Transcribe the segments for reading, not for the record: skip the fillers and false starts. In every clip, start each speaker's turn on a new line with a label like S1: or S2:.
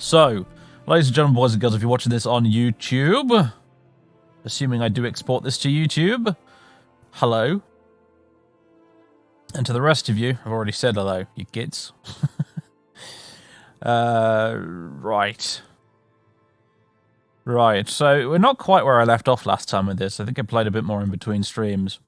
S1: So, ladies and gentlemen, boys and girls, if you're watching this on YouTube, assuming I do export this to YouTube, hello. And to the rest of you, I've already said hello, you kids. Right. Right, so we're not quite where I left off last time with this. I think I played a bit more in between streams.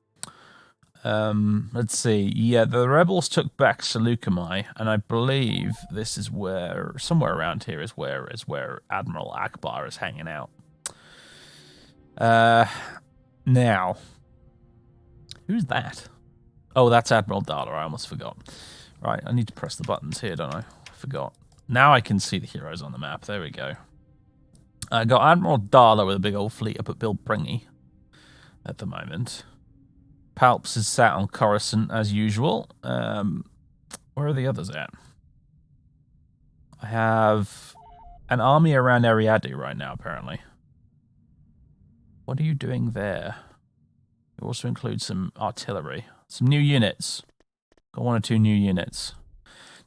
S1: Let's see. Yeah, the rebels took back Seleucami, and I believe this is where, somewhere around here is where Admiral Akbar is hanging out. Now, who's that? Oh, that's Admiral Dala. I almost forgot. Right, I need to press the buttons here, don't I? I forgot. Now I can see the heroes on the map. There we go. I got Admiral Dala with a big old fleet up at Bilbringi at the moment. Palps is sat on Coruscant as usual. Where are the others at? I have an army around Ariadne right now, apparently. What are you doing there? You also include some artillery. Some new units. Got 1 or 2 new units.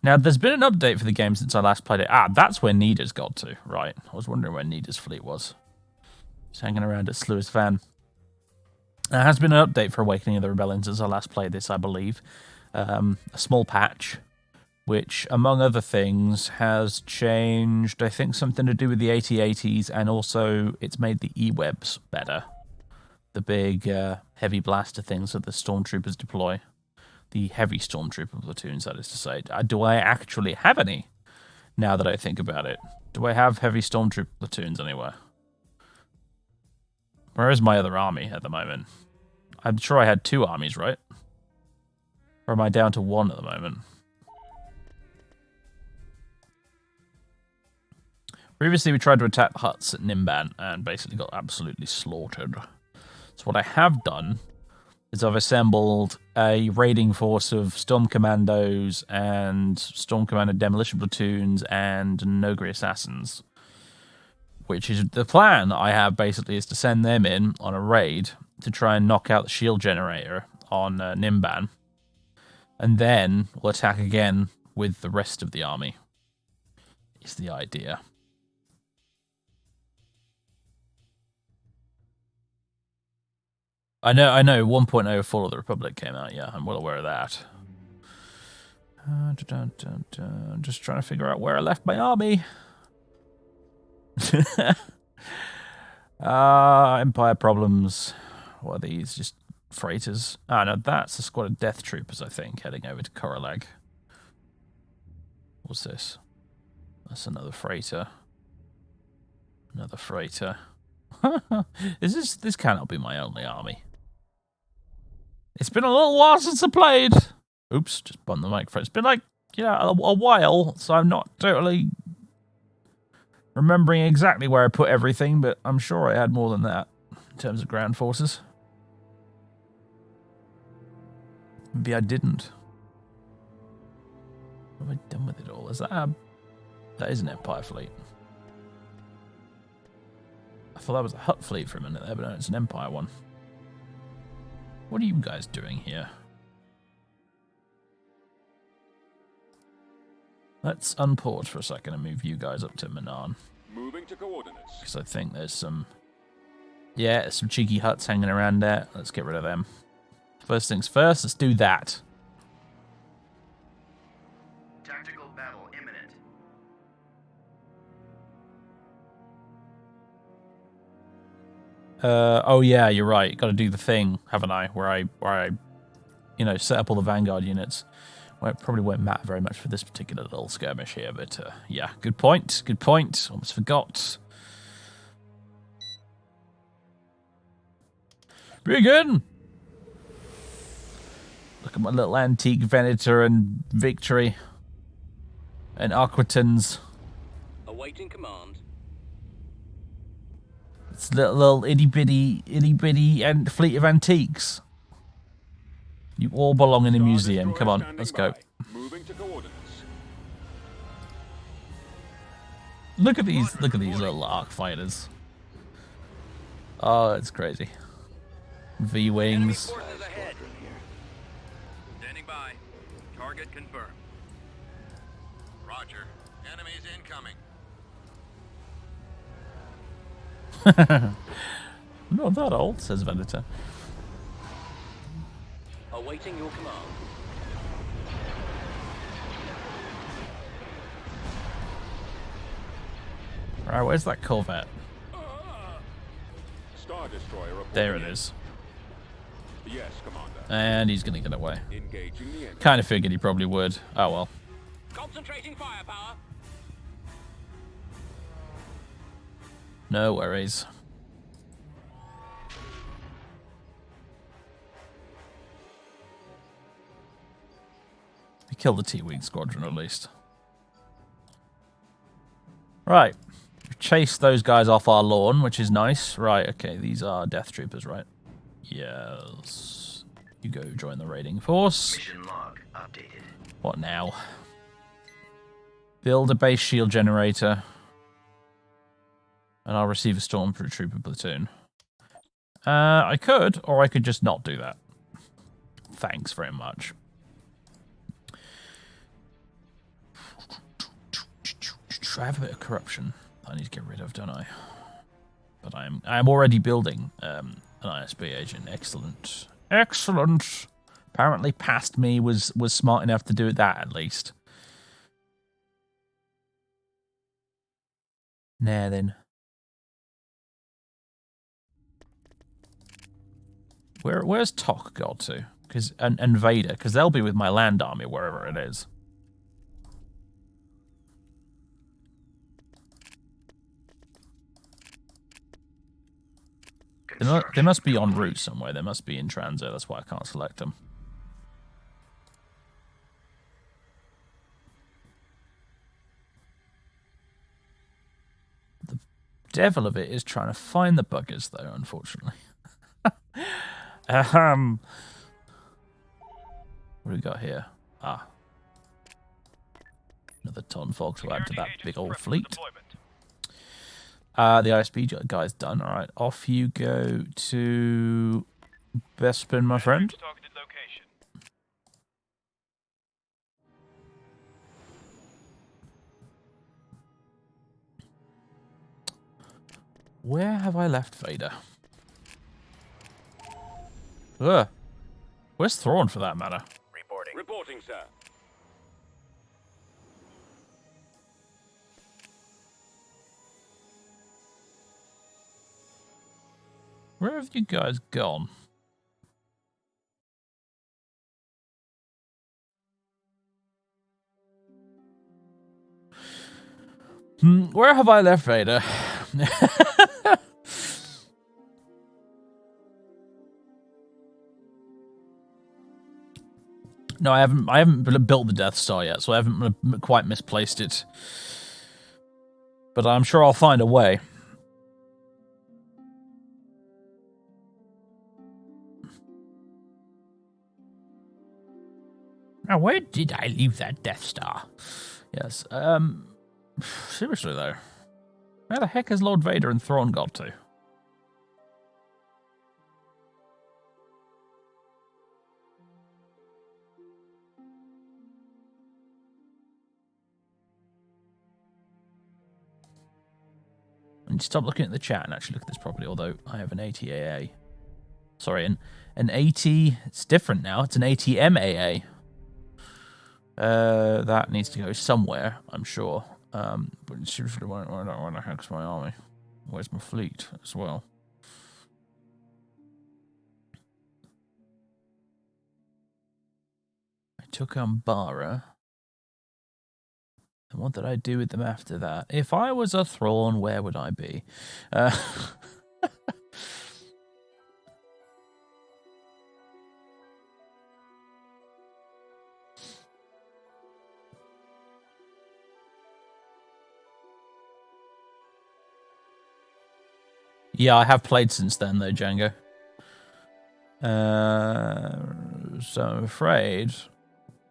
S1: Now, there's been an update for the game since I last played it. Ah, that's where Nida's got to. Right. I was wondering where Nida's fleet was. Just hanging around at Sluis Van. There has been an update for Awakening of the Rebellion since I last played this, I believe. A small patch, which, among other things, has changed, I think, something to do with the AT-ATs, and also it's made the E-webs better. The big heavy blaster things that the stormtroopers deploy. The heavy stormtrooper platoons, that is to say. Do I actually have any, now that I think about it? Do I have heavy stormtrooper platoons anywhere? Where is my other army at the moment? I'm sure I had 2 armies, right? Or am I down to 1 at the moment? Previously, we tried to attack the huts at Nimban and basically got absolutely slaughtered. So what I have done is I've assembled a raiding force of Storm Commandos and Storm Commando Demolition Platoons and Nogri Assassins. Which is the plan I have, basically, is to send them in on a raid to try and knock out the shield generator on Nimban. And then we'll attack again with the rest of the army, is the idea. I know 1.0 Fall of the Republic came out, yeah, I'm well aware of that. I'm just trying to figure out where I left my army. Empire problems. What are these? Just freighters? Ah, no, that's a squad of death troopers, I think, heading over to Koralag. What's this? That's another freighter. Another freighter. This cannot be my only army. It's been a little while since I played. Oops, just bumped the microphone. It's been like, a while, so I'm not totally remembering exactly where I put everything, but I'm sure I had more than that in terms of ground forces. Maybe I didn't. What have I done with it all? Is that that is an Empire fleet. I thought that was a Hutt fleet for a minute there, but no, it's an Empire one. What are you guys doing here? Let's unport for a second and move you guys up to Manan.
S2: Moving to coordinates.
S1: Because I think there's some... Yeah, some cheeky huts hanging around there. Let's get rid of them. First things first, let's do that.
S3: Tactical battle imminent.
S1: Oh yeah, you're right. Got to do the thing, haven't I? Where I, set up all the Vanguard units. Well, it probably won't matter very much for this particular little skirmish here, but yeah, good point. Good point. Almost forgot. Very good. Look at my little antique Venator and Victory and Aquitans.
S4: Awaiting command.
S1: It's little itty bitty and fleet of antiques. You all belong in a museum. Come on, let's go.
S2: Moving to coordinates.
S1: Look at these little arc fighters. Oh, it's crazy. V-wings.
S4: Standing by. Target confirmed. Roger. Enemies incoming.
S1: Not that old, says Venator.
S4: Awaiting your command.
S1: Right, where's that Corvette?
S2: Star Destroyer reporting
S1: There it
S2: in.
S1: is.
S2: Yes, Commander.
S1: And he's gonna get away.
S2: Engaging the enemy.
S1: Kind of figured he probably would. Oh well.
S4: Concentrating firepower.
S1: No worries. We killed the T-Wing squadron at least. Right. We've chased those guys off our lawn, which is nice. Right, okay, these are Death Troopers, right? Yes. You go join the raiding force.
S3: Mission log updated.
S1: What now? Build a base shield generator. And I'll receive a Stormtrooper platoon. I could, or I could just not do that. Thanks very much. I have a bit of corruption I need to get rid of, don't I? But I'm already building an ISB agent. Excellent. Excellent. Apparently past me was smart enough to do that at least. Nah then. Where's Tok got to? And Vader, because they'll be with my land army wherever it is. They must be en route somewhere. They must be in transit. That's why I can't select them. The devil of it is trying to find the buggers, though, unfortunately. What do we got here? Ah. Another ton fog to add to that big old fleet. The ISP guy's done. All right, off you go to Bespin, my friend. Where have I left Vader? Ugh. Where's Thrawn, for that matter?
S2: Reporting, sir.
S1: Where have you guys gone? Where have I left Vader? No, I haven't built the Death Star yet, so I haven't quite misplaced it. But I'm sure I'll find a way. Now, where did I leave that Death Star? Yes, seriously though. Where the heck has Lord Vader and Thrawn got to? I need to stop looking at the chat and actually look at this properly, although I have an ATAA. Sorry, an AT... It's different now. It's an ATMAA. That needs to go somewhere, I'm sure. But seriously, where the heck's my army? Where's my fleet as well? I took Umbara. And what did I do with them after that? If I was a Thrawn, where would I be? Yeah, I have played since then, though, Django. So I'm afraid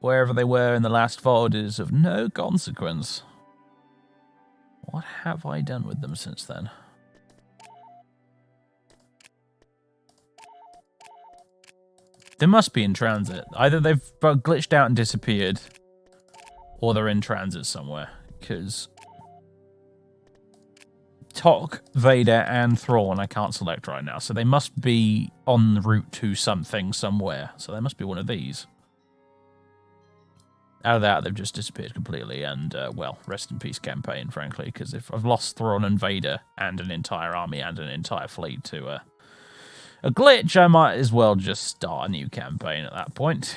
S1: wherever they were in the last VOD is of no consequence. What have I done with them since then? They must be in transit. Either they've glitched out and disappeared, or they're in transit somewhere, because Tok, Vader, and Thrawn I can't select right now, so they must be en route to something somewhere. So they must be one of these. Out of that, they've just disappeared completely, and, well, rest in peace campaign, frankly, because if I've lost Thrawn and Vader and an entire army and an entire fleet to a glitch, I might as well just start a new campaign at that point.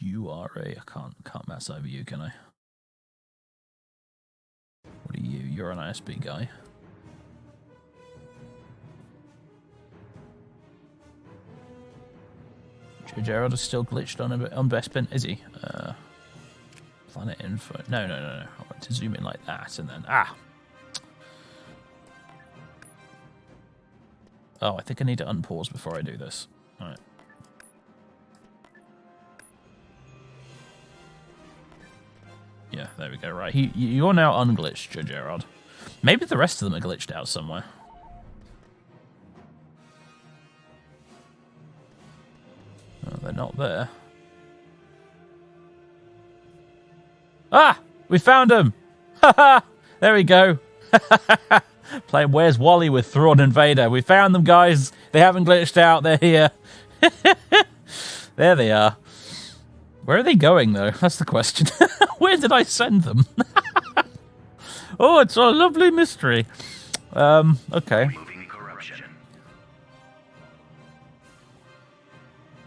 S1: You are I can't mess over you, can I? What are you? You're an ISB guy. Gerald is still glitched on Bespin, is he? Planet info. No. I want to zoom in like that and then Oh, I think I need to unpause before I do this. All right. Yeah, there we go. Right, you're now unglitched, Gerard. Maybe the rest of them are glitched out somewhere. Oh, they're not there. Ah! We found them! Haha! There we go. Playing Where's Wally with Thrawn and Vader. We found them, guys. They haven't glitched out. They're here. There they are. Where are they going, though? That's the question. Where did I send them? Oh, it's a lovely mystery. Okay.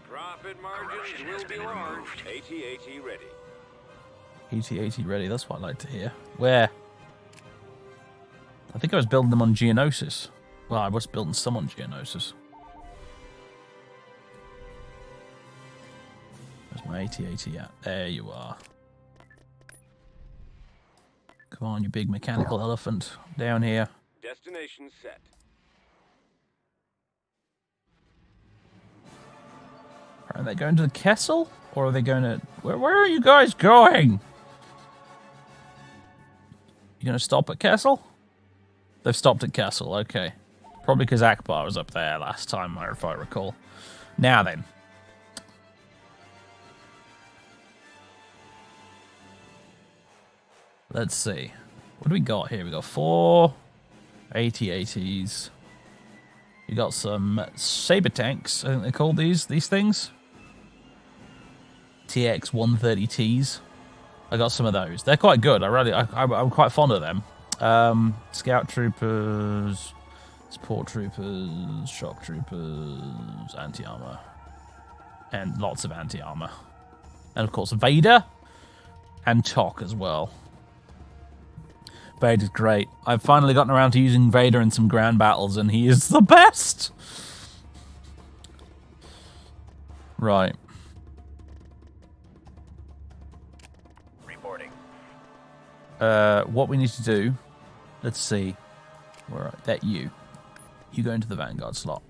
S2: Profit margins will be large. AT-AT ready.
S1: AT-AT ready. That's what I'd like to hear. Where? I think I was building them on Geonosis. Well, I was building some on Geonosis. Where's my AT-AT at? There you are. Come on, you big mechanical elephant. Down here.
S2: Destination set.
S1: Are they going to the Kessel? Or are they going to... Where are you guys going? You going to stop at Kessel? They've stopped at Kessel, okay. Probably because Akbar was up there last time, if I recall. Now then. Let's see. What do we got here? We got 4 AT-ATs. You got some saber tanks, I think they're called these things. TX-130Ts. I got some of those. They're quite good. I'm quite fond of them. Scout troopers, support troopers, shock troopers, anti-armor. And lots of anti-armor. And of course Vader and Tok as well. Vader's great. I've finally gotten around to using Vader in some ground battles and he is the best! Right.
S3: Reporting.
S1: What we need to do... Let's see. Where that you go into the Vanguard slot.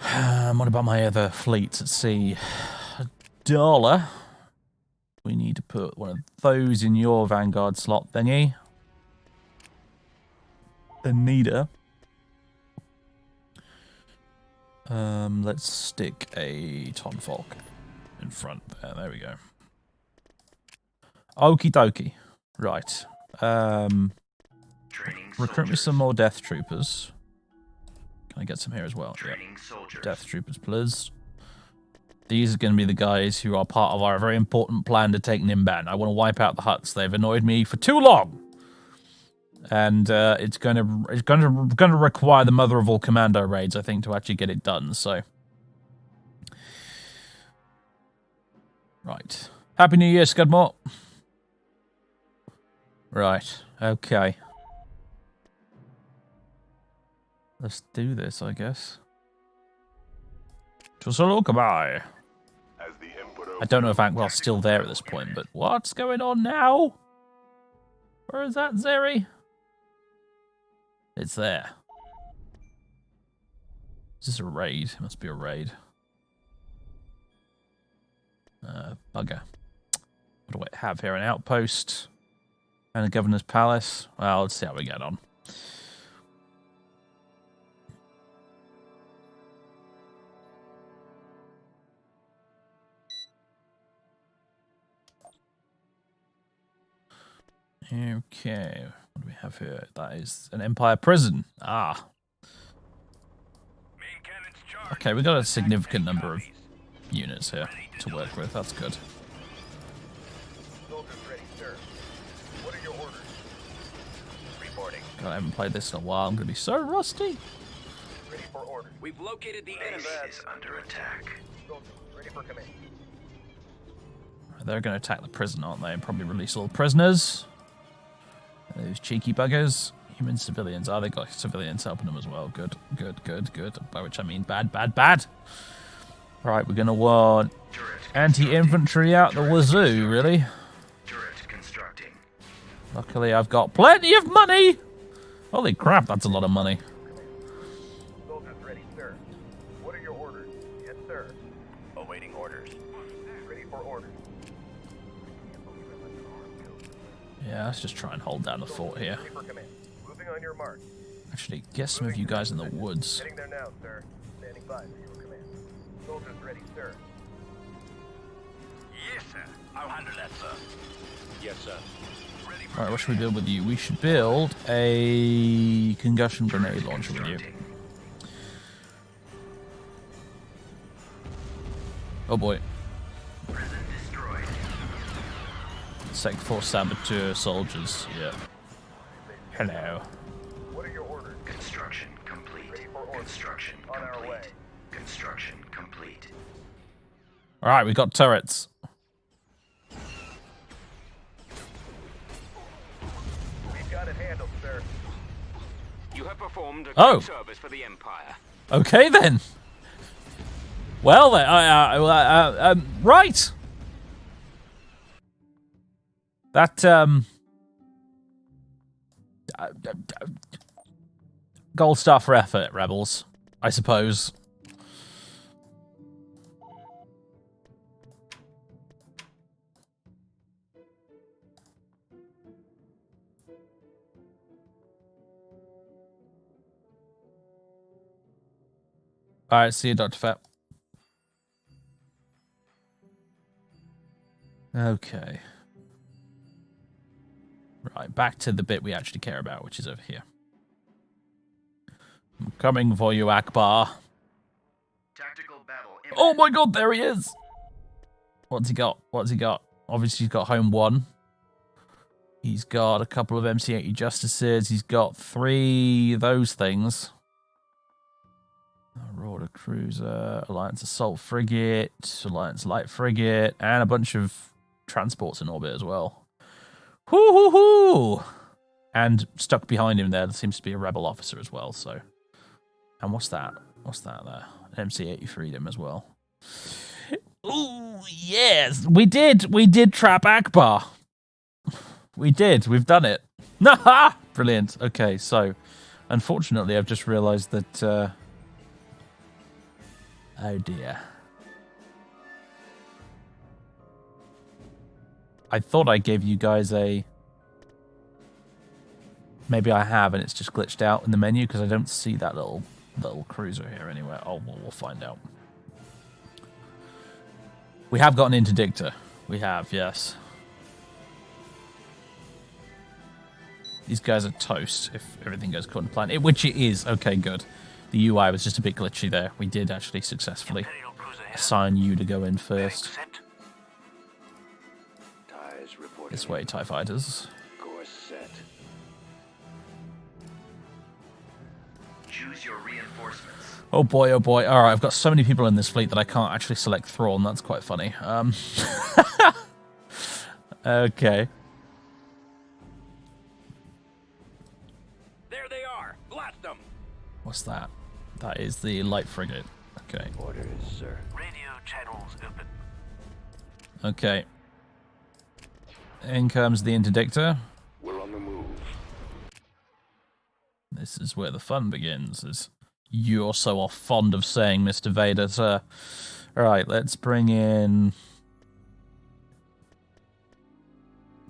S1: What about my other fleets? Let's see. $1. We need to put one of those in your Vanguard slot thingy. Anita. Let's stick a Tonfolk in front there. There we go. Okie dokie. Right. Recruit me some more Death Troopers. Can I get some here as well? Yeah. Death Troopers, please. These are going to be the guys who are part of our very important plan to take Nimban. I want to wipe out the Hutts. They've annoyed me for too long, and it's going to require the mother of all commando raids, I think, to actually get it done. So, right. Happy New Year, Scudmore. Right. Okay. Let's do this, I guess. So goodbye. I don't know if Ankwar's still there at this point, but what's going on now? Where is that, Zeri? It's there. Is this a raid? It must be a raid. Bugger. What do I have here? An outpost and a governor's palace. Well, let's see how we get on. Okay, what do we have here? That is an Empire prison. Ah.
S2: Main cannons charged.
S1: Okay, we got a significant number of units here to work with. That's good.
S3: Soldiers ready, sir. What are your orders? Reporting.
S1: God, I haven't played this in a while. I'm going to be so rusty.
S3: Ready for orders.
S4: We've located the enemy.
S3: Base is under attack. Soldiers ready for command.
S1: They're going to attack the prison, aren't they? And probably release all the prisoners. Those cheeky buggers. Human civilians. Oh, they got civilians helping them as well. Good, good, good, good. By which I mean bad, bad, bad. Right, we're going to want anti-infantry out the wazoo, really.
S3: Turret constructing.
S1: Luckily, I've got plenty of money. Holy crap, that's a lot of money.
S3: Soldiers ready, sir. What are your orders? Yes, sir. Awaiting orders. Ready for orders.
S1: Yeah, let's just try and hold down the fort here.
S3: Ready for command. Moving on your mark.
S1: Actually, get some of you guys in the woods.
S3: Heading there now, sir. Standing by for your command. Soldiers ready, sir.
S2: Yes, sir. I'll handle that, sir.
S4: Yes, sir.
S2: Ready for
S1: Alright, what should we build with you? We should build a concussion grenade launcher with you. Oh boy.
S3: Prison destroyed.
S1: Sec 4 saboteur soldiers. Yeah. Hello.
S3: What are your orders? Construction complete. Ready for orders. Construction on our way. Construction complete.
S1: Alright, we got turrets.
S3: We've got it handled, sir.
S4: You have performed a
S1: Oh.
S4: good service for the Empire.
S1: Okay then. Well then, right. That gold star for effort, rebels. I suppose. All right, see you, Dr. Fat. Okay. Right, back to the bit we actually care about, which is over here. I'm coming for you, Akbar.
S3: Tactical battle.
S1: Oh my god, there he is! What's he got? What's he got? Obviously, he's got Home 1. He's got a couple of MC-80 Justices. He's got 3 of those things. Marauder Cruiser, Alliance Assault Frigate, Alliance Light Frigate, and a bunch of transports in orbit as well. Hoo hoo hoo! And stuck behind him there seems to be a rebel officer as well, so. And what's that? What's that there? An MC-80 Freedom as well. Ooh, yes! We did trap Akbar! We did, we've done it. Naha! Brilliant. Okay, so, unfortunately, I've just realised that, oh dear. I thought I gave you guys a... Maybe I have, and it's just glitched out in the menu, because I don't see that little cruiser here anywhere. Oh, well, we'll find out. We have got an interdictor. We have, yes. These guys are toast if everything goes according to plan. Which it is. Okay, good. The UI was just a bit glitchy there. We did actually successfully assign you to go in first.
S4: Ties reporting.
S1: This way, TIE Fighters.
S4: Course set.
S3: Choose your reinforcements.
S1: Oh boy, oh boy. Alright, I've got so many people in this fleet that I can't actually select Thrawn. That's quite funny. Okay.
S4: There they are. Blast them.
S1: What's that? That is the light frigate. Okay.
S4: Orders, sir.
S2: radio channels open.
S1: Okay. In comes the interdictor.
S4: We're on the move.
S1: This is where the fun begins, as you're so fond of saying, Mr. Vader, sir. Alright, let's bring in...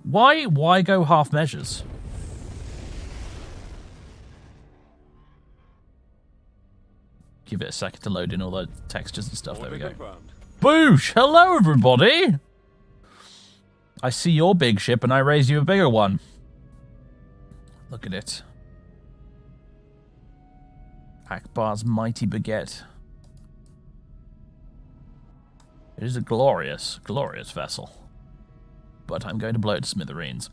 S1: Why go half measures? Give it a second to load in all the textures and stuff. There we go.
S4: Confirmed.
S1: Boosh! Hello, everybody! I see your big ship and I raise you a bigger one. Look at it. Akbar's mighty baguette. It is a glorious, glorious vessel. But I'm going to blow it to smithereens.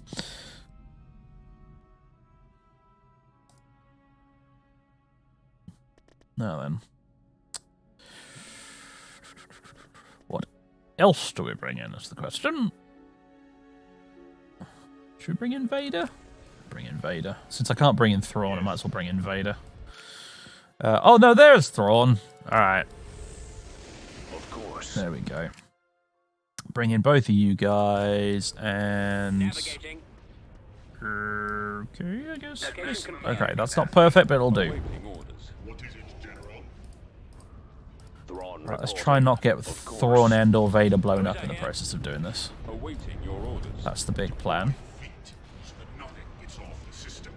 S1: Now then. What else do we bring in is the question. Should we bring in Vader? Bring in Vader. Since I can't bring in Thrawn, I might as well bring in Vader. Oh no, there's Thrawn. Alright.
S4: Of course.
S1: There we go. Bring in both of you guys and...
S2: Navigating.
S1: Okay, I guess.
S2: Location
S1: Okay, that's not perfect, but it'll do.
S4: Awaiting orders.
S3: What is it, General?
S4: Thrawn
S1: Right, let's
S4: reporting.
S1: try and not get
S4: Of course.
S1: Thrawn and or Vader blown up in the process of doing this.
S4: Awaiting your orders.
S1: That's the big plan.
S3: Feet, so that nothing gets off the system.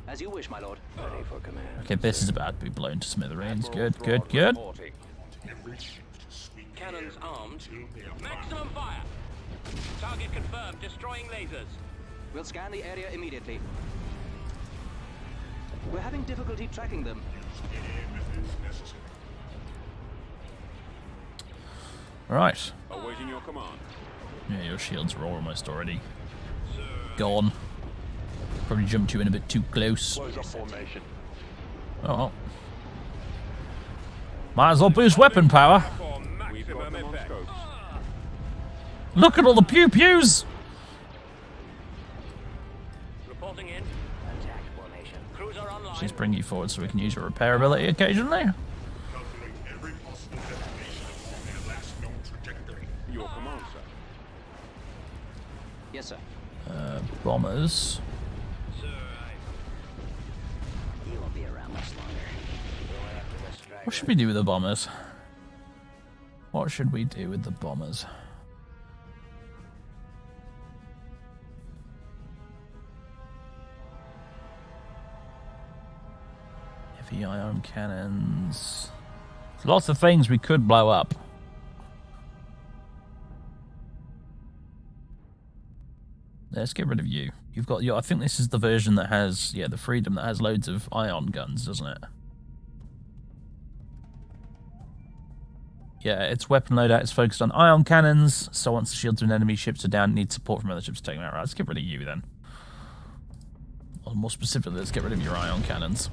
S5: As you wish, my lord.
S4: Ready for command.
S1: Okay, this is about to be blown to smithereens.
S4: Admiral
S1: Good,
S4: Thrawn
S1: good, good.
S4: reporting.
S3: Every shift, swing
S2: Cannons
S3: clear
S2: armed.
S3: until they are
S2: Maximum fire. Target confirmed. Destroying lasers.
S5: We'll scan the area immediately. We're having difficulty tracking them.
S3: any methods necessary.
S1: Right.
S4: Awaiting your command.
S1: Yeah, your shields are almost already gone. Probably jumped you in a bit too close.
S4: Close up formation.
S1: Oh well. Might as well boost weapon power.
S2: For
S4: We've got
S2: maximum
S4: them on
S2: effect.
S4: scopes.
S1: Look at all the pew-pews!
S2: Reporting in.
S5: Attack formation.
S2: Cruiser online.
S1: She's bringing you forward so we can use your repair ability occasionally.
S3: Calculate every possible destination along their last known trajectory.
S4: Your command, sir.
S5: Yes, sir.
S1: Bombers.
S2: Sir,
S5: You won't be around much longer.
S1: What should we do with the bombers? What should we do with the bombers? Heavy ion cannons. Lots of things we could blow up. Let's get rid of you. You've got your. I think this is the version that has, yeah, the Freedom that has loads of ion guns, doesn't it? Yeah, its weapon loadout is focused on ion cannons, so once the shields of an enemy ships are down, it needs support from other ships to take them out. Right, let's get rid of you then. Or more specifically, let's get rid of your ion cannons.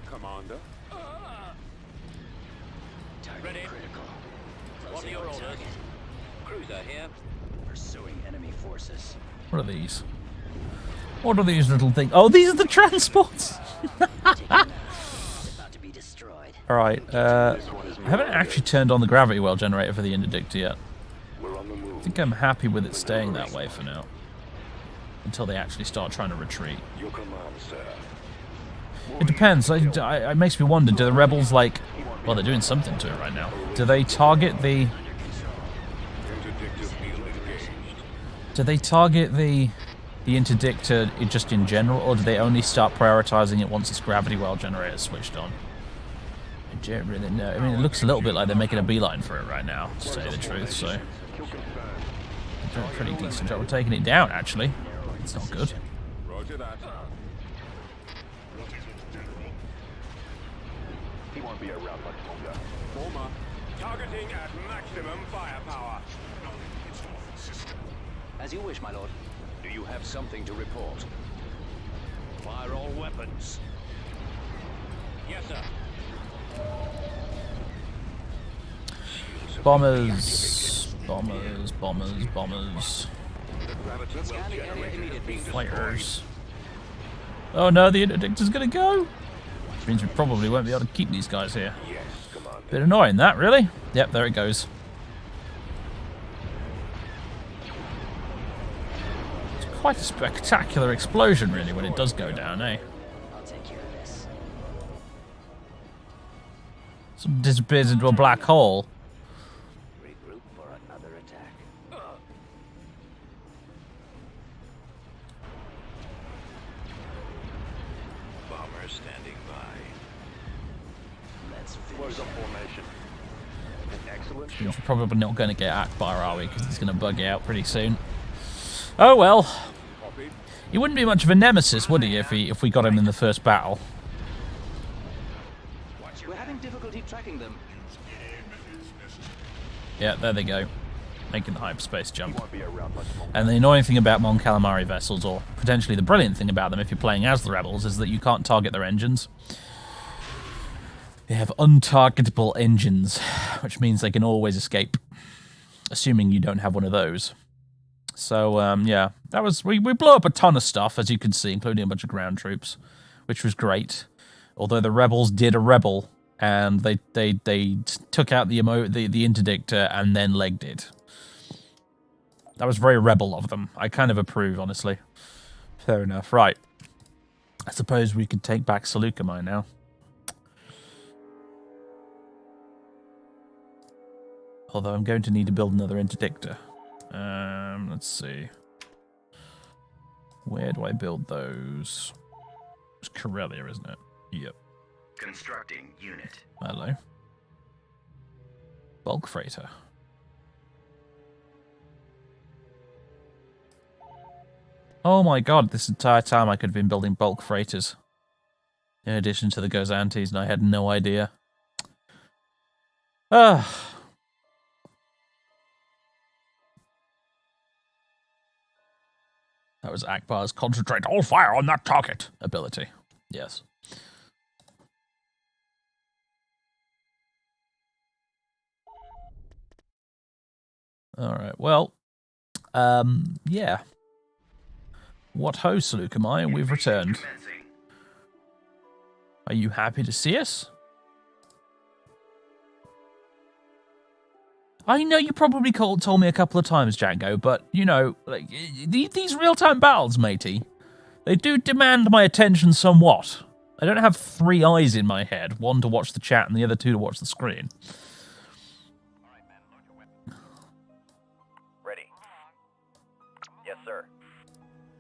S4: Commander.
S5: Target
S2: Ready.
S5: critical.
S2: What are
S5: Closing
S2: your
S5: on
S2: orders?
S5: target.
S2: Cruiser here.
S5: Pursuing enemy forces.
S1: What are these? What are these little things? Oh, these are the transports!
S5: Taking now. About to be destroyed.
S1: Alright,
S4: This one is
S1: I haven't actually turned on the gravity well generator for the interdictor yet.
S4: We're on the
S1: I
S4: move.
S1: think I'm happy with it staying that way for now. Until they actually start trying to retreat.
S4: Your command, sir.
S1: It depends. It makes me wonder, do the rebels, like... Well, they're doing something to it right now. Do they target the...
S4: Interdictor field engaged.
S1: Do they target the interdictor just in general, or do they only start prioritizing it once its gravity well generator is switched on? I don't really know. I mean, it looks a little bit like they're making a beeline for it right now, to tell you the truth, so...
S4: Kill confirmed.
S1: They're doing a pretty decent job of taking it down, actually. It's not good.
S4: Roger that.
S3: What is it, General?
S4: He won't be around much longer. Former.
S2: Targeting at maximum firepower.
S3: Nothing gets off the system.
S5: As you wish, my lord.
S4: Do you have something to report? Fire all weapons.
S2: Yes, sir.
S1: Bombers. Bombers, bombers, bombers.
S5: We'll scan the area immediately.
S1: Fighters. Oh no, the interdictor's gonna go! Which means we probably won't be able to keep these guys here.
S4: Yes, Commander.
S1: Bit annoying, that, really? Yep, there it goes. It's quite a spectacular explosion, really, when it does go down, eh?
S5: I'll take care of this.
S1: Some disappears into a black hole.
S5: Regroup for another attack.
S2: Bomber standing by.
S5: Let's
S4: Close
S5: finish.
S4: up formation. An X
S3: Excellent
S1: We're
S3: job.
S1: probably not going to get Akbar, are we? Because he's going to bug out pretty soon. Oh well.
S2: Copied.
S1: He wouldn't be much of a nemesis, would he, if we got him in the first battle?
S4: We're having difficulty tracking them.
S1: Yeah, there they go. Making the hyperspace jump.
S3: Won't be around much longer.
S1: And the annoying thing about Mon Calamari vessels, or potentially the brilliant thing about them if you're playing as the Rebels, is that you can't target their engines. They have untargetable engines, which means they can always escape, assuming you don't have one of those. So, yeah, that was we blew up a ton of stuff, as you can see, including a bunch of ground troops, which was great. Although the Rebels did a rebel, and they took out the interdictor and then legged it. That was very rebel of them. I kind of approve, honestly. Fair enough. Right. I suppose we could take back Seleucami now. Although I'm going to need to build another interdictor. Let's see. Where do I build those? It's Corellia, isn't it? Yep.
S3: Constructing unit.
S1: Hello. Bulk freighter. Oh my god, this entire time I could have been building bulk freighters. In addition to the Gozantes, and I had no idea. Ah. That was Akbar's concentrate all fire on that target ability. Yes. Alright, well, yeah. What ho, Seleucami, we've returned. Are you happy to see us? I know you probably told me a couple of times, Django, but, you know, like these real-time battles, matey, they do demand my attention somewhat. I don't have 3 eyes in my head, one to watch the chat and the other 2 to watch the screen.
S3: Ready. Yes, sir.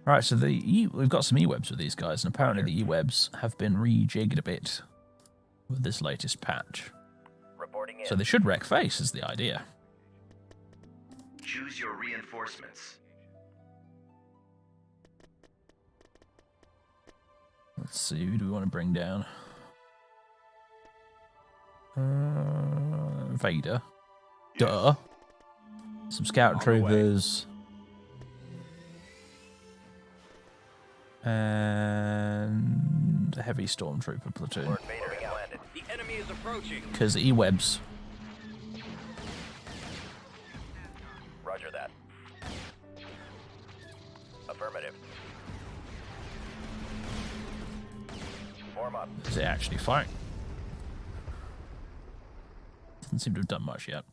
S1: Alright, so we've got some E-webs with these guys, and apparently the E-webs have been rejigged a bit with this latest patch.
S3: Reporting in.
S1: So they should wreck face, is the idea.
S3: Choose your reinforcements.
S1: Let's see, who do we want to bring down? Vader. Duh. Some scout troopers. And a heavy stormtrooper platoon.
S3: Lord Vader has landed.
S2: The enemy is approaching.
S1: Because E-webs.
S3: Roger that. Affirmative. Form up.
S1: Is it actually firing? Doesn't seem to have done much yet.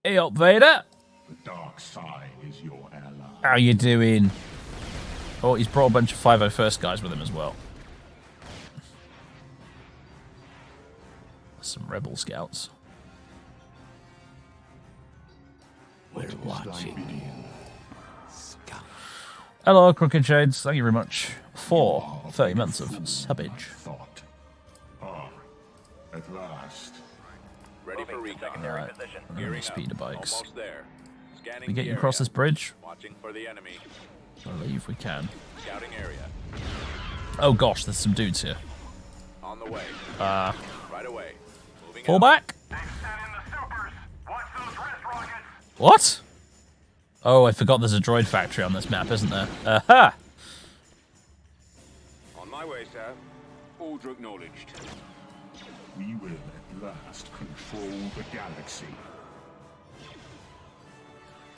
S1: Hey up, Vader!
S6: The dark side is your ally.
S1: How you doing? Oh, he's brought a bunch of 501st guys with him as well. Some rebel scouts.
S6: We're watching.
S1: Hello, Crooked Shades. Thank you very much for 30 months of subbage.
S6: Thought. Ah, at last.
S2: Ready for
S3: Moving to
S2: recon.
S3: secondary
S1: Alright.
S3: position.
S2: Gearing
S1: Speeder
S2: up.
S1: bikes.
S2: Almost there. Scanning
S1: We get
S2: the
S1: you across
S2: area.
S1: this bridge?
S2: Watching for the enemy.
S1: I believe we can.
S2: Scouting area.
S1: Oh gosh, there's some dudes here.
S2: On the way.
S1: Uh,
S2: Right away. Moving
S1: fall
S2: out.
S1: back. What? Oh, I forgot there's a droid factory on this map, isn't there? Aha!
S2: On my way, sir. Order acknowledged.
S6: We will at last control the galaxy.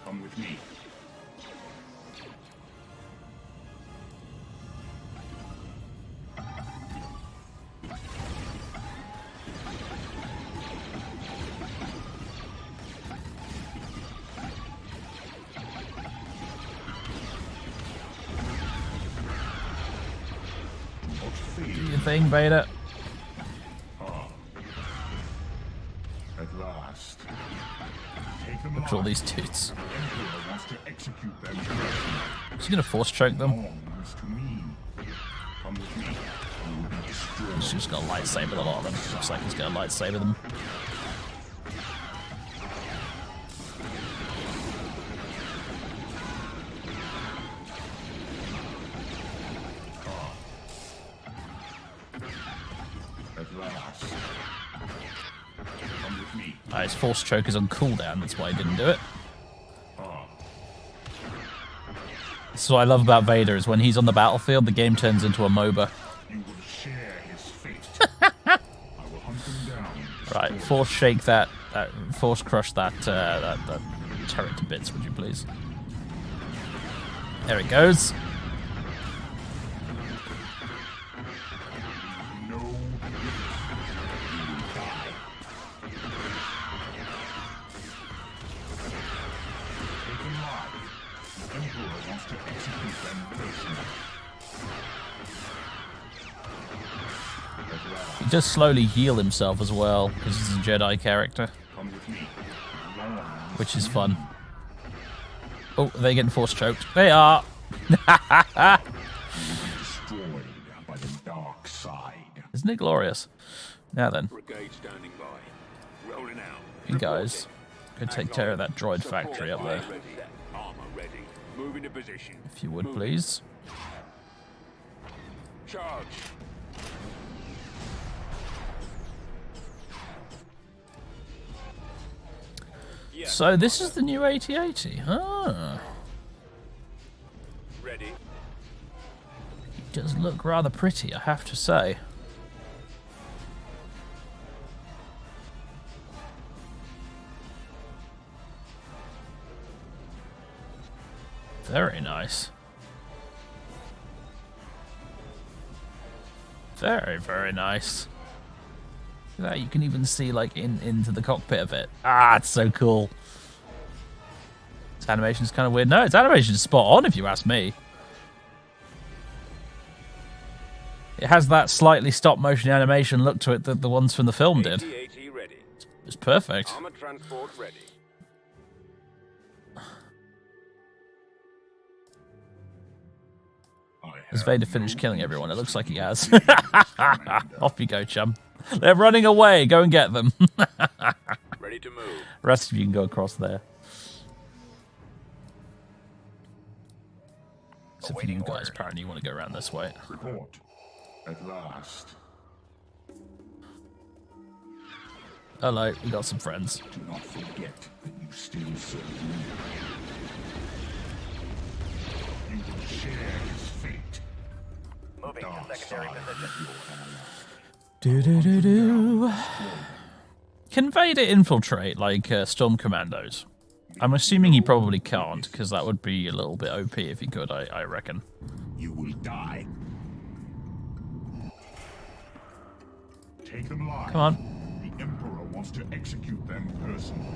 S6: Come with me.
S1: Do your thing, Vader.
S6: At last. Take them
S1: Look at all
S6: on.
S1: these dudes.
S6: The Emperor wants to execute them directly.
S1: Is he gonna force choke them?
S6: Belongs to me. Come with me. You will be destroyed.
S1: He's just got a lightsaber a lot of them. Looks like he's gonna lightsaber them. His force choke is on cooldown, that's why he didn't do it. That's what I love about Vader, is when he's on the battlefield, the game turns into a MOBA.
S6: You will share his fate. I will hunt them down.
S1: Right, force shake that, force crush that turret to bits, would you please? There it goes.
S6: No. You will die. Take them live. The Emperor wants to execute them personally. At last,
S1: He does slowly heal himself as well, because he's a Jedi character,
S6: come with me. Long
S1: which is fun. Oh, are they getting force choked? They are!
S6: destroyed by the dark side.
S1: Isn't it glorious? Now then,
S2: Brigade standing by. Rolling out.
S1: you guys, go take care of that droid factory up there,
S2: Ready. Armor ready. Moving to position.
S1: if you would please.
S2: Charge. Yes.
S1: So this is the new AT-AT, huh?
S2: Ready.
S1: It does look rather pretty, I have to say. Very nice. Very, very nice. Look at that, you can even see like into the cockpit of it. Ah, it's so cool. This animation's kind of weird. No, its animation's spot on if you ask me. It has that slightly stop motion animation look to it that the ones from the film did.
S2: AT-AT ready.
S1: It's perfect.
S2: Armor transport ready.
S1: Has Vader finished killing everyone? It looks like he has. Off you go, chum. They're running away. Go and get them.
S2: Ready to move.
S1: The rest of you can go across there. Except for you guys, apparently you want to go around this way.
S6: Report. At last.
S1: Hello, we got some friends.
S6: Do not forget that you still serve me. You will share his fate.
S3: Moving to
S6: Dark
S3: secondary
S6: side
S3: position.
S6: of your ally.
S1: Do-do-do-do. Can Vader infiltrate, like, Storm Commandos? I'm assuming he probably can't, because that would be a little bit OP if he could, I reckon.
S6: You will die. Take them live.
S1: Come on.
S6: The Emperor wants to execute them personally.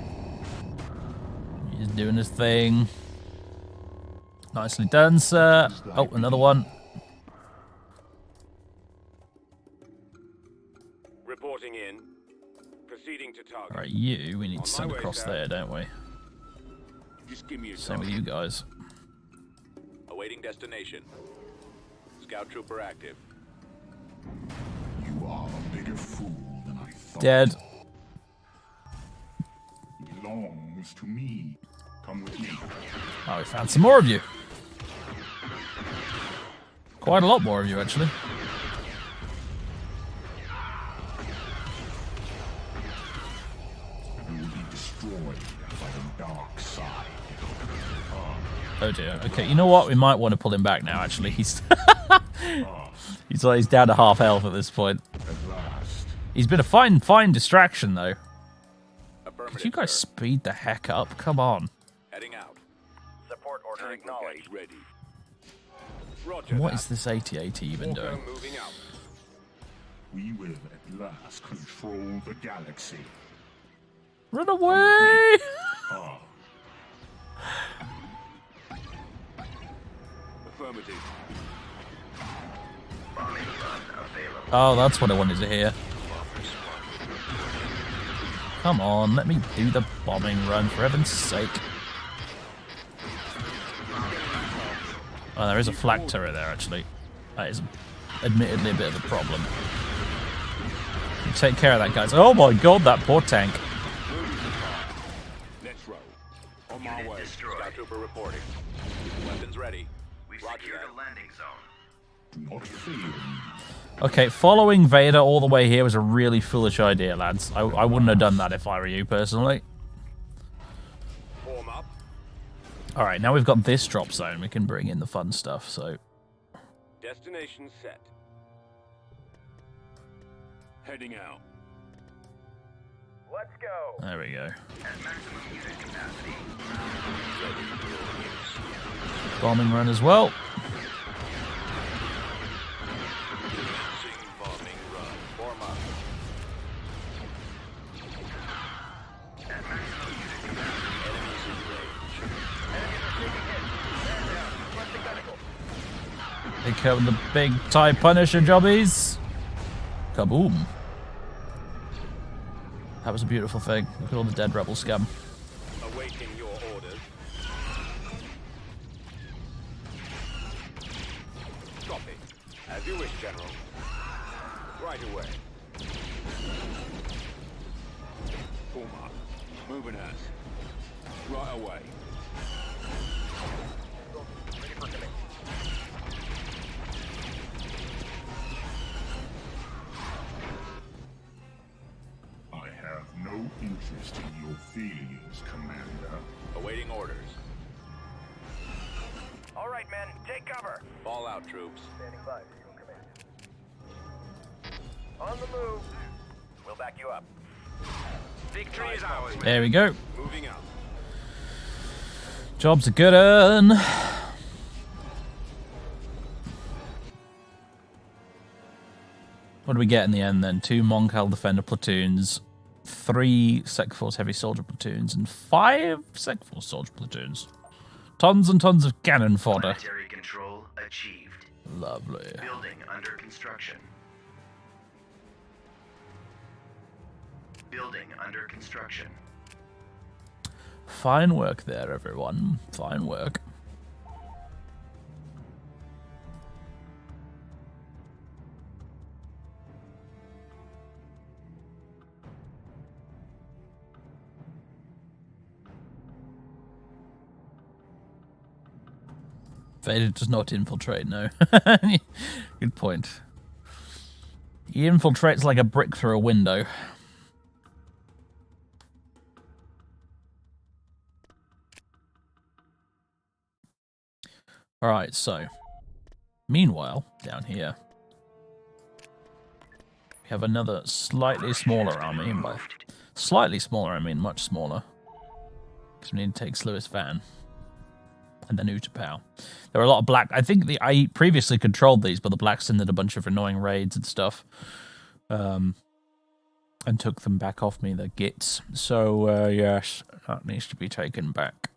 S1: He's doing his thing. Nicely done, sir. Oh, another one.
S2: Reporting in. Proceeding to target.
S1: Alright, you, we need to send
S2: my way,
S1: across
S2: sir.
S1: there, don't we?
S2: Just give me a
S1: Same with you guys.
S2: Awaiting destination. Scout trooper active.
S6: You are a bigger fool than I thought.
S1: Dead.
S6: He belongs to me. Come with me.
S1: Oh, we found some more of you. Quite a lot more of you, actually.
S6: You will be destroyed by the dark side.
S1: Oh dear. Okay, you know what? We might want to pull him back now, actually. He's he's down to half health at this point.
S6: At last.
S1: He's been a fine distraction, though.
S2: Affirmative,
S1: Could you guys
S2: sir.
S1: speed the heck up? Come on.
S2: Heading out.
S3: Support order
S2: Tank
S3: acknowledged.
S2: brigade ready. Roger
S1: What
S2: that.
S1: is this AT-AT even
S2: Walker
S1: doing?
S2: moving out.
S6: We will at last control the galaxy.
S1: Run away!
S6: Ah,
S2: Affirmative.
S1: Oh, that's what I wanted to hear. Come on, let me do the bombing run, for heaven's sake. Oh, there is a flak turret there, actually. That is admittedly a bit of a problem. You take care of that, guys. Oh my god, that poor tank.
S2: Let's roll. On my way. Scout trooper reporting. Weapons ready.
S3: We've
S2: Roger
S3: secured
S2: that.
S3: a landing zone.
S6: Do not fail me.
S1: Okay, following Vader all the way here was a really foolish idea, lads. I wouldn't have done that if I were you, personally.
S2: Form up.
S1: Alright, now we've got this drop zone. We can bring in the fun stuff, so...
S2: Destination set.
S4: Heading out.
S3: Let's go.
S1: There we go.
S3: At maximum unit capacity.
S1: Bombing run as well.
S4: Commencing bombing run. Form up.
S3: At maximum unit capacity.
S4: Enemies in range.
S3: Enemies are taking hit. Man down. Requesting medical.
S1: Here come the big TIE Punisher jobbies. Kaboom. That was a beautiful thing. Look at all the dead rebel scum.
S2: Awaiting your orders. Copy. As you wish, General. Right away.
S4: Form up. Moving us. Right away.
S3: Ready for command.
S6: I have no interest in your failures, Commander.
S2: Awaiting orders.
S3: All right, men. Take cover.
S2: Fall out, troops.
S3: Standing by for your command. On the move. We'll back you up. Victory is ours.
S1: There we go.
S2: Moving out.
S1: Job's a good un. What do we get in the end then? 2 Moncal Defender platoons, 3 Sector Force Heavy Soldier platoons, and 5 Sector Force Soldier platoons. Tons and tons of cannon fodder.
S7: Planetary control achieved.
S1: Lovely.
S7: Building under construction. Building under construction.
S1: Fine work there, everyone. Fine work. Vader does not infiltrate, no. Good point. He infiltrates like a brick through a window. Alright, so. Meanwhile, down here, we have another slightly smaller army. And by slightly smaller, I mean much smaller. Because we need to take Sluis Van. And then Utapau. There are a lot of black... I think I previously controlled these, but the Blacks did a bunch of annoying raids and stuff. And took them back off me, the gits. So, yes, that needs to be taken back.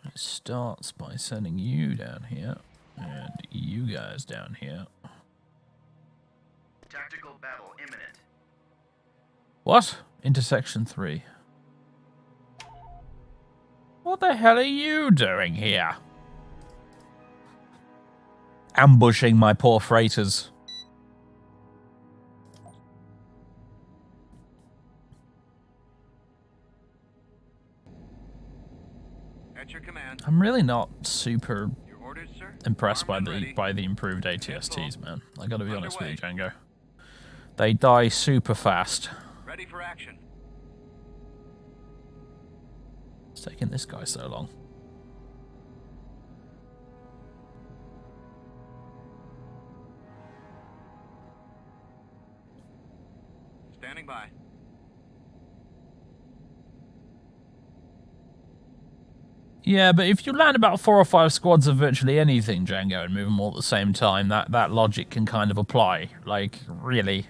S1: It starts by sending you down here. And you guys down here.
S7: Tactical battle imminent.
S1: What? Intersection 3. What the hell are you doing here? Ambushing my poor freighters.
S2: At your command.
S1: I'm really not super
S2: Your orders, sir.
S1: impressed by
S2: Armed and ready.
S1: the improved ATSTs, man. I gotta be honest with you, Django. They die super fast.
S2: Ready for action.
S1: It's taking this guy so long.
S2: Standing by.
S1: Yeah, but if you land about 4 or 5 squads of virtually anything, Django, and move them all at the same time, that logic can kind of apply. Like, really.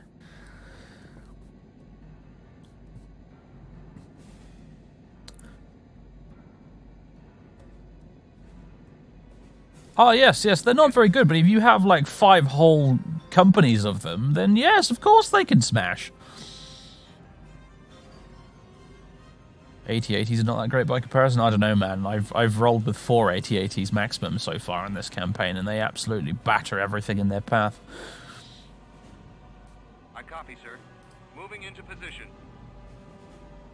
S1: Oh, yes, they're not very good, but if you have, like, 5 whole companies of them, then yes, of course they can smash. 8080s are not that great by comparison. I don't know, man. I've rolled with 4 8080s maximum so far in this campaign, and they absolutely batter everything in their path.
S2: I copy, sir. Moving into position.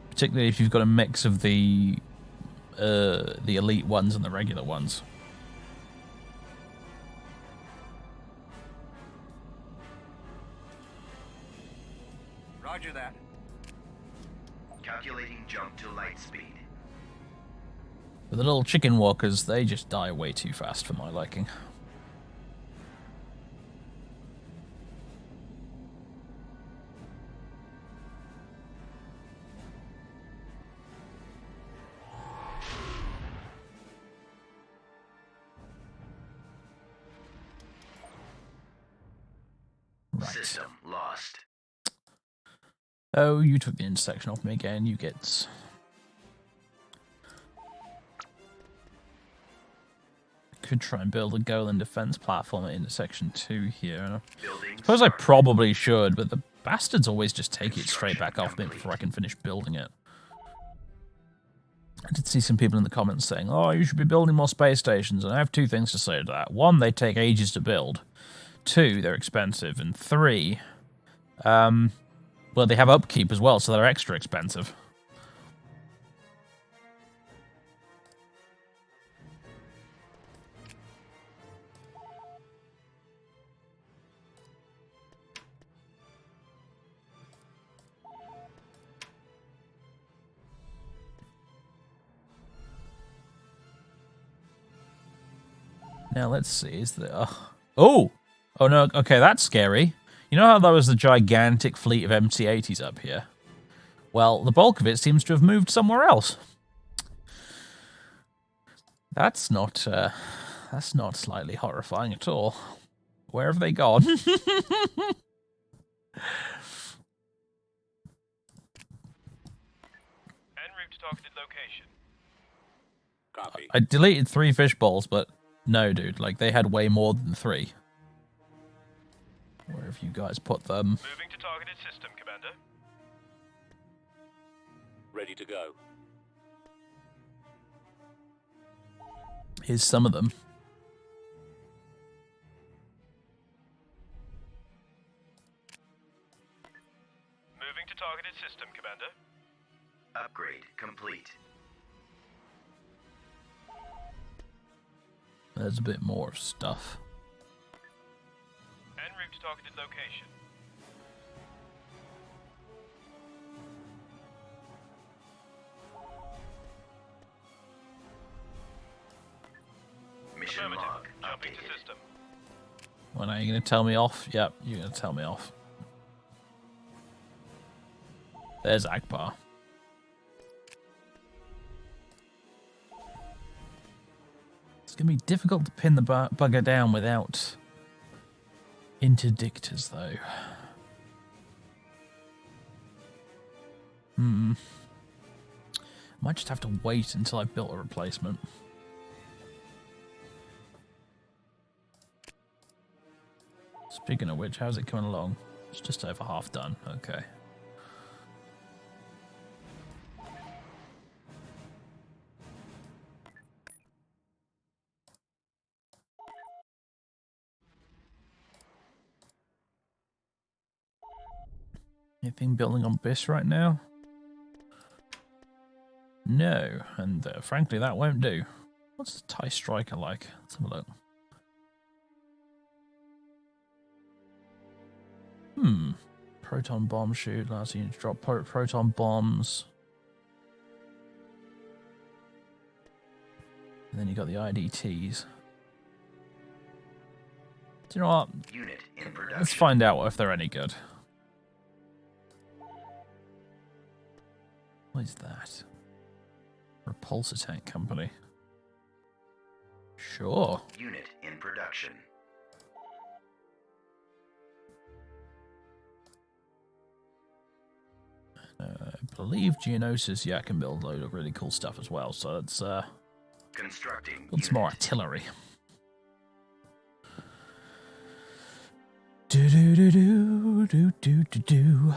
S1: Particularly if you've got a mix of the elite ones and the regular ones.
S3: that.
S7: Calculating jump to light speed.
S1: But the little chicken walkers, they just die way too fast for my liking. Right.
S7: System lost.
S1: Oh, you took the intersection off me again, you gits. Could try and build a Golan defense platform at intersection 2 here.
S7: Building
S1: Suppose I
S7: started.
S1: probably should, but the bastards always just take it straight back off me before I can finish building it. I did see some people in the comments saying, oh, you should be building more space stations, and I have two things to say to that. One, they take ages to build. Two, they're expensive. And three, well, they have upkeep as well, so they're extra expensive. Now, let's see, is there... Oh! Oh, no, okay, that's scary. You know how there was a gigantic fleet of MC-80s up here? Well, the bulk of it seems to have moved somewhere else. That's not slightly horrifying at all. Where have they gone?
S3: En route to targeted location.
S4: Copy.
S1: I deleted 3 fish bowls, but no, dude. Like, they had way more than 3. Where have you guys put them?
S3: Moving to targeted system, Commander.
S4: Ready to go.
S1: Here's some of them.
S3: Moving to targeted system, Commander.
S7: Upgrade complete.
S1: There's a bit more stuff.
S3: En route to targeted location.
S7: Mission
S3: Affirmative.
S7: log
S3: Jumping to
S7: updated.
S3: system.
S1: When are you going to tell me off? Yep, you're going to tell me off. There's Akbar. It's going to be difficult to pin the bugger down without interdictors, though. Might just have to wait until I've built a replacement. Speaking of which, how's it coming along? It's just over half done. Okay. Anything building on BIS right now? No, and frankly that won't do. What's the TIE Striker like? Let's have a look. Proton bomb shoot, allows you to drop proton bombs. And then you got the IDTs. Do you know what?
S7: Unit in production.
S1: Let's find out if they're any good. What is that? Repulsor tank company. Sure.
S7: Unit in production.
S1: I believe Geonosis, yeah, can build a load of really cool stuff as well. So let's
S7: Constructing.
S1: build some more
S7: unit.
S1: artillery. Do do do do do do do do.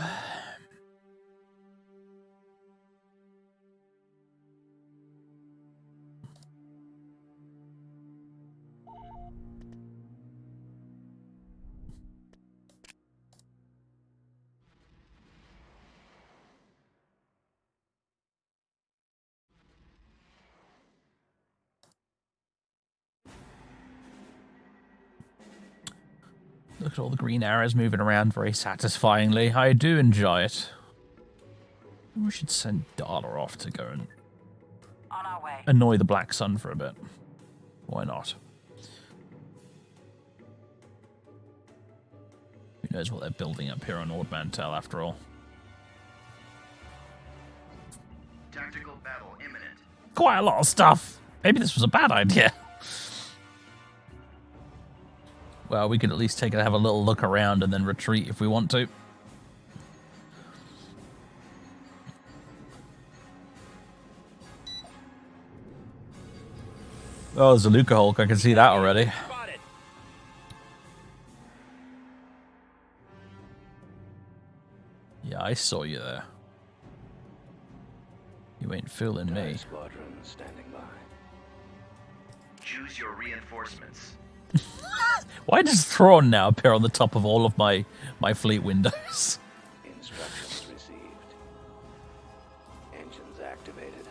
S1: Look at all the green arrows moving around very satisfyingly. I do enjoy it. Maybe we should send Darla off to go and
S5: On our way.
S1: annoy the Black Sun for a bit. Why not? Who knows what they're building up here on Ord Mantell after all.
S7: Tactical battle imminent.
S1: Quite a lot of stuff. Maybe this was a bad idea. Well, we could at least take it, have a little look around and then retreat if we want to. Oh, there's a Luca Hulk. I can see that already.
S2: Spotted.
S1: Yeah, I saw you there. You ain't fooling me.
S4: Squadron standing by.
S7: Choose your reinforcements.
S1: Why does Thrawn now appear on the top of all of my fleet windows?
S4: Instructions received. Engines activated.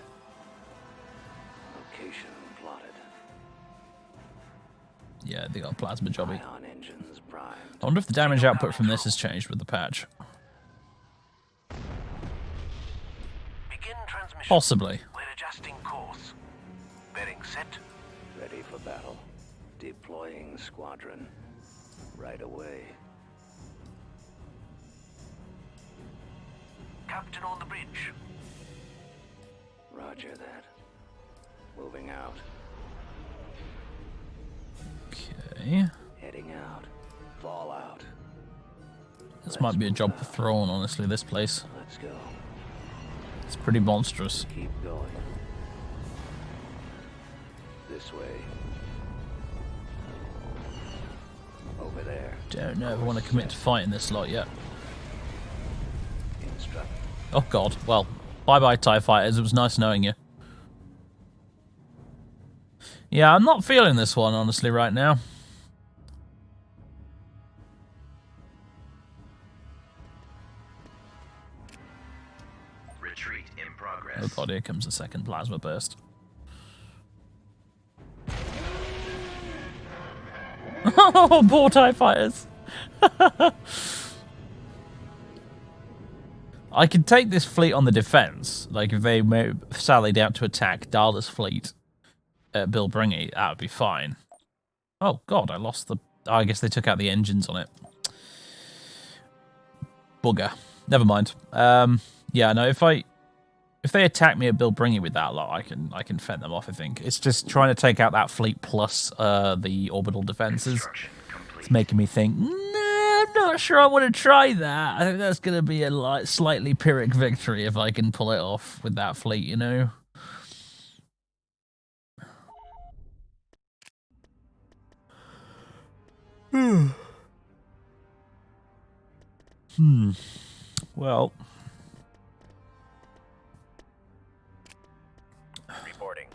S4: Location plotted.
S1: Yeah, they got a plasma jobby.
S4: Ion engines primed.
S1: I wonder if the damage output from this has changed with the patch.
S3: Begin transmission.
S1: Possibly.
S3: We're adjusting course. Bearing set.
S4: Ready for battle. Deploying squadron. Right away.
S3: Captain on the bridge.
S4: Roger that. Moving out.
S1: Okay.
S4: Heading out. Fallout.
S1: This might be a job for Thrawn, honestly, this place.
S4: Let's go.
S1: It's pretty monstrous.
S4: Keep going. This way. Over there.
S1: Don't know if I want to commit to fighting this lot yet.
S4: Instruct.
S1: Oh god, well, bye-bye TIE Fighters, it was nice knowing you. Yeah, I'm not feeling this one, honestly, right now.
S7: Retreat in progress.
S1: Oh god, here comes the second plasma burst. Oh, poor TIE Fighters! I could take this fleet on the defense. Like, if they sallied out to attack Darla's fleet at Bilbringi, that would be fine. Oh god, I lost the... Oh, I guess they took out the engines on it. Bugger. Never mind. Yeah, no, if they attack me at Bilbringi with that lot, I can fend them off, I think. It's just trying to take out that fleet plus the orbital defenses.
S7: Construction complete.
S1: It's making me think, nah, I'm not sure I want to try that. I think that's going to be a slightly Pyrrhic victory if I can pull it off with that fleet, you know? Well,
S3: Reporting.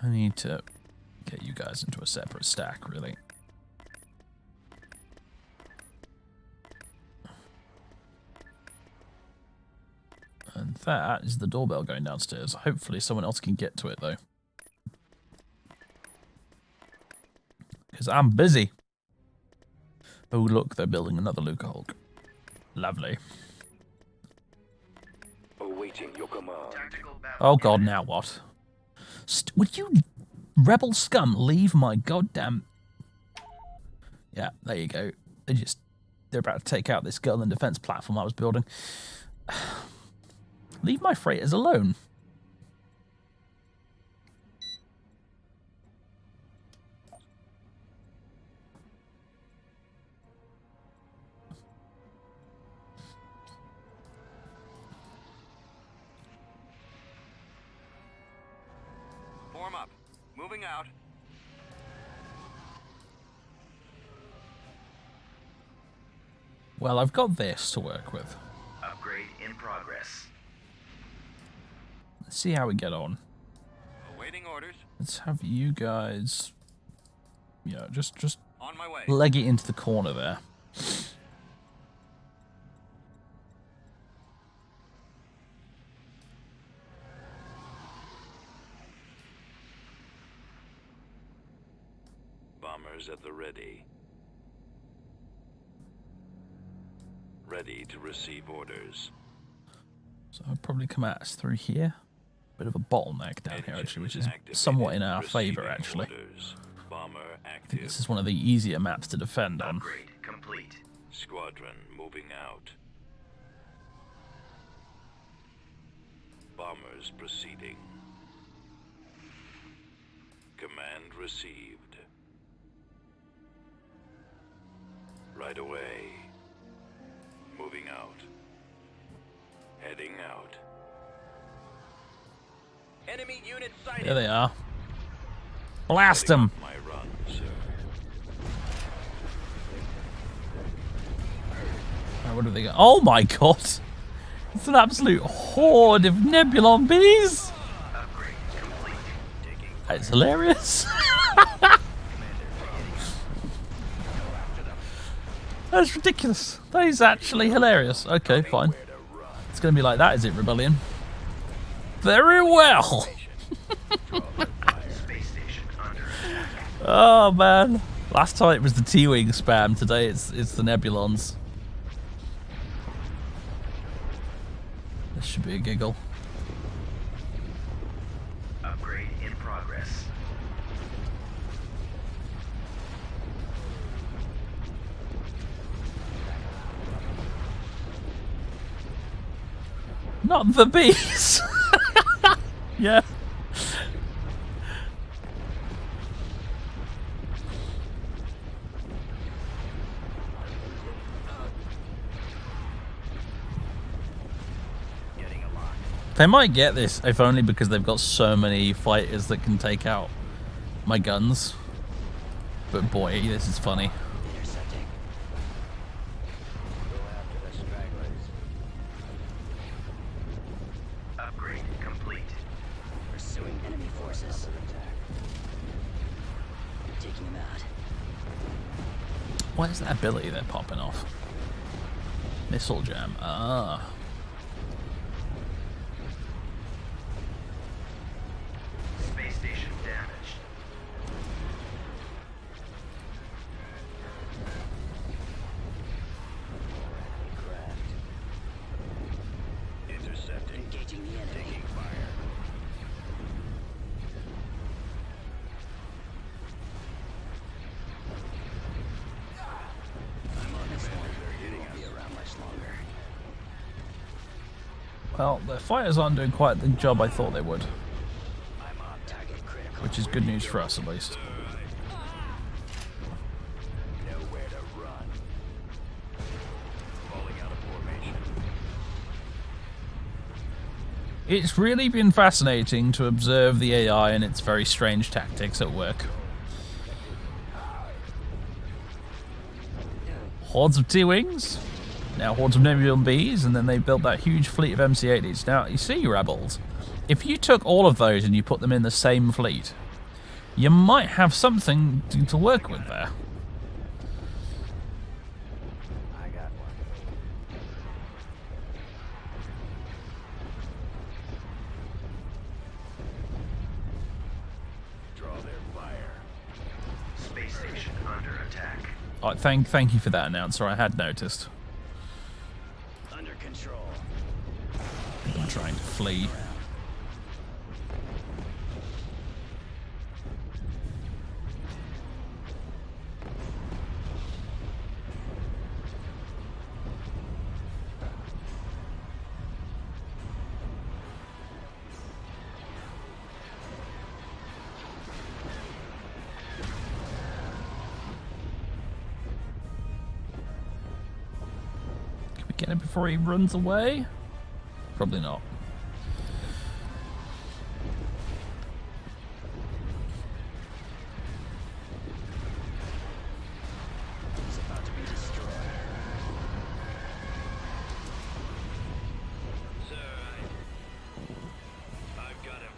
S1: I need to get you guys into a separate stack, really. And that is the doorbell going downstairs. Hopefully someone else can get to it, though. Because I'm busy. Oh, look, they're building another Luca Hulk. Lovely.
S4: Awaiting your command.
S7: Tactical battle
S1: Oh, God,
S7: imminent.
S1: now what? Would you rebel scum leave my goddamn... Yeah, there you go. They're about to take out this girl and defense platform I was building. Leave my freighters alone.
S2: Form up. Moving out.
S1: Well, I've got this to work with.
S7: Upgrade in progress.
S1: Let's see how we get on.
S2: Awaiting orders.
S1: Let's have you guys... Yeah, just
S2: On my way.
S1: leg it into the corner there.
S4: Bombers at the ready. Ready to receive orders.
S1: So I'll probably come at us through here. Bit of a bottleneck down here, actually, which is somewhat in our favour, actually. I think this is one of the easier maps to defend on.
S7: Upgrade complete.
S4: Squadron moving out. Bombers proceeding. Command received. Right away. Moving out. Heading out.
S2: Enemy unit sighted.
S1: There they are. Blast them!
S4: My run, sir.
S1: Right, what do they got? Oh my god! It's an absolute horde of Nebulon bees!
S7: Upgrade complete.
S1: It's hilarious. That's ridiculous. That is actually hilarious. Okay, fine. It's going to be like that, is it, Rebellion? Very well.
S7: Space station under attack.
S1: Oh man. Last time it was the T-Wing spam. Today it's the Nebulons. This should be a giggle.
S7: Upgrade in progress.
S1: Not the bees. Yeah. They might get this, if only because they've got so many fighters that can take out my guns. But boy, this is funny.
S5: Intercepting.
S3: Go after the stragglers.
S7: Upgrade complete.
S5: Pursuing enemy forces. Taking them out.
S1: What is that ability they're popping off? Missile jam. Ah.
S7: Space station damaged.
S4: Intercepting.
S5: Engaging the enemy.
S4: Taking fire.
S5: I'm on this one. We won't be around much longer.
S1: Well, the fighters aren't doing quite the job I thought they would,
S5: I'm on target critical.
S1: which is good news for us at least.
S4: Nowhere to run. Falling out of formation.
S1: It's really been fascinating to observe the AI and its very strange tactics at work. Hordes of T-Wings, now hordes of Nebulon Bees, and then they built that huge fleet of MC-80s. Now, you see, Rebels, if you took all of those and you put them in the same fleet, you might have something to work with there.
S3: I got one.
S4: Draw their fire.
S7: Space station under attack.
S1: All right, thank you for that, announcer. I had noticed.
S5: Under control.
S1: I'm trying to flee. Can we get him before he runs away? Probably not.
S5: He's about to be destroyed.
S4: Sir, I've got him.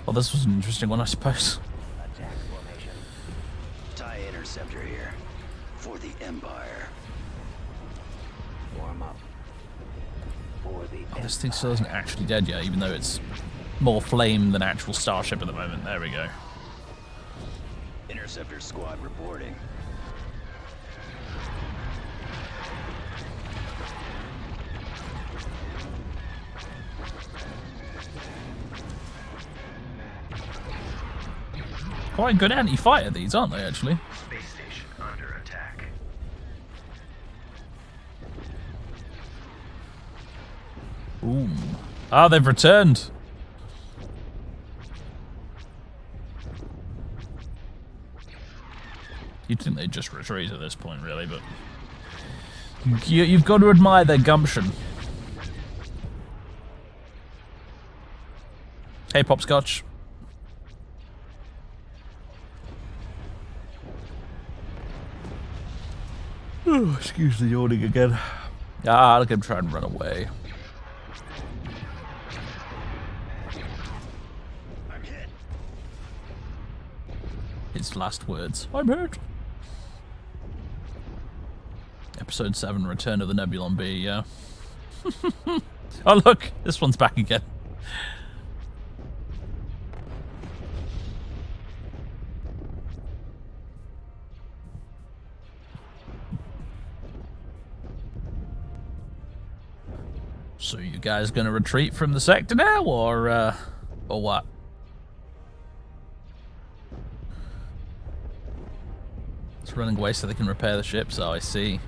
S1: Well, this was an interesting one, I suppose.
S3: Attack formation.
S5: TIE interceptor here. For the Empire.
S3: Warm up. For the
S1: Oh, this thing still isn't actually dead yet, even though it's more flame than actual starship at the moment. There we go.
S5: Interceptor squad reporting.
S1: Quite good anti-fighter, these, aren't they, actually?
S7: Space station under attack.
S1: Ooh. Ah, they've returned. You'd think they'd just retreat at this point, really, but... You've got to admire their gumption. Hey, Popscotch. Oh, excuse the yawning again. Ah, look at him try and run away.
S5: I'm hit.
S1: His last words. I'm hurt. Episode 7, Return of the Nebulon B, yeah. Oh, look! This one's back again. So you guys gonna retreat from the sector now, or what? It's running away so they can repair the ships. Oh, I see.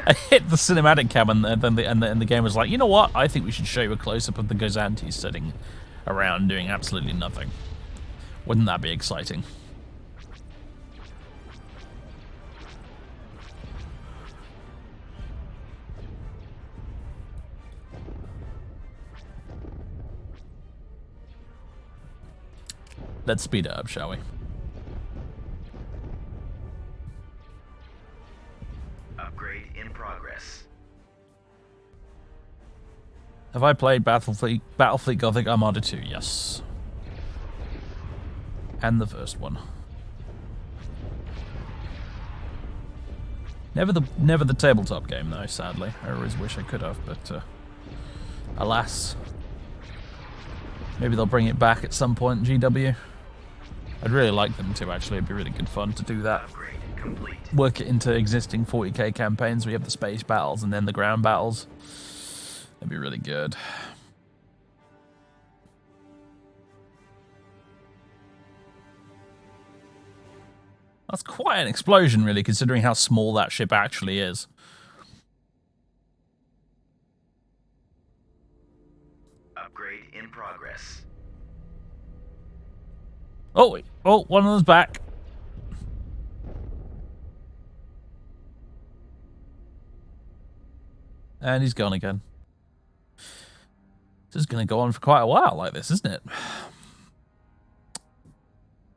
S1: I hit the cinematic cam and the game was like, you know what? I think we should show you a close-up of the Gozanti sitting around doing absolutely nothing. Wouldn't that be exciting? Let's speed it up, shall we?
S7: Upgrade in progress.
S1: Have I played Battlefleet Gothic Armada 2? Yes. And the first one. Never the tabletop game though, sadly. I always wish I could have, but alas. Maybe they'll bring it back at some point, GW. I'd really like them to, actually. It'd be really good fun to do that.
S7: Upgrade complete.
S1: Work it into existing 40k campaigns. We have the space battles and then the ground battles. That'd be really good. That's quite an explosion, really, considering how small that ship actually is.
S7: Upgrade in progress.
S1: Oh, wait. Oh, one of them's back. And he's gone again. This is going to go on for quite a while like this, isn't it?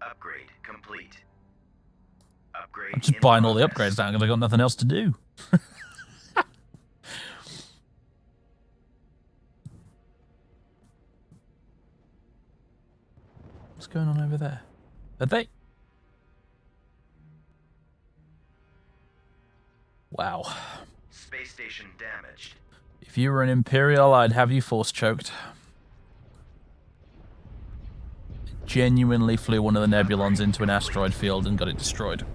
S7: Upgrade complete. Upgrade
S1: I'm just
S7: in
S1: buying all the
S7: progress.
S1: upgrades now because I've got nothing else to do. What's going on over there? Are they? Wow.
S7: Space station damaged.
S1: If you were an Imperial, I'd have you force choked. Genuinely flew one of the Nebulons into an asteroid field and got it destroyed.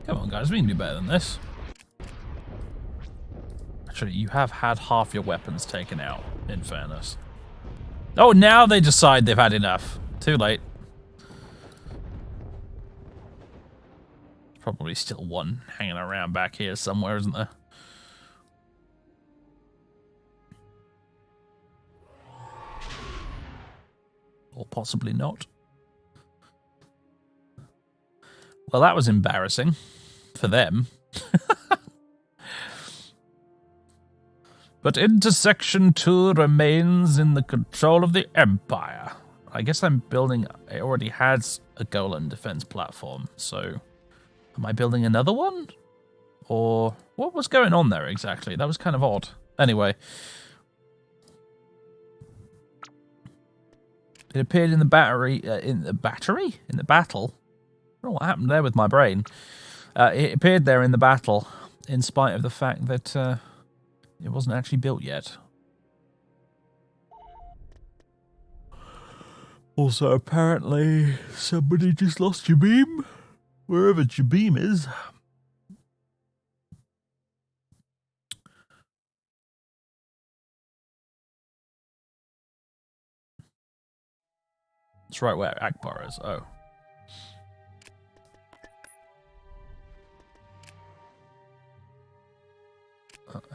S1: Come on, guys, we can do better than this. Actually, you have had half your weapons taken out, in fairness. Oh, now they decide they've had enough. Too late. Probably still one hanging around back here somewhere, isn't there? Or possibly not. Well, that was embarrassing. For them. But Intersection 2 remains in the control of the Empire. I guess I'm building... It already has a Golan defense platform, so... Am I building another one? Or... What was going on there exactly? That was kind of odd. Anyway. It appeared in the battery... in the battery? In the battle? I don't know what happened there with my brain. It appeared there in the battle, in spite of the fact that... it wasn't actually built yet. Also, apparently, somebody just lost Jabeem. Wherever Jabeem is. That's right where Akbar is. Oh.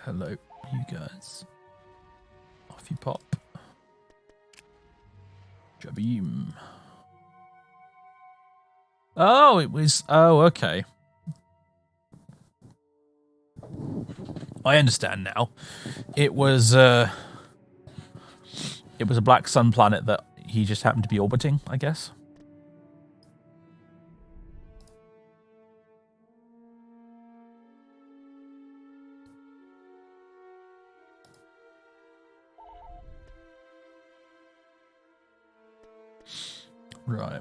S1: Hello, you guys. Off you pop. Jabeem. Oh, it was... Oh, okay. I understand now. It was a black sun planet that he just happened to be orbiting, I guess. Right.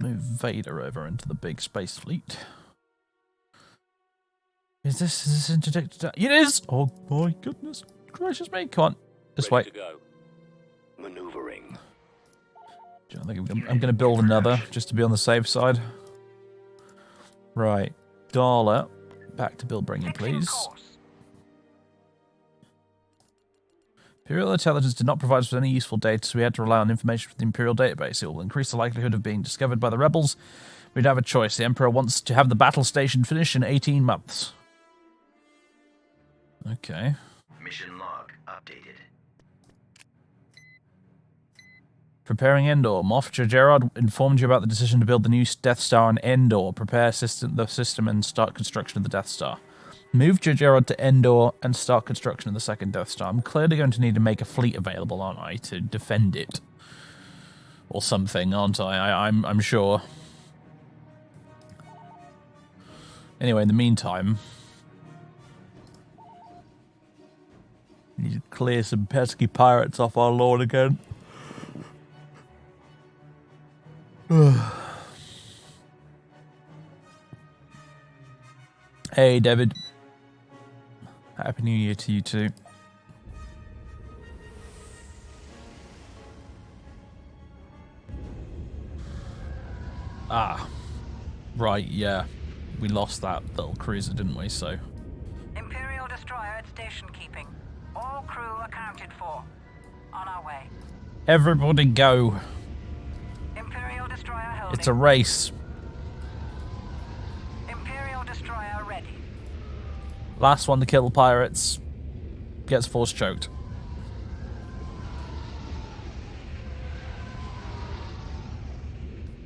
S1: Move Vader over into the big space fleet. Is this interdicted? It is! Oh my goodness gracious me. Come on. This way.
S4: To go. Maneuvering.
S1: I think I'm going to build another just to be on the safe side. Right. Darla. Back to build bringing, please. Imperial intelligence did not provide us with any useful data, so we had to rely on information from the Imperial database. It will increase the likelihood of being discovered by the rebels. We don't have a choice. The Emperor wants to have the battle station finished in 18 months. Okay.
S7: Mission log updated.
S1: Preparing Endor. Moff Gerard informed you about the decision to build the new Death Star on Endor. Prepare the system and start construction of the Death Star. Move Gerard to Endor and start construction of the second Death Star. I'm clearly going to need to make a fleet available, aren't I, to defend it? Or something, aren't I? I'm sure. Anyway, in the meantime... need to clear some pesky pirates off our lawn again. Hey, David. Happy New Year to you too. Ah. Right, yeah. We lost that little cruiser, didn't we? So.
S8: Imperial destroyer at station keeping. All crew accounted for. On our way.
S1: Everybody go.
S8: Imperial destroyer holding.
S1: It's a race.
S8: Imperial destroyer ready.
S1: Last one to kill the pirates gets force choked.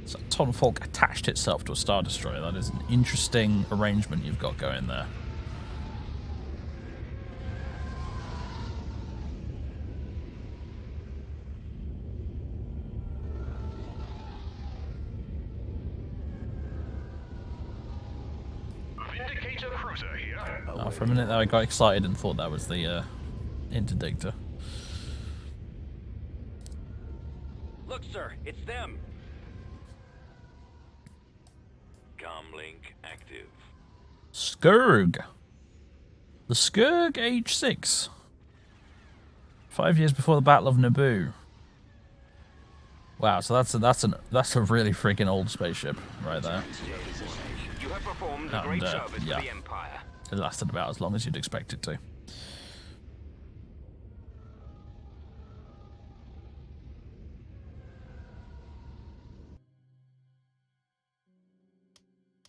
S1: So Tonfolk attached itself to a Star Destroyer. That is an interesting arrangement you've got going there.
S3: Vindicator cruiser here.
S1: Oh, for a minute there I got excited and thought that was the interdictor.
S4: Look, sir, it's them. Comlink active.
S1: Skurg. The Skurg H6. 5 years before the Battle of Naboo. Wow, so that's a really freaking old spaceship right there.
S2: You have performed a great service
S1: yeah.
S2: to the Empire.
S1: It lasted about as long as you'd expect it to.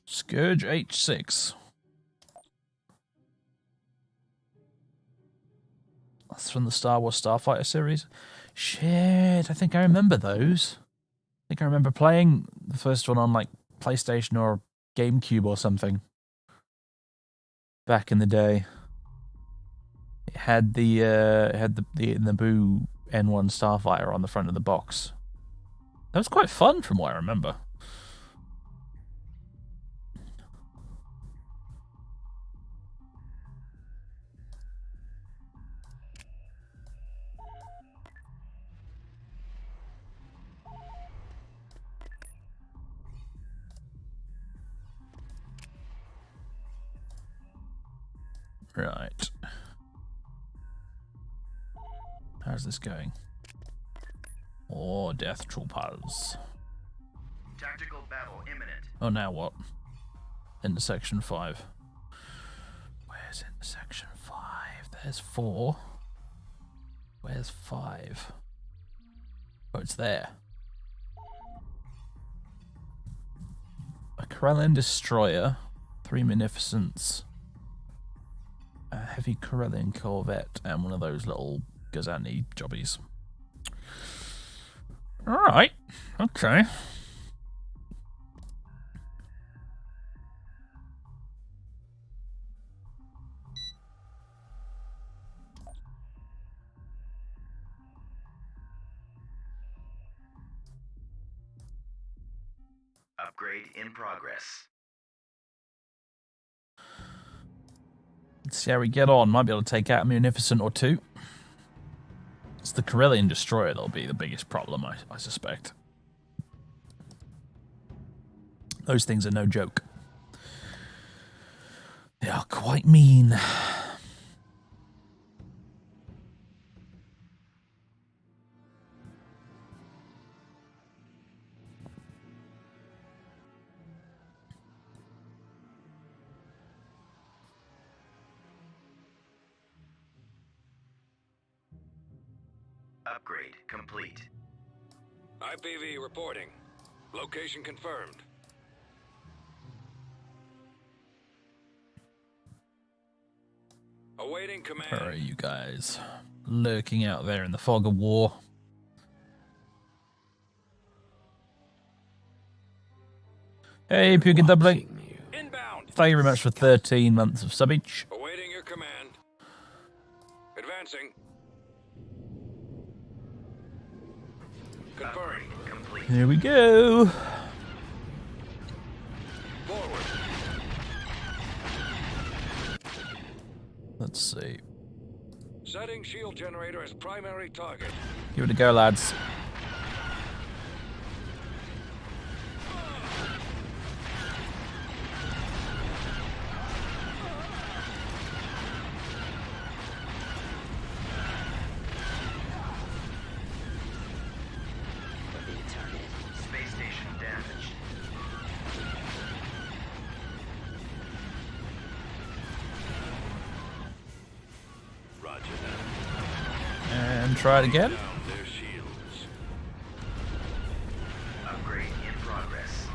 S1: Scourge H6. That's from the Star Wars Starfighter series. Shit, I think I remember those. I think I remember playing the first one on like PlayStation or GameCube or something back in the day. It had the Naboo N1 Starfighter on the front of the box. That was quite fun from what I remember. Right. How's this going? Oh, Death Troopers.
S7: Tactical battle imminent.
S1: Oh, now what? Into section 5. Where's into section 5? There's 4. Where's 5? Oh, it's there. A Corellian destroyer, 3 Munificents, a heavy Corellian corvette, and one of those little Gazani jobbies. Alright, okay.
S7: Upgrade in progress.
S1: Let's see how we get on. Might be able to take out a Munificent or 2. It's the Corellian destroyer that'll be the biggest problem, I suspect. Those things are no joke. They are quite mean.
S7: Upgrade complete.
S4: IPV reporting. Location confirmed. Awaiting command.
S1: Where are you guys? Lurking out there in the fog of war. Hey, Pukin Doubling.
S4: Inbound.
S1: Thank you very much for 13 months of subbage.
S4: Awaiting your command. Advancing. Confirmed.
S7: Complete.
S1: Here we go.
S4: Forward.
S1: Let's see.
S4: Setting shield generator as primary target.
S1: Give it a go, lads.
S7: Space station damaged.
S4: Roger that.
S1: And try it again.
S4: Down their shields.
S7: Upgrade in progress.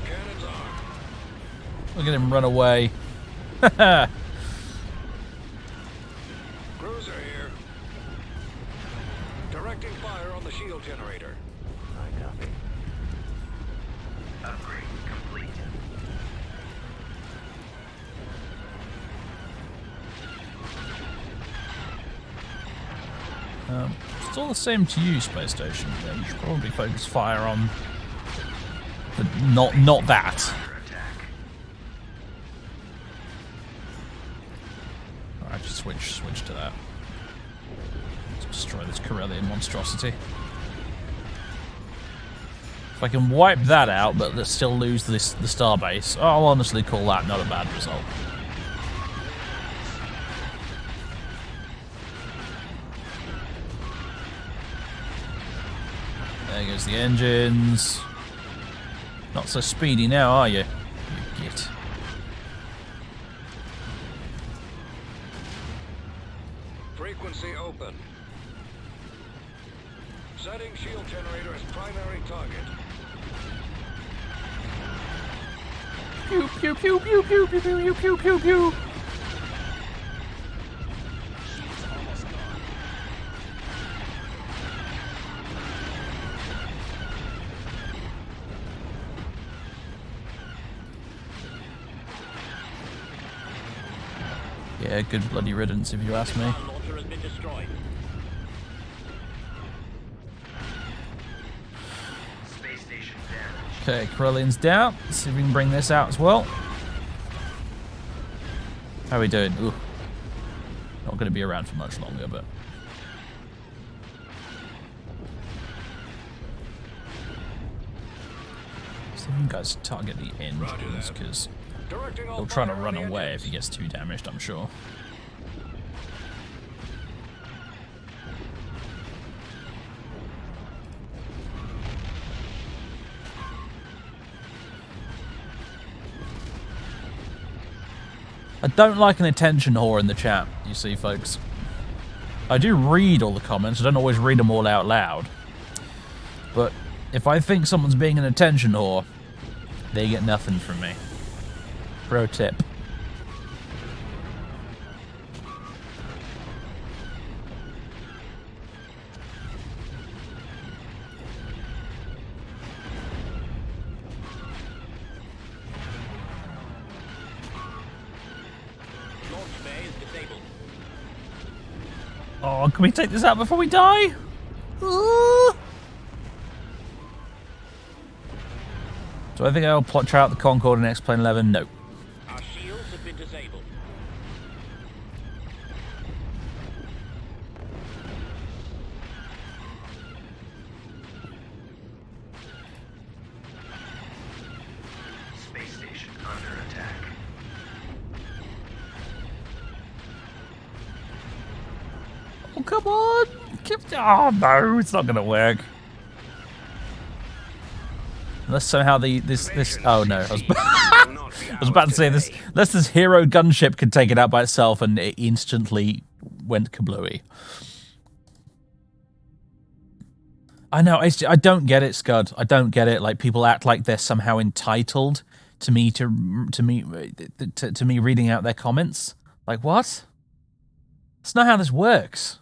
S4: Cannons armed.
S1: Look at him run away.
S4: Cruiser here. Directing fire on the shield generator.
S3: I copy.
S7: Upgrade complete.
S1: It's all the same to you, Space Station. Yeah, you should probably focus fire on not that.
S7: Under attack.
S1: Alright, just switch to that. Let's destroy this Corellian monstrosity. If I can wipe that out, but let's still lose the starbase, I'll honestly call that not a bad result. There goes the engines. Not so speedy now, are you? You git.
S4: Frequency open. Setting shield generator as primary target.
S1: Pew pew pew pew pew pew pew pew pew pew. Yeah, good bloody riddance if you ask me.
S2: Launcher has been destroyed.
S7: Space station damaged.
S1: Okay, Corellian's down. Let's see if we can bring this out as well. How are we doing? Ooh. Not going to be around for much longer, but... See if you guys target the engines, because he'll try to run away if he gets too damaged, I'm sure. I don't like an attention whore in the chat, you see, folks. I do read all the comments. I don't always read them all out loud. But if I think someone's being an attention whore, they get nothing from me. Pro tip. Oh, can we take this out before we die? Do I think I'll try out the Concorde in X-Plane 11? No.
S2: Our shields have been disabled.
S7: Space station under attack.
S1: Oh, come on! Oh, no, it's not going to work. Unless somehow this oh no, I was about to say this. Unless this hero gunship could take it out by itself, and it instantly went kablooey. I know. I don't get it, Scud. I don't get it. Like, people act like they're somehow entitled to me reading out their comments. Like, what? That's not how this works.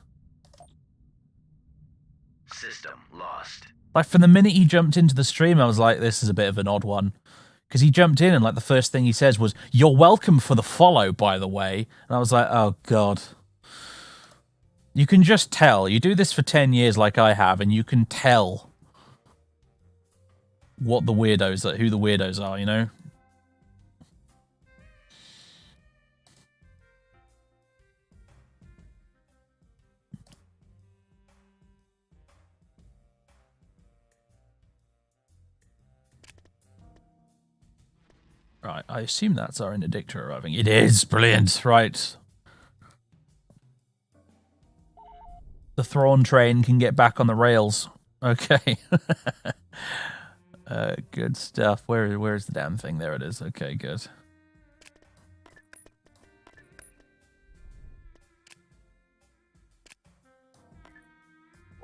S7: System lost.
S1: Like, from the minute he jumped into the stream, I was like, this is a bit of an odd one. Because he jumped in and, like, the first thing he says was, "You're welcome for the follow, by the way." And I was like, oh, God. You can just tell. You do this for 10 years like I have, and you can tell what the weirdos are, who the weirdos are, you know? Right, I assume that's our interdictor arriving. It is! Brilliant! Right. The Thrawn train can get back on the rails. Okay. Good stuff. Where's the damn thing? There it is. Okay, good.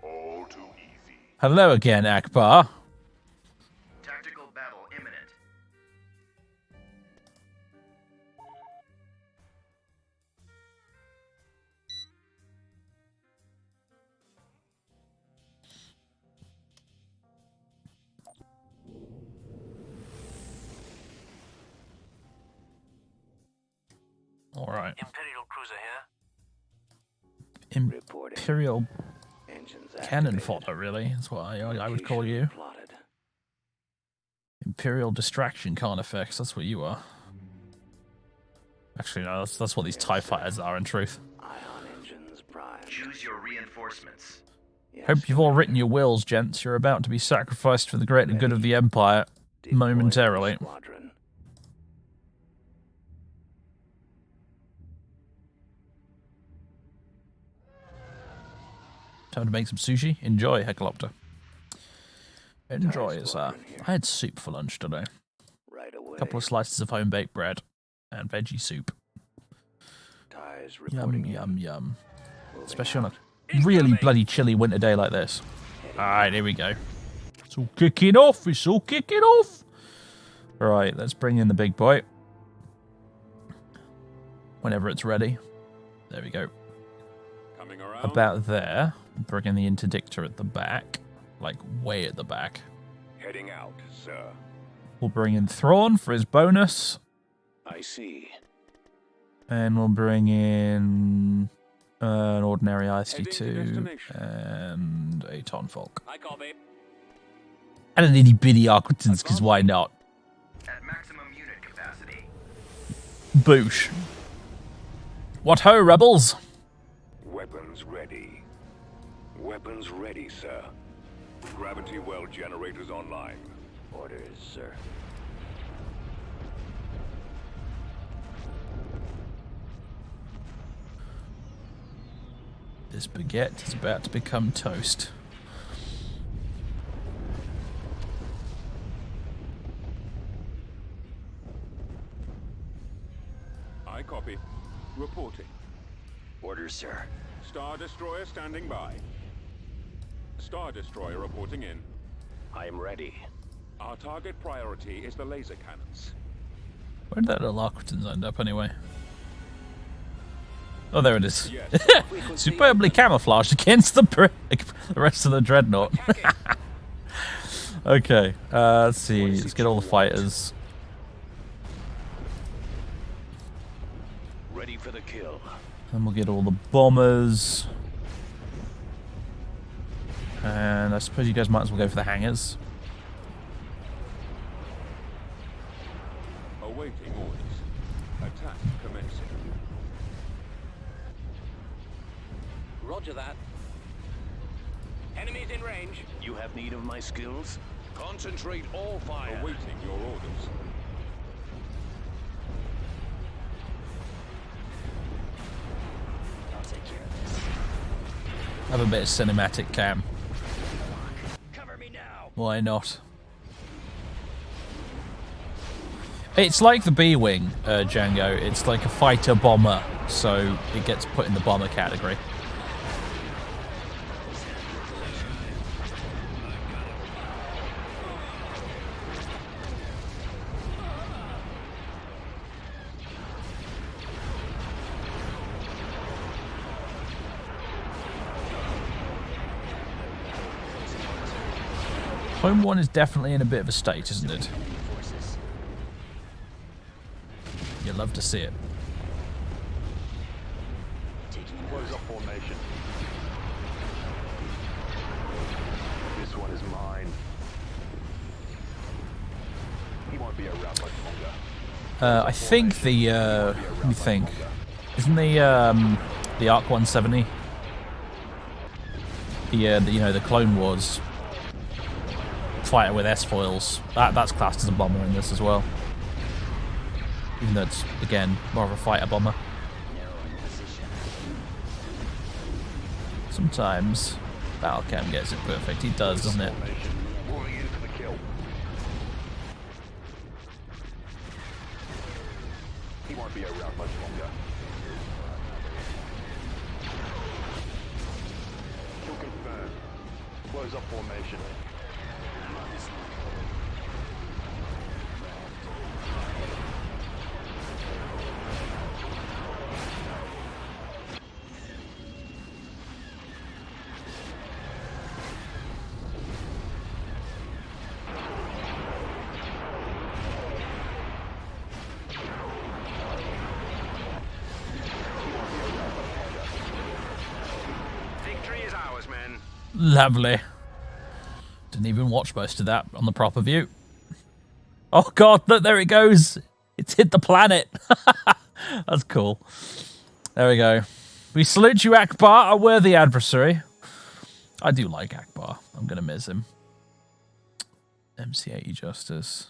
S6: All too easy.
S1: Hello again, Akbar.
S7: Tactical battle imminent.
S1: All right.
S3: Imperial cruiser here.
S1: Imperial cannon fodder, really. That's what I would call you.
S5: Plotted.
S1: Imperial distraction carnifex. That's what you are. Actually, no. That's what these TIE fighters are, in truth.
S5: Ion engines primed.
S7: Choose your reinforcements.
S5: Yes,
S1: Hope you've all written your wills, gents. You're about to be sacrificed for the greater good of the Empire momentarily.
S5: Squadron.
S1: Time to make some sushi. Enjoy, Helicopter. Enjoy, sir. I had soup for lunch today.
S5: Right away.
S1: A couple of slices of home-baked bread and veggie soup.
S5: Ties
S1: Yum,
S5: reporting
S1: yum,
S5: in.
S1: yum.
S5: Moving
S1: Especially on
S5: out.
S1: a really bloody chilly winter day like this. Alright, here we go. It's all kicking off. It's all kicking off. Right, let's bring in the big boy. Whenever it's ready. There we go.
S2: Coming around.
S1: About there. Bring in the interdictor at the back. Like, way at the back.
S2: Heading out, sir.
S1: We'll bring in Thrawn for his bonus.
S5: I see.
S1: And we'll bring in an ordinary
S2: Heading to
S1: ISD2
S2: destination.
S1: and a Tonfolk.
S2: I copy.
S1: And an itty bitty Aquitans, because why not?
S7: At maximum unit capacity.
S1: Boosh. What ho, rebels?
S2: Weapons ready. Weapons ready, sir. Gravity well generators online.
S5: Orders, sir.
S1: This baguette is about to become toast.
S2: I copy. Reporting.
S5: Orders, sir.
S2: Star Destroyer standing by. Star Destroyer reporting in.
S5: I am ready.
S2: Our target priority is the laser cannons.
S1: Where did that little Aquitans end up anyway? Oh, there it is.
S2: Yes.
S1: Superbly camouflaged against the rest of the dreadnought. Okay, let's see. Let's get all the fighters.
S5: Ready for the kill.
S1: And we'll get all the bombers. And I suppose you guys might as well go for the hangars.
S2: Awaiting orders. Attack commencing.
S4: Roger that.
S3: Enemies in range.
S5: You have need of my skills?
S4: Concentrate all fire.
S2: Awaiting your orders.
S5: I'll take care of this.
S1: Have a bit of cinematic cam.
S5: Cover me now.
S1: Why not? It's like the B-Wing, Django. It's like a fighter bomber, so it gets put in the bomber category. Home 1 is definitely in a bit of a state, isn't it?
S5: Forces.
S1: You'd love to see it.
S5: Taking him
S3: Close
S5: out.
S3: up formation. This one is mine. He won't be around much longer.
S1: I think the let me think. Isn't the Arc 170? The you know, the Clone Wars fighter with S-foils. That's classed as a bomber in this as well. Even though it's, again, more of a fighter bomber.
S5: Narrowing position.
S1: Sometimes Battlecam gets it perfect. He does, doesn't it?
S3: Formation. Moving in for the kill. He won't be around much longer. Kill confirmed. Close up formation.
S5: I'm on this line.
S3: Victory is ours, men.
S1: Lovely. Didn't even watch most of that on the proper view. Oh god, look, there it goes. It's hit the planet. That's cool. There we go. We salute you, Akbar, a worthy adversary. I do like Akbar. I'm going to miss him. MC-80 Justice.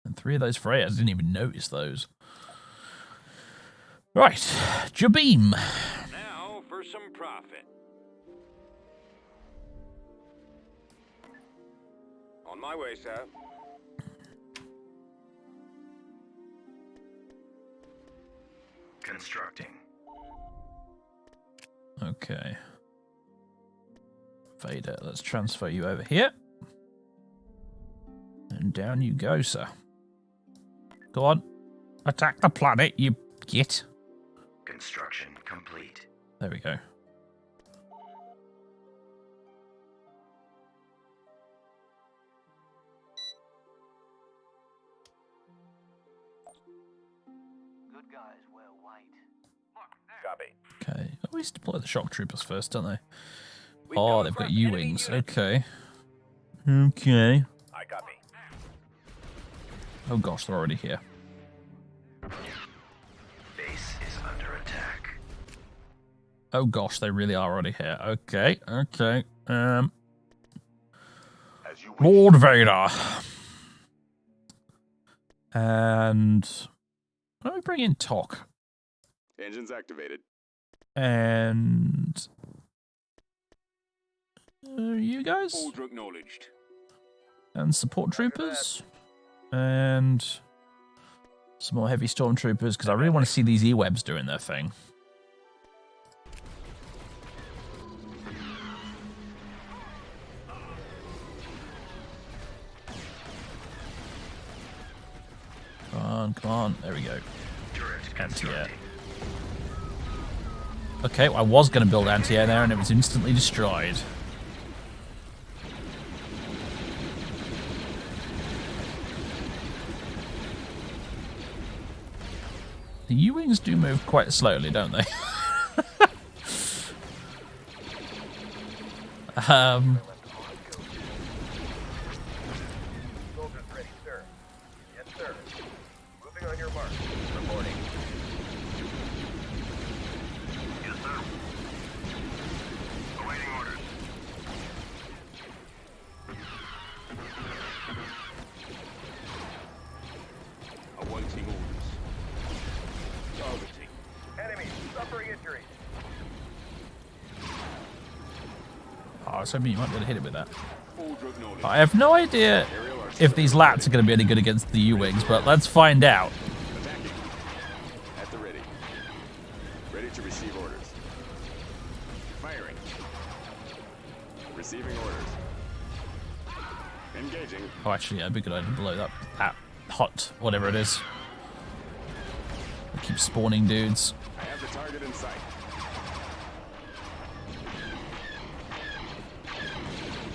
S1: And 3 of those Freyas. I didn't even notice those. Right. Jabeem.
S2: Now for some profit. On my way, sir.
S7: Constructing.
S1: Okay. Vader, let's transfer you over here. And down you go, sir. Go on. Attack the planet, you git.
S7: Construction complete.
S1: There we go.
S5: Good guys wear white.
S2: Copy.
S1: Okay. Oh, we used to deploy the shock troopers first, don't they?
S2: We've
S1: Oh,
S2: come
S1: they've got
S2: across enemy
S1: U-wings.
S2: units.
S1: Okay. Okay.
S2: I copy.
S1: Oh gosh, they're already here.
S7: Base is under attack.
S1: Oh gosh, they really are already here. Okay, okay.
S6: As you wish.
S1: Lord Vader. And let me bring in Tok.
S2: Engines activated.
S1: And you guys?
S2: Order acknowledged.
S1: And support troopers. And some more heavy stormtroopers, because I really want to see these E-webs doing their thing. Come on, come on. There we go. Anti-air. Okay, well, I was going to build anti-air there, and it was instantly destroyed. The U-wings do move quite slowly, don't they?
S3: Soldiers ready, sir. Yes, sir. Moving on your mark. Reporting. Yes, sir. Awaiting orders.
S2: Awaiting orders. Targeting.
S3: Enemy suffering injuries.
S1: Oh, I was hoping you might be able to hit it with that.
S2: Order acknowledged.
S1: I have no idea if these lats are going to be any good against the U-wings, but let's find out.
S2: Attacking. At the ready. Ready to receive orders. Firing. Receiving orders. Engaging.
S1: Oh, actually, yeah, it'd be a good idea to blow that hot, whatever it is. Keep spawning dudes.
S2: I have the target in sight.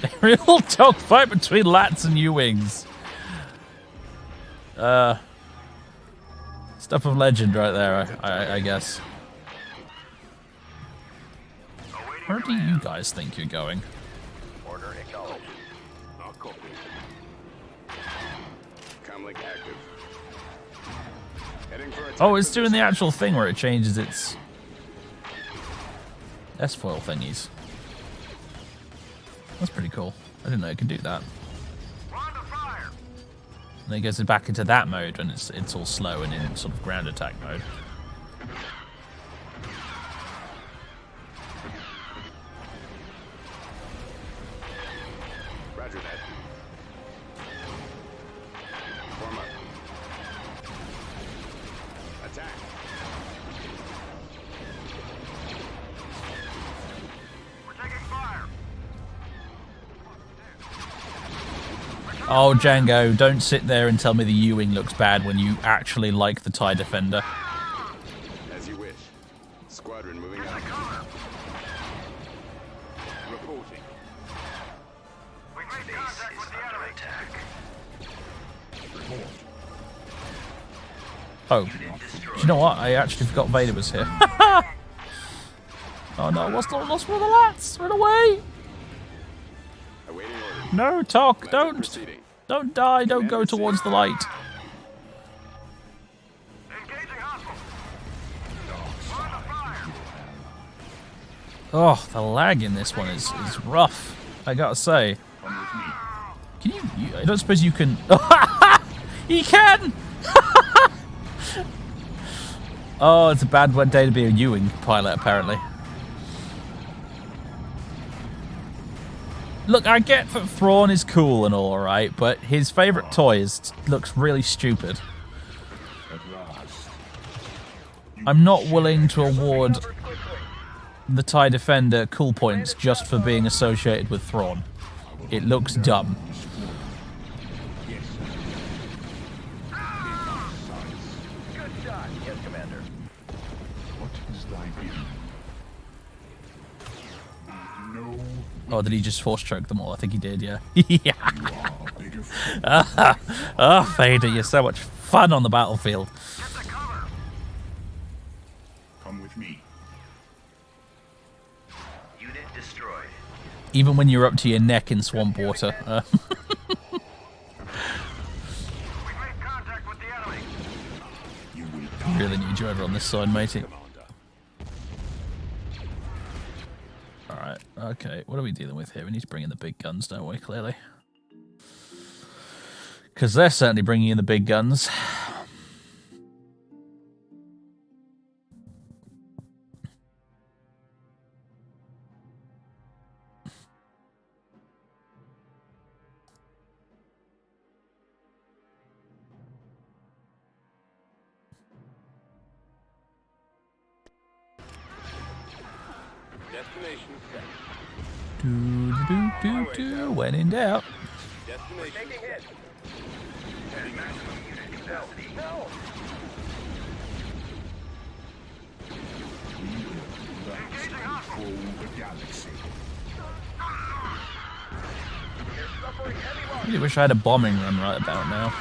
S1: A real dogfight between lats and U-wings. Stuff of legend right there, I guess. Where do you guys think you're going?
S3: Order acknowledged.
S2: I'll copy. Comlink active. Heading for attack.
S1: Oh, it's doing the actual thing where it changes its S-foil thingies. That's pretty cool. I didn't know it could do that.
S3: On the fire.
S1: And then it goes back into that mode when it's all slow and in sort of ground attack mode.
S2: Roger that. Form up. Attack.
S3: We're taking fire.
S1: Oh, Django, don't sit there and tell me the U-wing looks bad when you actually like the TIE Defender.
S2: As you wish. Squadron moving out. Reporting.
S3: We've made
S7: Base
S3: contact
S7: is
S3: with the
S7: under
S3: enemy.
S7: attack.
S1: Oh, do you know what? I actually forgot Vader was here. Oh no, lost one of the lats! Run away!
S2: Awaiting orders.
S1: No, Tok,
S2: Method
S1: don't!
S2: proceeding.
S1: Don't die, don't go towards the light.
S3: Engaging hostile. On the fire.
S1: Oh, the lag in this one is rough, I gotta say.
S6: Come with me.
S1: Can you I don't suppose you can... He can! Oh, it's a bad day to be a U-wing pilot, apparently. Look, I get that Thrawn is cool and all, right, but his favorite toy looks really stupid.
S6: At last.
S1: I'm not willing to award the TIE Defender cool points just for being associated with Thrawn. It looks dumb.
S3: Good shot. Yes, Commander.
S6: What is thy will? No,
S1: Oh, did he just force choke them all? I think he did, yeah. Yeah.
S6: you are bigger.
S1: Oh, Vader, you're so much fun on the battlefield.
S6: Come with me.
S7: Unit destroyed.
S1: Even when you're up to your neck in swamp water.
S3: We've made contact with the enemy.
S6: You will die.
S1: Really need you over on this side, matey. Alright, okay. What are we dealing with here? We need to bring in the big guns, don't we, clearly? Because they're certainly bringing in the big guns.
S2: Destination set.
S1: When in doubt.
S2: Destination
S3: Taking
S2: set.
S3: hit. Maximum unit capacity. No.
S6: Control the galaxy.
S3: They're suffering heavy
S1: I
S3: loss.
S1: really wish I had a bombing run right about now.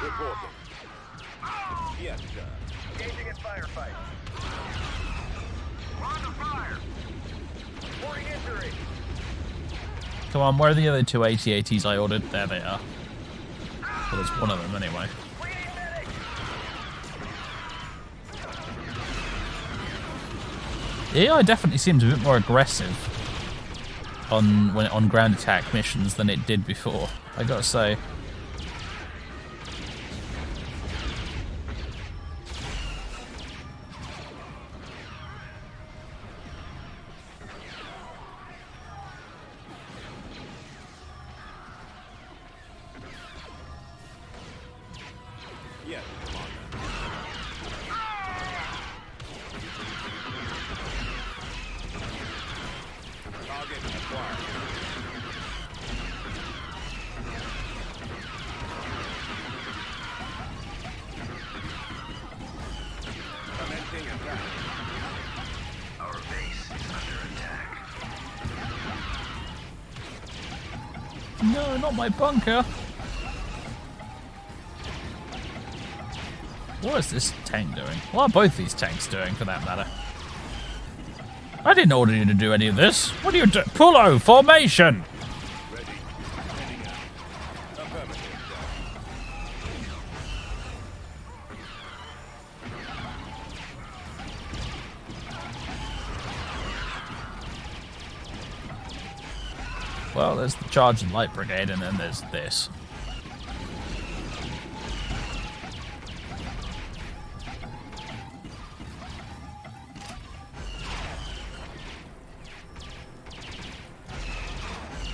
S2: Reporting. Yes, sir.
S3: Engaging in firefight. We're under fire. Reporting injury.
S1: Come on, where are the other two AT-ATs I ordered? There they are. Well, there's one of them anyway.
S3: We need medics.
S1: The AI definitely seems a bit more aggressive on ground attack missions than it did before, I gotta say.
S2: Yes, Commander. Target acquired. Commencing attack.
S7: Our base is under attack.
S1: No, not my bunker! What is this tank doing? What are both these tanks doing, for that matter? I didn't order you to do any of this. What are you doing? Pulo formation!
S2: Ready. Heading out. Affirmative, sir.
S1: Well, there's the Charge and Light Brigade, and then there's this.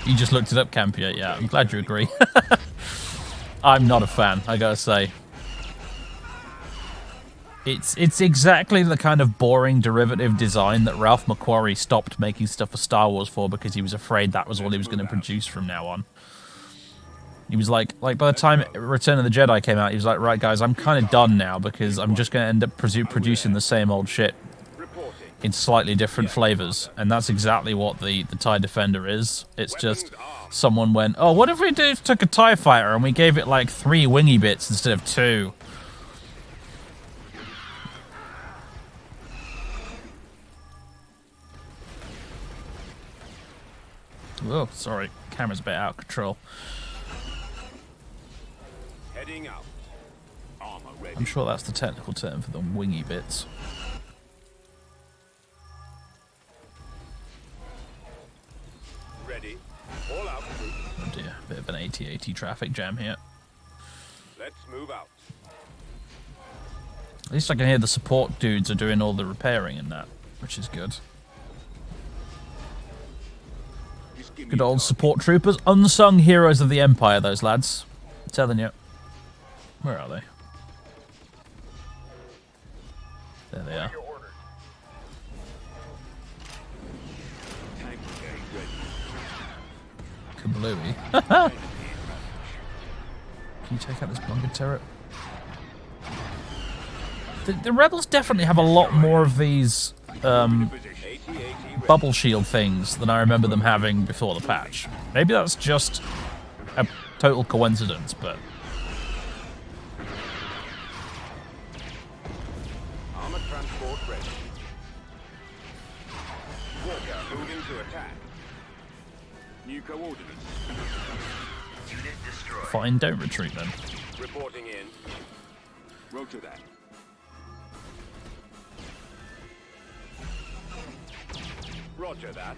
S1: You just looked it up, Campier. Yeah, I'm glad you agree. I'm not a fan, I gotta say. It's exactly the kind of boring derivative design that Ralph McQuarrie stopped making stuff for Star Wars for because he was afraid that was all he was going to produce from now on. He was like by the time Return of the Jedi came out, he was like, right guys, I'm kind of done now because I'm just going to end up producing the same old shit
S2: Reporting.
S1: in slightly different flavors. And that's exactly what the TIE Defender is. It's just someone went, oh, what if we took a TIE Fighter and we gave it like 3 wingy bits instead of 2? Oh, sorry. Camera's a bit out of control.
S2: Heading out. Armor ready.
S1: I'm sure that's the technical term for the wingy bits.
S2: Ready. All out.
S1: Oh dear, bit of an AT-AT traffic jam here.
S2: Let's move out.
S1: least I can hear the support dudes are doing all the repairing and that, which is good. Good old support troopers. Unsung heroes of the Empire, those lads. I'm telling you. Where are they? There they are. Kablooey. Can you take out this bunker turret? The rebels definitely have a lot more of these bubble shield things than I remember them having before the patch. Maybe that's just a total coincidence, but...
S2: Armored transport ready. Walker moving to attack. New coordinates.
S7: Unit destroyed.
S1: Fine, don't retreat then.
S2: Reporting in. Roger that. Roger that.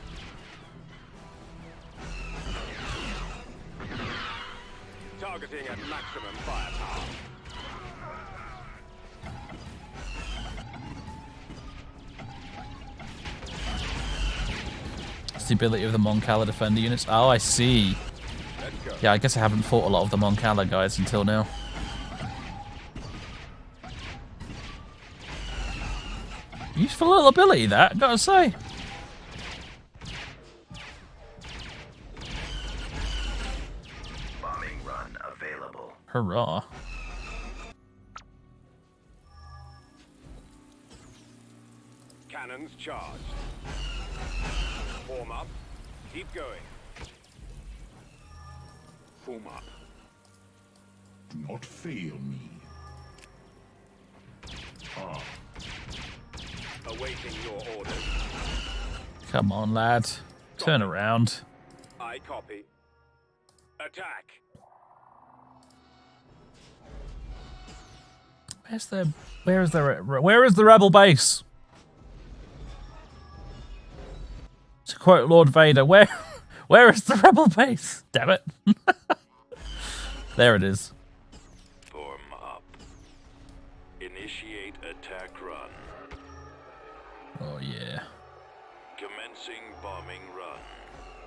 S2: Targeting at maximum firepower.
S1: That's the ability of the Mon Cala defender units. Oh, I see.
S2: Let's go.
S1: Yeah, I guess I haven't fought a lot of the Mon Cala guys until now. Useful little ability, that, gotta say.
S7: Bombing run available.
S1: Hurrah.
S2: Cannons charged. Form up. Keep going. Form up.
S6: Do not fail me. Ah,
S2: Awaiting your orders.
S1: Come on, lad. Turn around.
S2: I copy. Attack.
S1: Where is the rebel base? To quote Lord Vader, where is the rebel base? Damn it. There it is.
S2: Form up. Initiate attack run.
S1: Oh yeah.
S2: Commencing bombing run.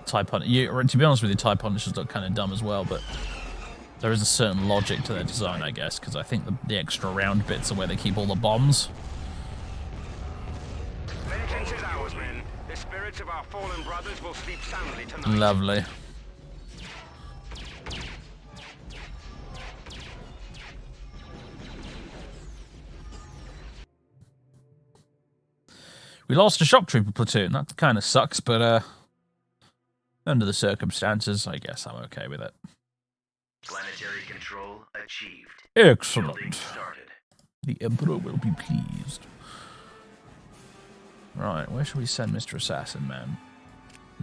S1: TIE Punisher. To be honest with you, TIE Punishers look kind of dumb as well, but there is a certain logic to their design, I guess, because I think the extra round bits are where they keep all the bombs.
S3: Vengeance is ours, men. The spirits of our fallen brothers will sleep soundly tonight.
S1: Lovely. We lost a shock trooper platoon. That kind of sucks, but under the circumstances, I guess I'm okay with it.
S7: Planetary control achieved.
S1: Excellent.
S7: Building started.
S1: The Emperor will be pleased. Right, where should we send Mr. Assassin Man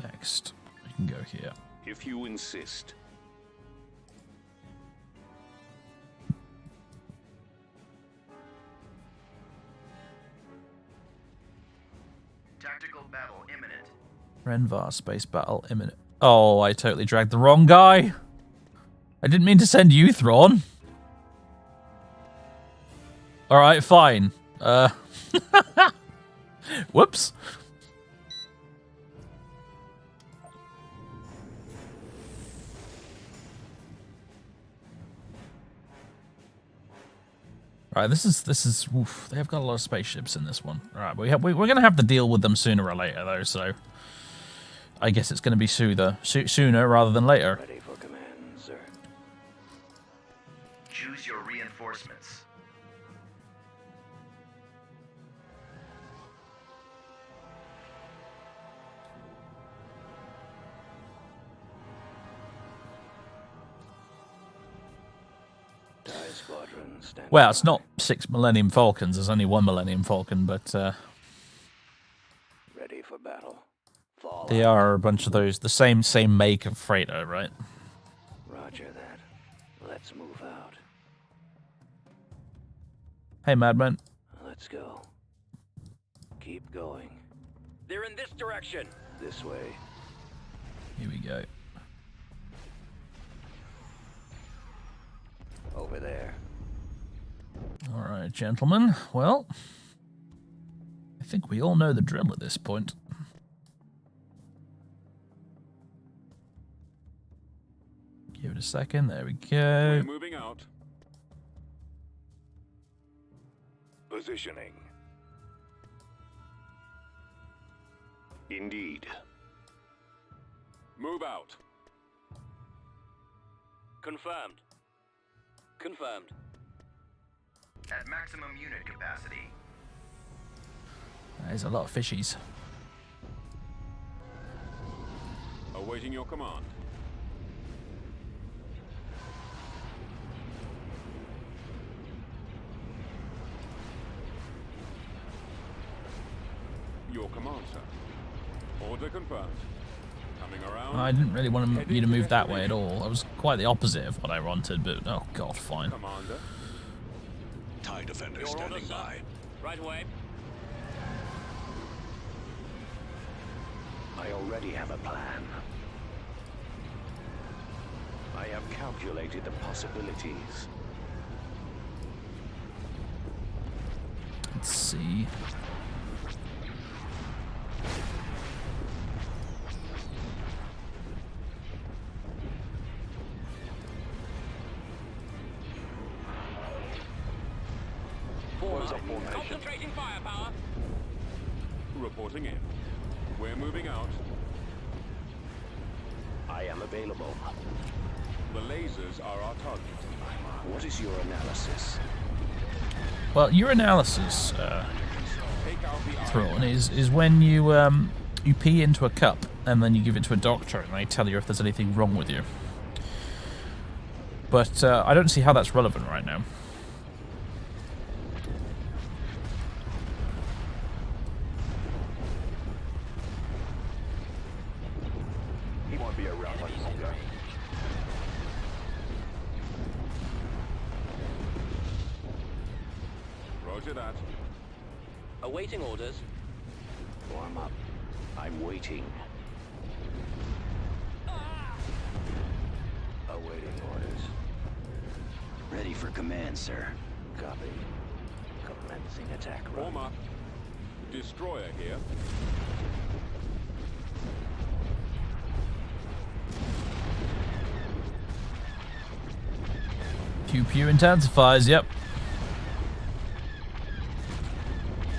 S1: next? We can go here.
S4: If you insist.
S7: Tactical battle imminent.
S1: Renvar space battle imminent. Oh, I totally dragged the wrong guy. I didn't mean to send you, Thrawn. Alright, fine. Whoops. Right, this is. Oof, they have got a lot of spaceships in this one. All right, we're going to have to deal with them sooner or later, though. So, I guess it's going to be sooner rather than later.
S5: Ready for command, sir.
S7: Choose your reinforcements.
S5: TIE squadron standing
S1: Well, it's
S5: by.
S1: not 6 Millennium Falcons. There's only 1 Millennium Falcon, but
S5: Ready for battle. Fall
S1: they
S5: out.
S1: are a bunch of those. The same make of freighter, right?
S5: Roger that. Let's move out.
S1: Hey, Madman.
S5: Let's go. Keep going.
S2: They're in this direction.
S5: This way.
S1: Here we go.
S5: Over there.
S1: All right, gentlemen. Well, I think we all know the drill at this point. Give it a second. There we go.
S2: We're moving out. Positioning.
S4: Indeed.
S2: Move out.
S4: Confirmed. Confirmed.
S7: At maximum unit capacity.
S1: There's a lot of fishies.
S2: Awaiting your command. Your command, sir. Order confirmed. Coming around.
S1: I didn't really want you to move that way at all. I was quite the opposite of what I wanted, but oh god, fine.
S2: Commander.
S4: TIE Defender standing by.
S2: Right away.
S4: I already have a plan. I have calculated the possibilities.
S1: Let's see.
S2: Concentrating firepower. Reporting in. We're moving out.
S4: I am available.
S2: The lasers are our target.
S4: What is your analysis?
S1: Well, your analysis,
S2: Take out the
S1: Thrawn, is when you you pee into a cup and then you give it to a doctor and they tell you if there's anything wrong with you. But I don't see how that's relevant right now.
S3: He won't be around much longer.
S2: Roger that.
S4: Awaiting orders. Warm up. I'm waiting.
S5: Awaiting orders. Ready for command, sir.
S4: Copy. Commencing attack run.
S2: Form up. Destroyer here.
S1: Pew pew intensifies, yep.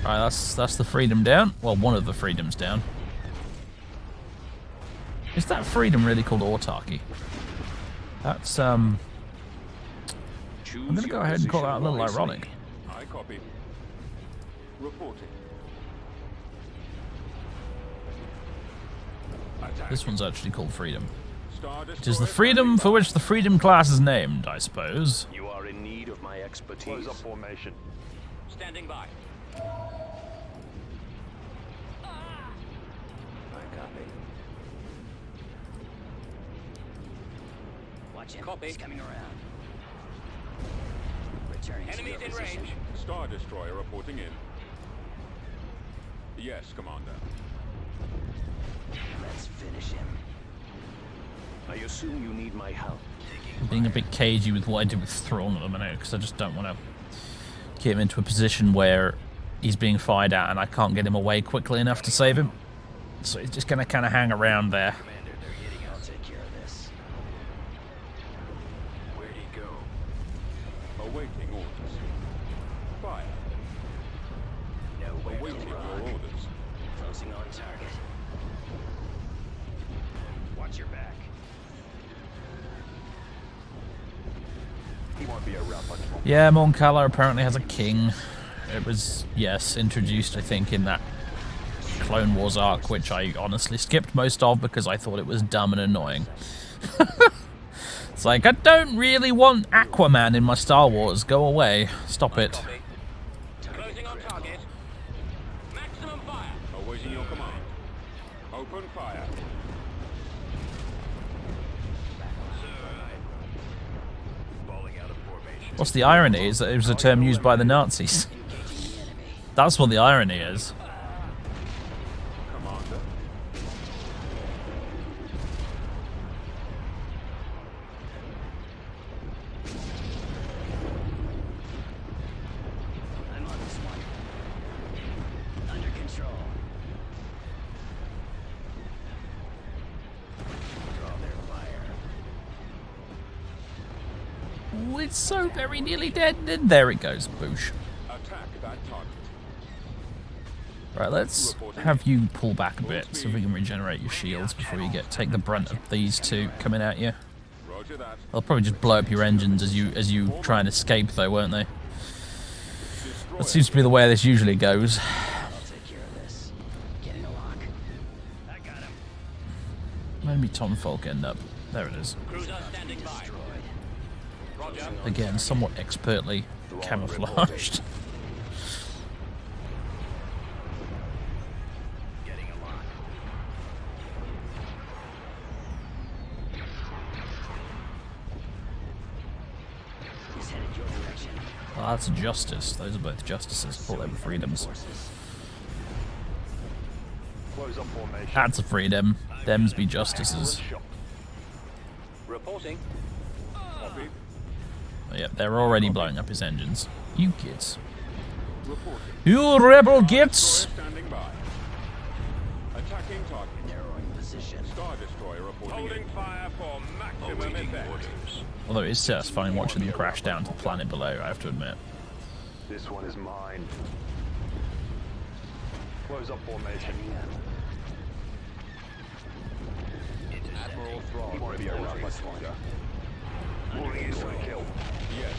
S1: Alright, that's the freedom down. Well, one of the freedoms down. Is that freedom really called autarky? That's, I'm gonna go ahead and call that a little ironic.
S2: I copy. Reporting. Attack.
S1: This one's actually called freedom.
S2: Star
S1: It is the
S2: Destroyer
S1: freedom for which the freedom class is named, I suppose.
S4: You are in need of my expertise.
S3: Close up formation.
S2: standing by.
S4: I copy.
S5: Watch him.
S2: Copy.
S5: He's coming around. Returning to
S2: Enemies
S5: your
S2: in
S5: position.
S2: range. Star Destroyer reporting in. Yes, Commander.
S5: Let's finish him.
S4: I assume you need my help.
S1: I'm being a bit cagey with what I did with Thrawn at the minute, because I just don't want to get him into a position where he's being fired at and I can't get him away quickly enough to save him. So he's just going to kind of hang around there.
S5: Commander, they're hitting. I'll take care of this.
S3: Where'd he go?
S2: Awaiting orders. Fire.
S5: Nowhere
S2: Awaiting
S5: to
S2: your
S5: run.
S2: orders.
S5: Closing on target. Watch your back.
S3: He won't be around much longer.
S1: Yeah, Mon Cala apparently has a king. It was, yes, introduced, I think, in that Clone Wars arc, which I honestly skipped most of because I thought it was dumb and annoying. It's like, I don't really want Aquaman in my Star Wars. Go away. Stop it.
S2: Copy. Closing on target. Maximum fire. Awaiting your command. Open fire.
S3: Falling out of formation.
S1: What's the irony is that it was a term used by the Nazis.
S5: Engaging the enemy.
S1: That's what the irony is.
S2: Commander.
S1: it's so very nearly dead. And there it goes. Boosh.
S2: Attack that target.
S1: Right, let's have you pull back a bit so we can regenerate your shields before you take the brunt of these two coming at you.
S2: Roger that.
S1: They'll probably just blow up your engines as you try and escape, though, won't they? That seems to be the way this usually goes.
S5: I'll take care of this. Getting a lock. I got him.
S1: Where did Tom Folk end up? There it is.
S2: Cruiser standing by.
S5: Destroyed.
S2: Roger.
S1: Again, somewhat expertly camouflaged.
S5: Getting a lock. He's headed your direction.
S1: Oh, that's justice. Those are both justices. Call them freedoms.
S3: Close up formation.
S1: That's a freedom. Thems be justices.
S2: Reporting. Copy.
S1: Oh, yeah, they're already blowing up his engines. You kids.
S2: Reporting.
S1: You rebel gits!
S2: Standing by. Attacking target.
S5: Narrowing position.
S2: Star Destroyer reporting. Holding fire for maximum effect.
S1: Although it's satisfying watching them crash down to the planet below, I have to admit.
S3: This one is mine. Close up formation.
S2: Admiral Thrawn.
S3: Want to be a rough moving is for kill.
S2: Yes.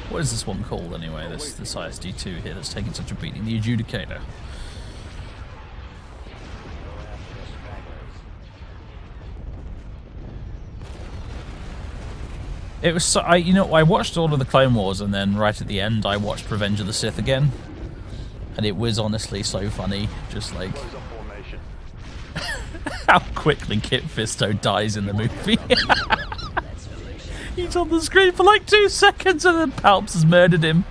S1: What is this one called anyway? This ISD-2 here that's taking such a beating. The Adjudicator. It was so, I watched all of the Clone Wars and then right at the end I watched Revenge of the Sith again, and it was honestly so funny, just like
S3: Close up formation.
S1: how quickly Kit Fisto dies in the movie. He's on the screen for like 2 seconds and then Palps has murdered him.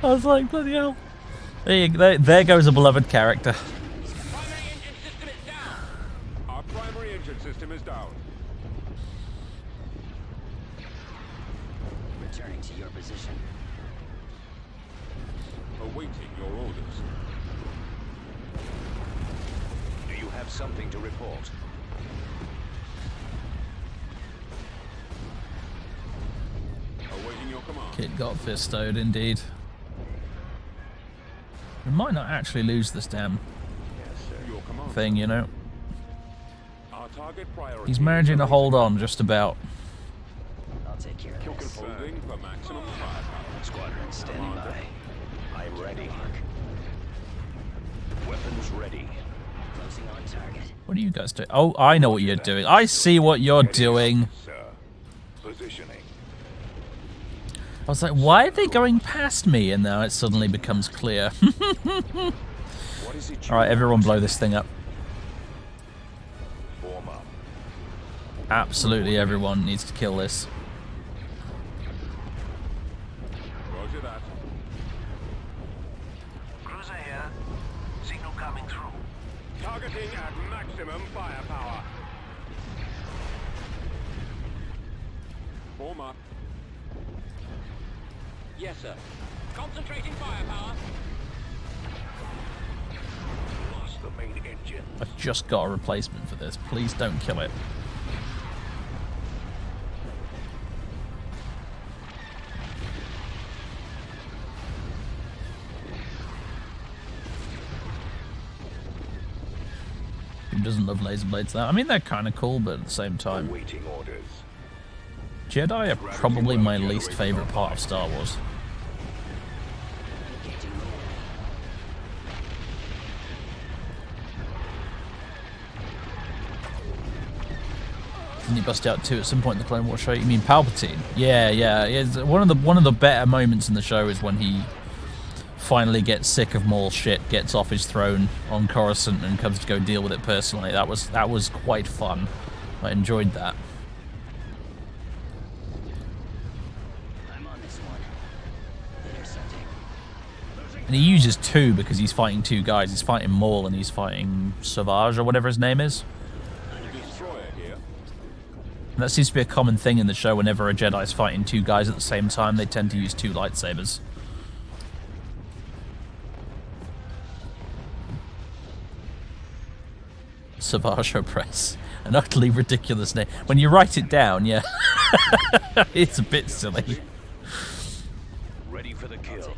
S1: I was like, bloody hell. There goes a beloved character.
S2: Primary engine system is down. Our primary engine system is down.
S5: Returning to your position.
S2: Awaiting your orders.
S4: Do you have something to report?
S2: Awaiting your command.
S1: Kit got Fistoed indeed. We might not actually lose this damn
S2: Your command.
S1: thing, you know.
S2: Our target priority.
S1: He's managing to hold on just about.
S5: I'll take care of this.
S2: Holding for maximum firepower.
S5: Squadron standing by.
S4: I'm ready. Weapons ready.
S5: Closing on target.
S1: What are you guys doing? Oh, I know what you're doing. I see what you're doing.
S2: Sir. Positioning.
S1: I was like, why are they going past me? And now it suddenly becomes clear.
S4: What is it?
S1: Alright, everyone blow this thing up.
S2: Form up.
S1: Absolutely everyone needs to kill this.
S2: Roger that.
S7: Cruiser here. Signal coming through.
S2: Targeting at maximum firepower. Form up. Yes, sir. Concentrating firepower.
S7: Lost the main engine.
S1: I've just got a replacement for this. Please don't kill it. Who doesn't love laser blades though? I mean, they're kind of cool, but at the same time,
S2: Awaiting orders.
S1: Jedi are probably my least favorite part of Star Wars. Didn't he bust out too at some point in the Clone Wars show? You mean Palpatine? Yeah. It's one of the better moments in the show is when he finally gets sick of Maul's shit, gets off his throne on Coruscant, and comes to go deal with it personally. That was quite fun. I enjoyed that.
S5: I'm on this one. Intercepting.
S1: And he uses 2 because he's fighting 2 guys. He's fighting Maul and he's fighting Savage or whatever his name is.
S2: Destroyer here.
S1: And that seems to be a common thing in the show. Whenever a Jedi's fighting 2 guys at the same time, they tend to use 2 lightsabers. Savage Opress. An utterly ridiculous name. When you write it down, yeah. It's a bit silly.
S4: kill.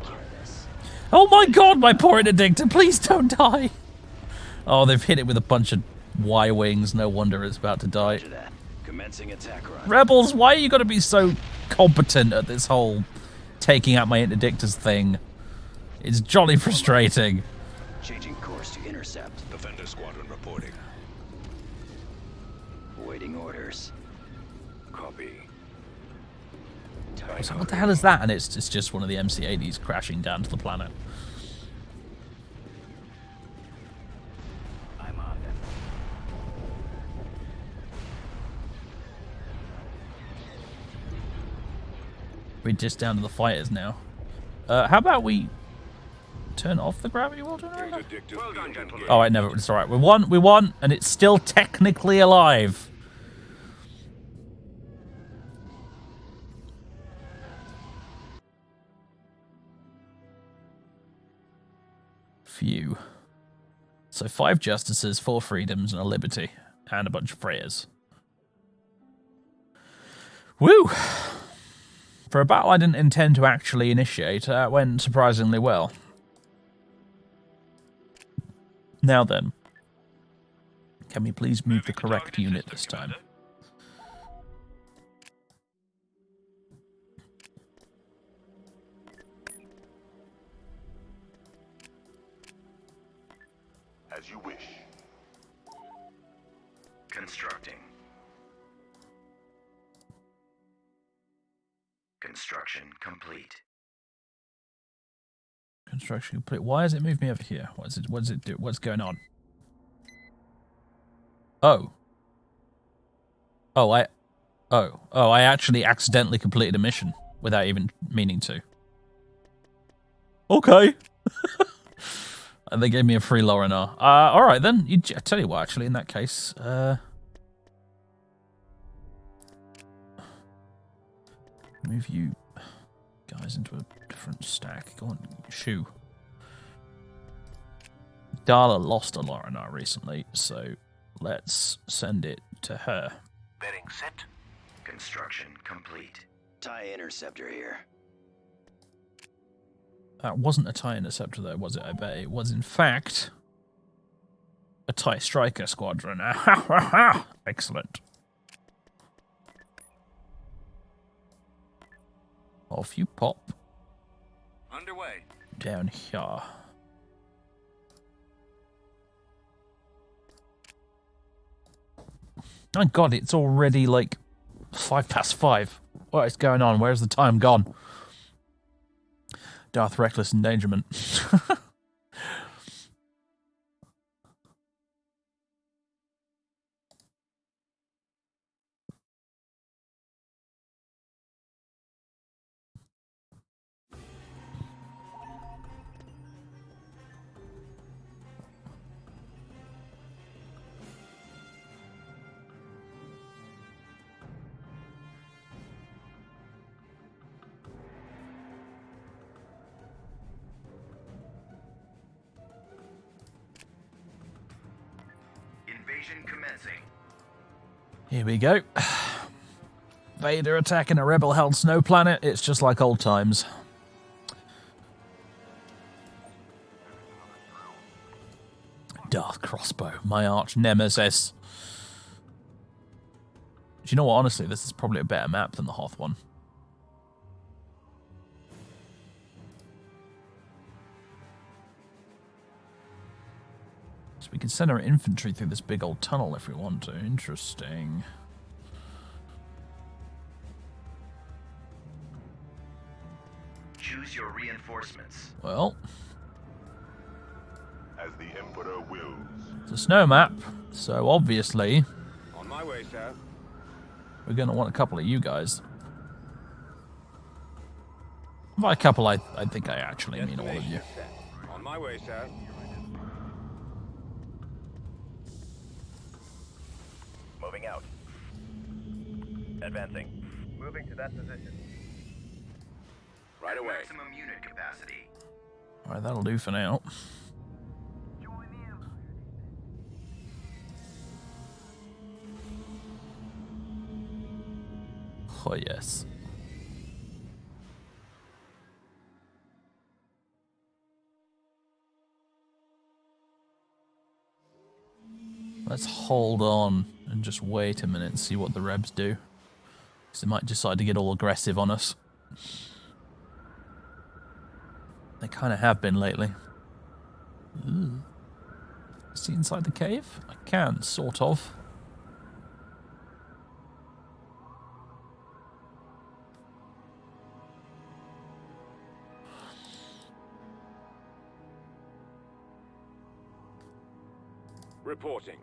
S1: Oh my god, my poor interdictor, please don't die. Oh, they've hit it with a bunch of Y-wings. No wonder it's about to die.
S5: Roger that. Commencing attack run.
S1: Rebels, why are you going to be so competent at this whole taking out my interdictors thing? It's jolly frustrating.
S5: Changing course to intercept.
S4: Defender squadron reporting.
S5: Awaiting orders.
S4: Copy.
S1: So what the hell is that? And it's just one of the MC-80s crashing down to the planet.
S5: I'm on them.
S1: We're just down to the fighters now. How about we turn off the gravity well generator?
S4: Interdictor
S2: Well done,
S4: field
S2: gentlemen.
S4: engaged.
S1: Oh, wait, never. It's alright. We won, and it's still technically alive. Phew. So 5 justices, 4 freedoms, and a liberty. And a bunch of prayers. Woo! For a battle I didn't intend to actually initiate, it went surprisingly well. Now then. Can we please move the correct unit this time?
S6: As you wish.
S7: Constructing. Construction complete.
S1: Construction complete. Why has it moved me over here? What does it do? What's going on? Oh. I actually accidentally completed a mission without even meaning to. Okay. And they gave me a free Lorinar. Alright then. I tell you what, actually, in that case, move you guys into a different stack. Go on, shoo. Darla lost a Lorinar recently, so let's send it to her.
S7: Bedding set. Construction complete.
S5: TIE interceptor here.
S1: That wasn't a TIE interceptor, though, was it? I bet it was, in fact, a TIE striker squadron. Excellent. Off you pop.
S2: Underway.
S1: Down here. My God, it's already like 5:05. What is going on? Where's the time gone? Darth Reckless endangerment.
S7: Invasion commencing.
S1: Here we go. Vader attacking a rebel-held snow planet. It's just like old times. Darth Crossbow, my arch nemesis. Do you know what? Honestly, this is probably a better map than the Hoth one. So we can send our infantry through this big old tunnel if we want to. Interesting.
S7: Choose your reinforcements.
S1: Well,
S6: As the Emperor wills.
S1: it's a snow map, so obviously
S2: On my way, sir.
S1: we're going to want a couple of you guys. By a couple, I think I actually mean all of you.
S2: Set. On my way, sir.
S3: Moving out. Advancing. Moving to that position.
S2: Right away.
S7: Maximum unit capacity.
S1: Alright, that'll do for now. Oh, yes. Let's hold on and just wait a minute and see what the Rebs do. Because they might decide to get all aggressive on us. They kind of have been lately. Ooh. See inside the cave? I can, sort of.
S2: Reporting.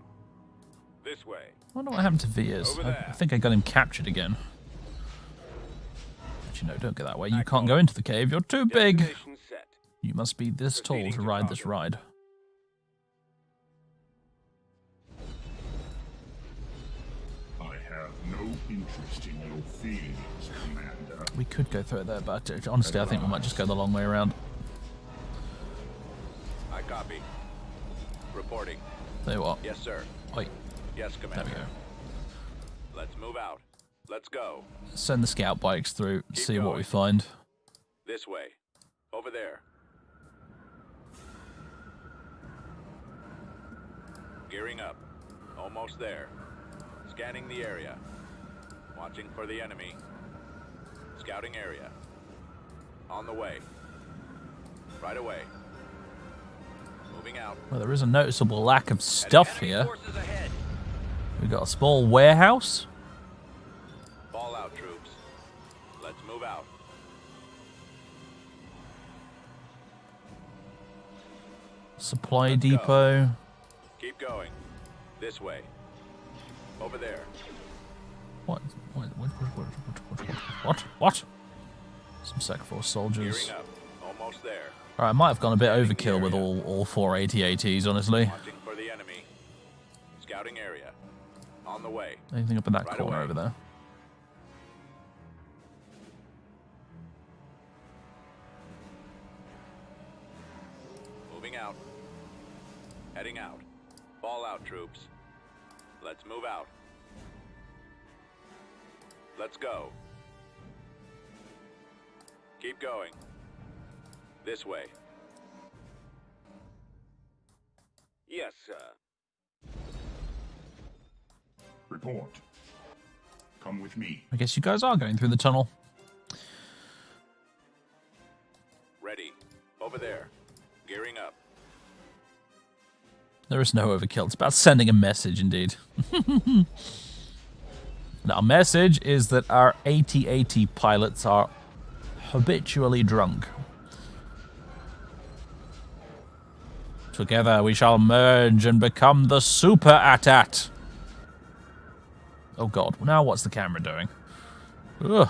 S2: This way.
S1: I wonder what happened to Viers.
S2: Over there.
S1: I think I got him captured again. Actually, no, don't go that way. You can't go into the cave. You're too big.
S2: Destination set.
S1: You must be this tall
S2: Proceeding
S1: to
S2: to
S1: ride this
S2: target.
S1: ride.
S6: I have no interest in your feelings, Commander.
S1: We could go through it there, but honestly, I think we might just go the long way around.
S2: I copy. Reporting.
S1: Tell you what.
S2: Yes, sir.
S1: Wait,
S2: Yes,
S1: there
S2: Commander.
S1: we go.
S2: Let's move out. Let's go.
S1: Send the scout bikes through,
S2: Keep
S1: see what
S2: going.
S1: we find.
S2: This way. Over there. Gearing up. Almost there. Scanning the area. Watching for the enemy. Scouting area. On the way. Right away. Moving out.
S1: Well, there is a noticeable lack of stuff
S2: Enemy
S1: here.
S2: forces ahead.
S1: We've got a small warehouse.
S2: Fall out, troops. Let's move out.
S1: Supply
S2: Let's go.
S1: depot.
S2: Keep going. This way. Over there.
S1: What? What? Some Sector Force soldiers.
S2: Gearing up. Almost there.
S1: Alright, I might have gone a bit overkill with all 4 AT-ATs, honestly.
S2: Watching for the enemy. Scouting area. On the way.
S1: Anything up in that
S2: Right
S1: corner
S2: away.
S1: over there?
S2: Moving out. Heading out. Fall out, troops. Let's move out. Let's go. Keep going. This way. Yes, sir.
S6: Report. Come with me.
S1: I guess you guys are going through the tunnel.
S2: Ready. Over there. Gearing up.
S1: There is no overkill. It's about sending a message, indeed. Now, our message is that our AT-AT pilots are habitually drunk. Together we shall merge and become the Super AT-AT. Oh god, now what's the camera doing? Ugh.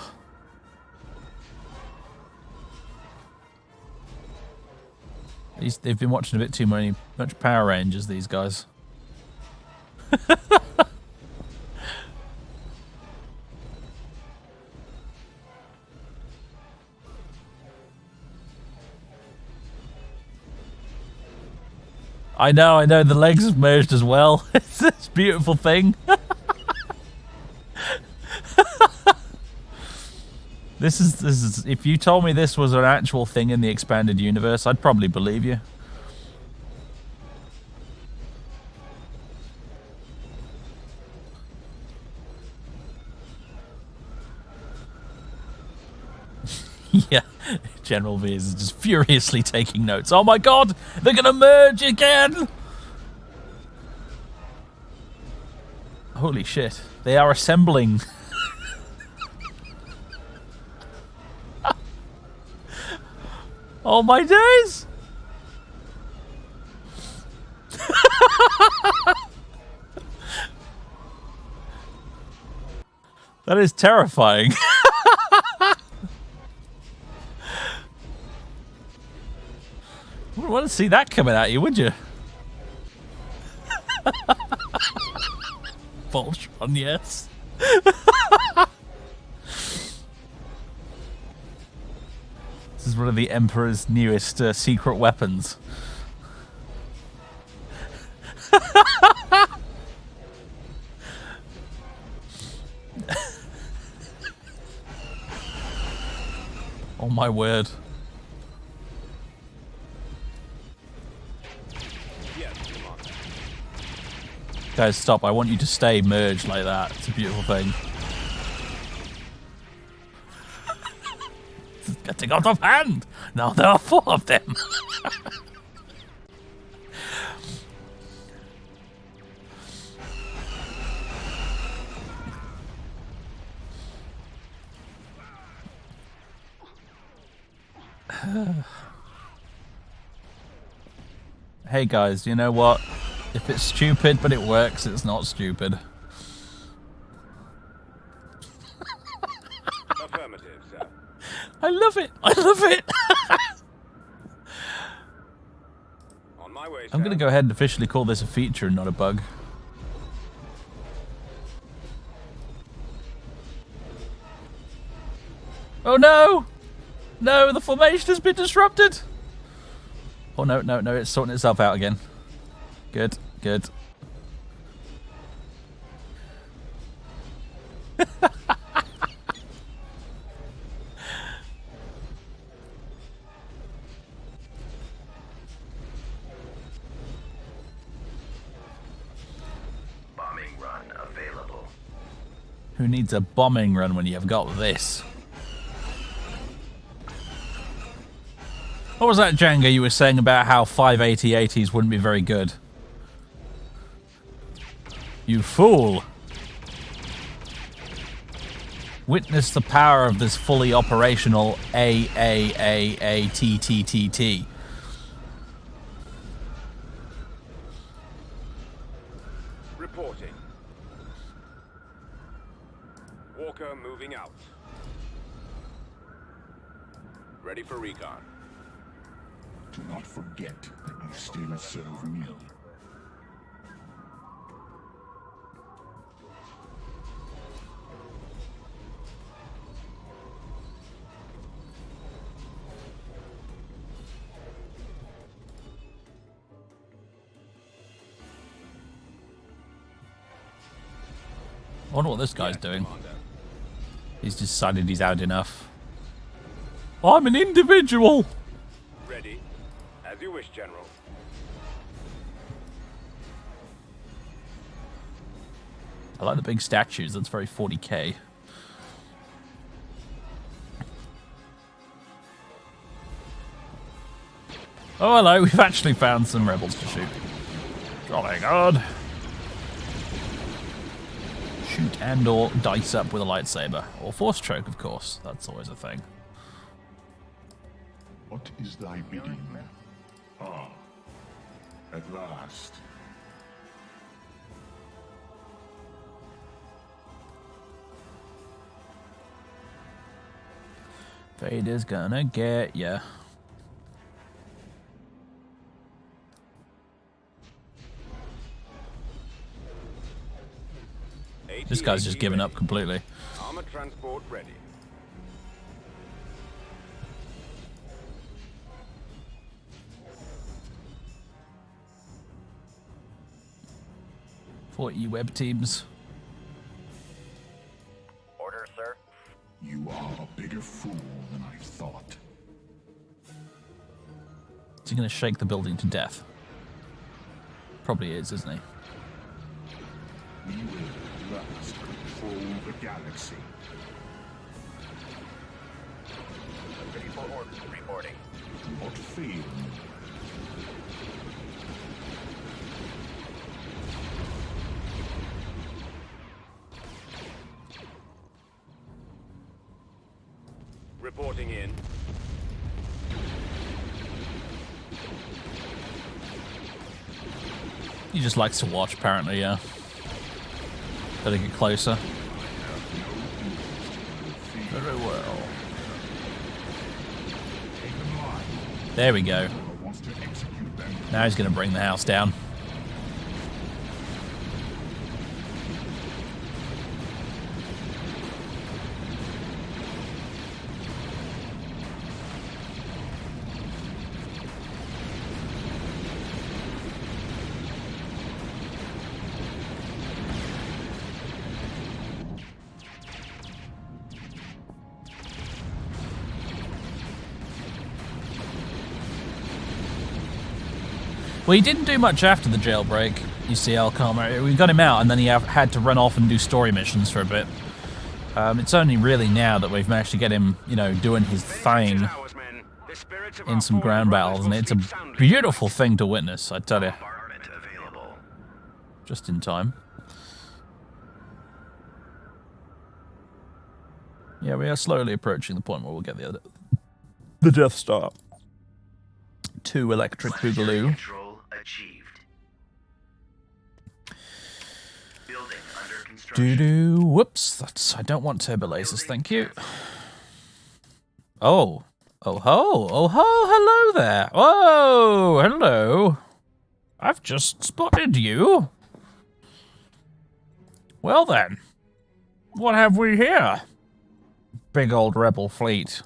S1: They've been watching a bit too much Power Rangers, these guys. I know, the legs have merged as well. It's this beautiful thing. This is if you told me this was an actual thing in the expanded universe, I'd probably believe you. Yeah, General Veers is just furiously taking notes. Oh my god, they're gonna merge again! Holy shit, they are assembling. Oh my days! That is terrifying. You wouldn't want to see that coming at you, would you? Voltron, yes. This is one of the Emperor's newest secret weapons. Oh my word.
S2: Yes, come on.
S1: Guys, stop. I want you to stay merged like that. It's a beautiful thing. It's getting out of hand. Now there are 4 of them. Hey guys, you know what? If it's stupid but it works, it's not stupid.
S2: Affirmative, sir.
S1: I love it. I love it.
S2: On my way, sir.
S1: I'm going to go ahead and officially call this a feature and not a bug. Oh no! No, the formation has been disrupted! Oh no, no, no, it's sorting itself out again. Good, good.
S7: Bombing run available.
S1: Who needs a bombing run when you've got this? What was that, Django, you were saying about how 580-80s wouldn't be very good? You fool! Witness the power of this fully operational AAAATTTT.
S2: Reporting. Walker moving out. Ready for recon.
S6: Do not forget that you still serve me.
S1: I wonder what this guy's doing. He's decided he's had enough. I'm an individual!
S2: Ready. As you wish, General.
S1: I like the big statues, that's very 40k. Oh hello, we've actually found some rebels to shoot. Jolly good. Shoot and or dice up with a lightsaber. Or force choke, of course. That's always a thing.
S6: What is thy bidding? Ah, at last.
S1: Vader's gonna get ya. This guy's just given up completely.
S2: Armored transport ready.
S1: For you web teams.
S3: Order, sir.
S6: You are a bigger fool than I thought.
S1: Is he gonna shake the building to death? Probably is, isn't he?
S6: We will at last control the galaxy.
S3: Ready for orders. Reporting.
S6: Do not fail me.
S2: Reporting in.
S1: He just likes to watch, apparently, yeah. Better get closer. Very well. There we go. Now he's going to bring the house down. Well, he didn't do much after the jailbreak, UCL Karma. We got him out, and then he had to run off and do story missions for a bit. It's only really now that we've managed to get him, you know, doing his thing in some ground battles, and it's a beautiful thing to witness, I tell you. Just in time. Yeah, we are slowly approaching the point where we'll get the Death Star. 2 electric boogaloo.
S7: Control achieved. Building under construction.
S1: Doo-doo. Whoops. That's... I don't want turbo lasers, thank you. Oh. Oh ho. Oh ho. Hello there. Whoa. Hello. I've just spotted you. Well then. What have we here? Big old rebel fleet.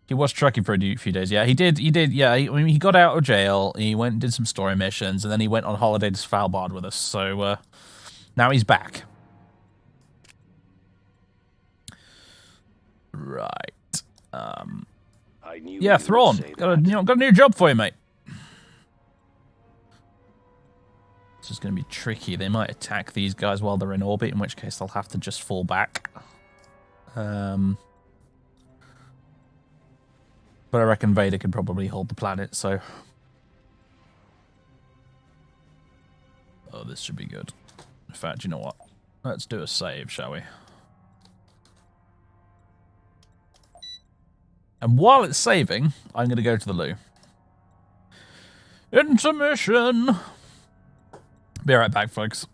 S1: He was trucking for a few days. Yeah, he did. Yeah, I mean, he got out of jail. He went and did some story missions, and then he went on holiday to Svalbard with us. So now he's back. Right. Yeah, Thrawn. Got a new job for you, mate. This is going to be tricky. They might attack these guys while they're in orbit, in which case they'll have to just fall back. But I reckon Vader could probably hold the planet, so... Oh, this should be good. In fact, you know what? Let's do a save, shall we? And while it's saving, I'm going to go to the loo. Intermission! Be right back, folks.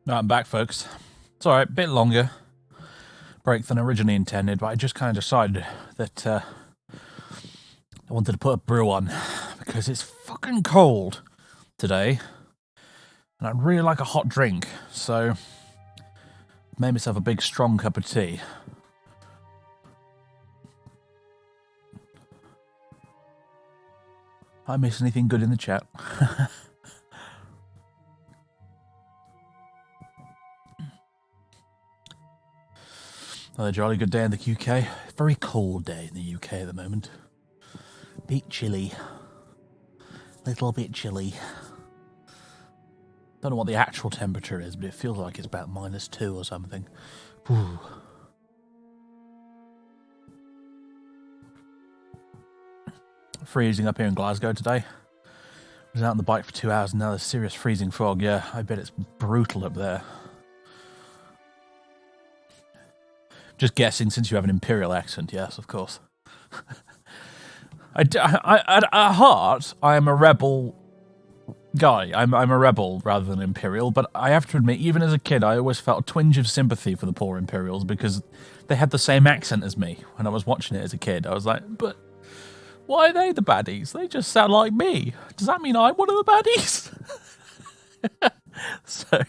S1: Right, I'm back, folks. It's alright, a bit longer break than originally intended, but I just kind of decided that I wanted to put a brew on because it's fucking cold today, and I'd really like a hot drink, so made myself a big strong cup of tea. I miss anything good in the chat? Another jolly good day in the UK. Very cold day in the UK at the moment. Bit chilly. Little bit chilly. Don't know what the actual temperature is, but it feels like it's about -2 or something. Whew. Freezing up here in Glasgow today. I was out on the bike for 2 hours and now there's serious freezing fog. Yeah, I bet it's brutal up there. Just guessing, since you have an Imperial accent, yes, of course. At heart, I am a rebel guy. I'm a rebel rather than Imperial, but I have to admit, even as a kid, I always felt a twinge of sympathy for the poor Imperials because they had the same accent as me when I was watching it as a kid. I was like, but why are they the baddies? They just sound like me. Does that mean I'm one of the baddies? So...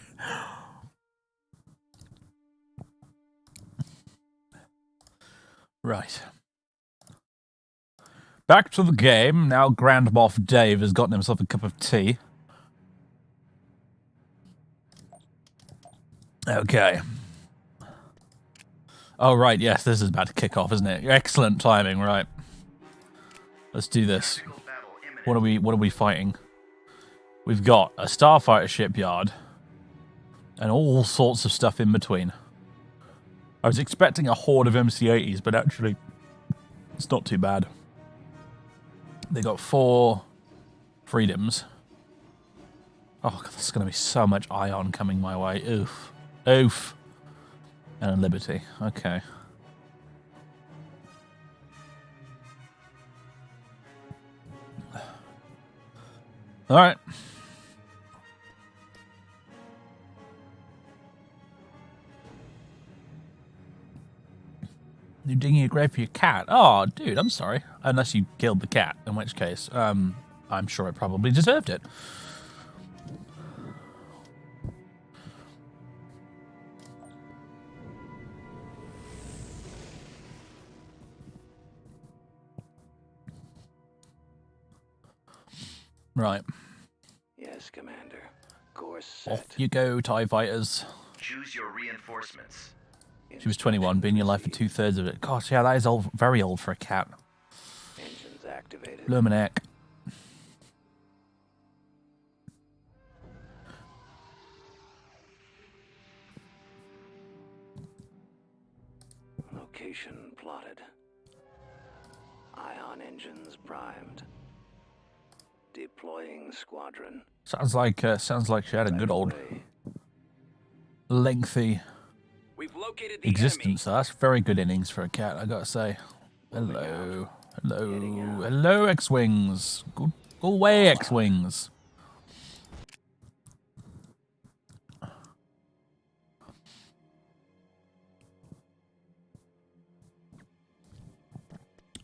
S1: Right. Back to the game. Now Grand Moff Dave has gotten himself a cup of tea. Okay. Oh, right, yes, this is about to kick off, isn't it? Excellent timing, right. Let's do this. What are we fighting? We've got a starfighter shipyard and all sorts of stuff in between. I was expecting a horde of MC-80s, but actually, it's not too bad. They got 4 freedoms. Oh, God, there's going to be so much ion coming my way. Oof. Oof. And a liberty. Okay. All right. You're digging a grave for your cat. Oh, dude, I'm sorry. Unless you killed the cat, in which case, I'm sure it probably deserved it. Right.
S5: Yes, Commander. Course set.
S1: Off you go, TIE fighters.
S7: Choose your reinforcements.
S1: She was 21, been in your life for 2/3 of it. Gosh, yeah, that is old, very old for a cat.
S5: Engines activated.
S1: Luminac.
S5: Location plotted. Ion engines primed. Deploying squadron.
S1: Sounds like she had a good old lengthy
S2: We've located the
S1: existence. So that's very good innings for a cat, I gotta say. Hello. Hello. Hello, X-Wings. Go away, X-Wings.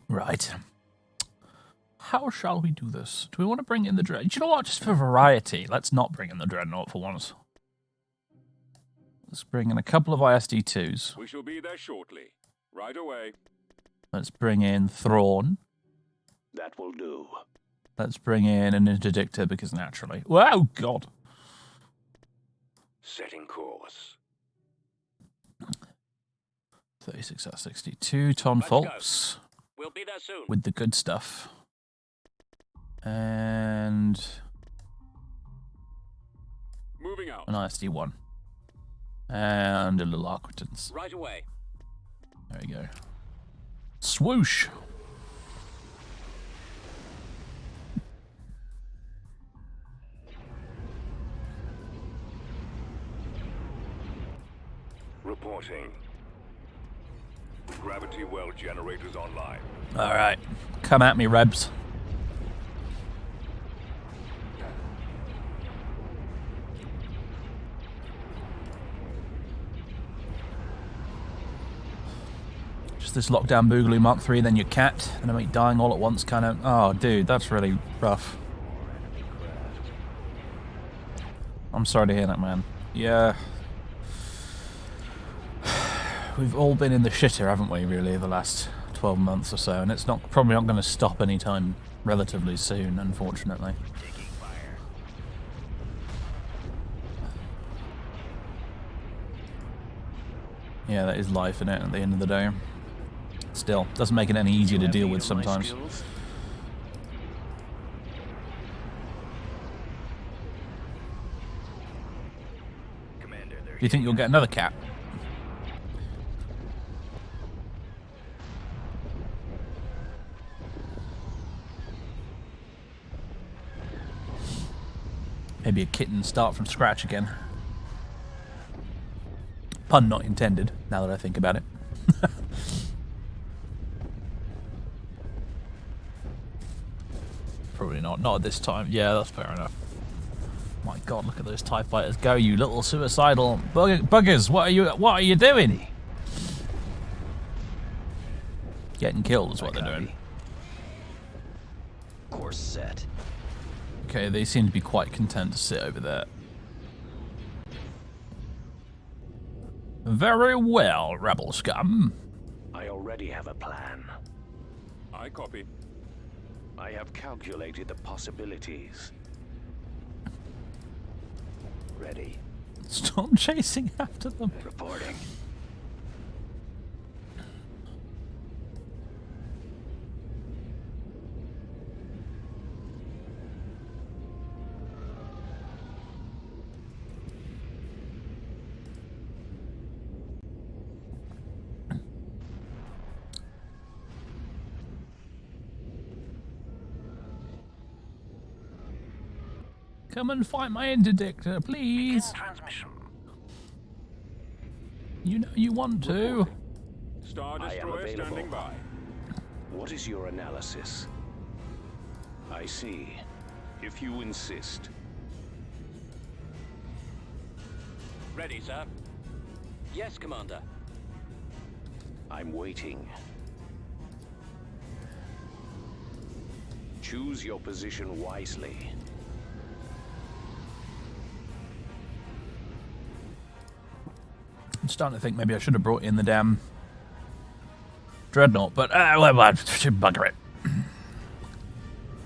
S1: Right. How shall we do this? Do we want to bring in the Dreadnought? Do you know what? Just for variety, let's not bring in the Dreadnought for once. Let's bring in a couple of ISD-2s.
S2: We shall be there shortly. Right away.
S1: Let's bring in Thrawn.
S4: That will do.
S1: Let's bring in an Interdictor because naturally. Wow, God.
S4: Setting course.
S1: 36 out of 62. Tom
S2: Let's go.
S1: Folks
S2: We'll be there soon.
S1: with the good stuff. And
S2: Moving out.
S1: an ISD-1. And a little Aquitans.
S2: Right away.
S1: There we go. Swoosh.
S2: Reporting. Gravity well generators online.
S1: All right. Come at me, Rebs. this lockdown Boogaloo Mark III, then your cat, and I mean dying all at once kind of... Oh, dude, that's really rough. I'm sorry to hear that, man. Yeah. We've all been in the shitter, haven't we, really, the last 12 months or so, and it's probably not going to stop anytime relatively soon, unfortunately. Yeah, that is life, innit, at the end of the day. Still, doesn't make it any easier to deal with sometimes. Do you think you'll get another cat? Maybe a kitten, start from scratch again. Pun not intended, now that I think about it. Probably not. Not at this time. Yeah, that's fair enough. My God, look at those TIE fighters go, you little suicidal buggers! What are you doing? Getting killed is what they're doing.
S5: Course set.
S1: Okay, they seem to be quite content to sit over there. Very well, rebel scum.
S4: I already have a plan.
S2: I copy.
S4: I have calculated the possibilities. Ready.
S1: Stop chasing after them.
S5: Reporting.
S1: Come and find my interdictor, please.
S8: Transmission.
S1: You know you want to.
S2: Star
S4: I am
S2: Destroyer
S4: available.
S2: standing by.
S4: What is your analysis? I see. If you insist.
S2: Ready, sir. Yes, Commander.
S4: I'm waiting. Choose your position wisely.
S1: I'm starting to think maybe I should have brought in the damn dreadnought, but well, I should bugger it.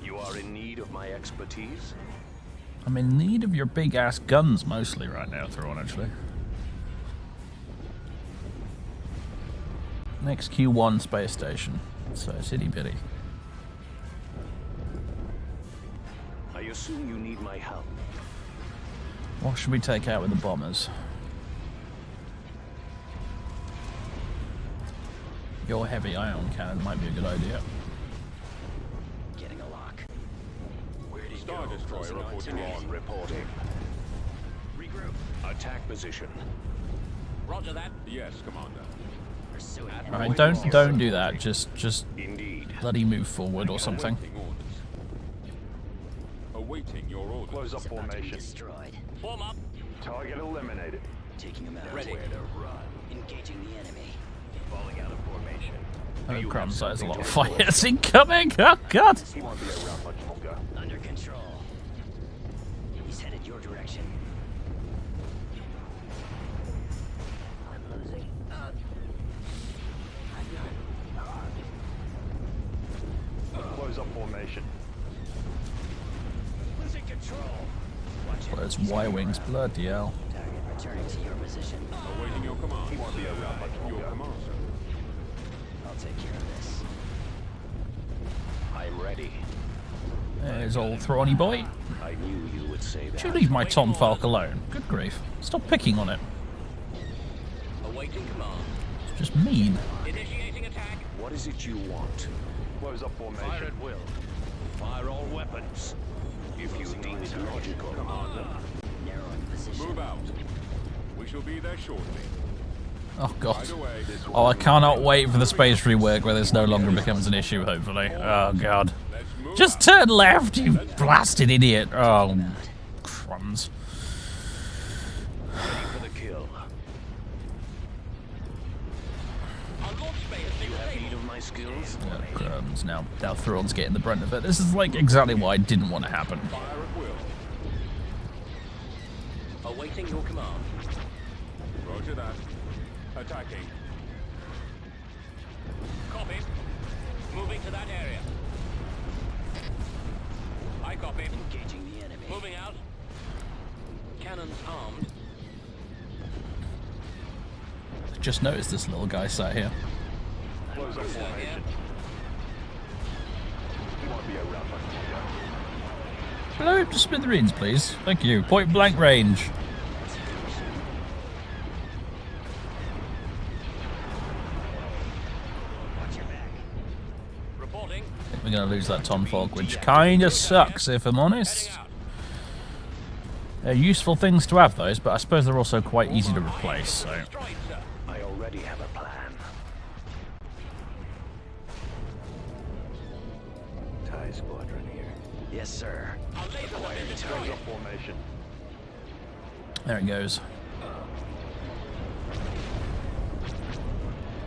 S4: You are in need of my expertise?
S1: I'm in need of your big ass guns mostly right now, Thrawn, actually. Next Q1 space station. So itty bitty.
S4: I assume you need my help.
S1: What should we take out with the bombers? Your heavy ion cannon might be a good idea.
S5: Getting a lock.
S4: Where'd he
S2: Star
S4: go?
S2: Destroyer reporting in.
S4: Reporting.
S5: Regroup.
S4: Attack position.
S2: Roger that. Yes, Commander.
S5: Pursuing enemy.
S1: Alright, don't do that. Just
S4: Indeed.
S1: bloody move forward or something.
S2: Awaiting orders. Awaiting your orders.
S3: Close up
S5: About to be
S3: formation.
S5: destroyed.
S2: Form up.
S3: Target eliminated.
S5: Taking him out.
S2: Ready.
S3: Where to run.
S5: Engaging the enemy.
S3: Falling out of formation.
S1: Oh crumbs, there's a lot of fighters incoming! Oh god!
S3: He won't be around much longer.
S5: Under control. He's headed your direction. I'm losing.
S3: Close up formation.
S5: Losing control. Watch
S1: Well, it's Y-Wings, bloody hell.
S5: Target returning to your position.
S2: Awaiting your command.
S3: He won't be around much
S2: Your
S3: longer.
S2: command, sir.
S5: I'll take care of this.
S4: I'm ready.
S1: There's old Thrawny boy.
S4: I knew you would say that.
S1: Should leave my Tom Falk alone. Good grief. Stop picking on it.
S2: Awaiting command.
S1: It's just mean.
S2: Initiating attack.
S4: What is it you want?
S3: Close up formation.
S4: Fire at will. Fire all weapons. If you deem it logical.
S2: Commander.
S5: Narrowing position.
S2: Move out. We shall be there shortly.
S1: Oh god.
S2: Right away.
S1: Oh, I cannot wait for the space rework where this no longer becomes an issue, hopefully. Oh god.
S2: Let's move
S1: Just
S2: out.
S1: turn left, you blasted idiot. Oh, crumbs.
S4: Ready for the kill.
S2: Our launch bay has been
S4: my skills?
S1: Now Thrawn's getting the brunt of it. This is like exactly what I didn't want to happen.
S2: Fire at will. Awaiting your command. Roger that. Attacking. Copy. Moving to that area. I copy.
S5: Engaging the enemy.
S2: Moving out. Cannons armed.
S1: Just noticed this little guy sat here.
S2: Cruiser here.
S1: Blow up to smithereens, please. Thank you. Point blank range.
S5: Watch your back.
S2: Reporting.
S1: I think we're going to lose that Tom Fog, which kind of sucks, if I'm honest.
S2: Heading out.
S1: They're useful things to have, those, but I suppose they're also quite easy to replace, so...
S2: Destroyed, sir.
S5: I already have a plan. TIE squadron here. Yes, sir.
S2: Our lasers have been destroyed.
S3: Formation.
S1: There it goes.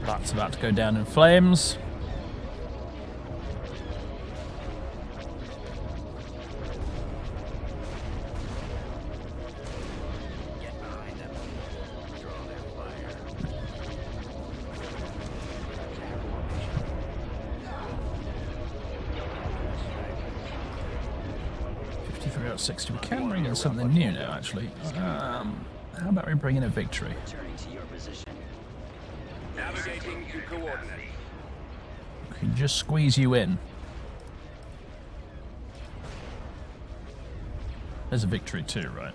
S1: That's about to go down in flames.
S5: Get behind them. Draw their fire.
S1: 53 out of 60. We can bring in something new now, actually. How about we bring in a victory?
S5: Returning to your position.
S2: Navigating to coordinates.
S1: We can just squeeze you in. There's a victory too, right?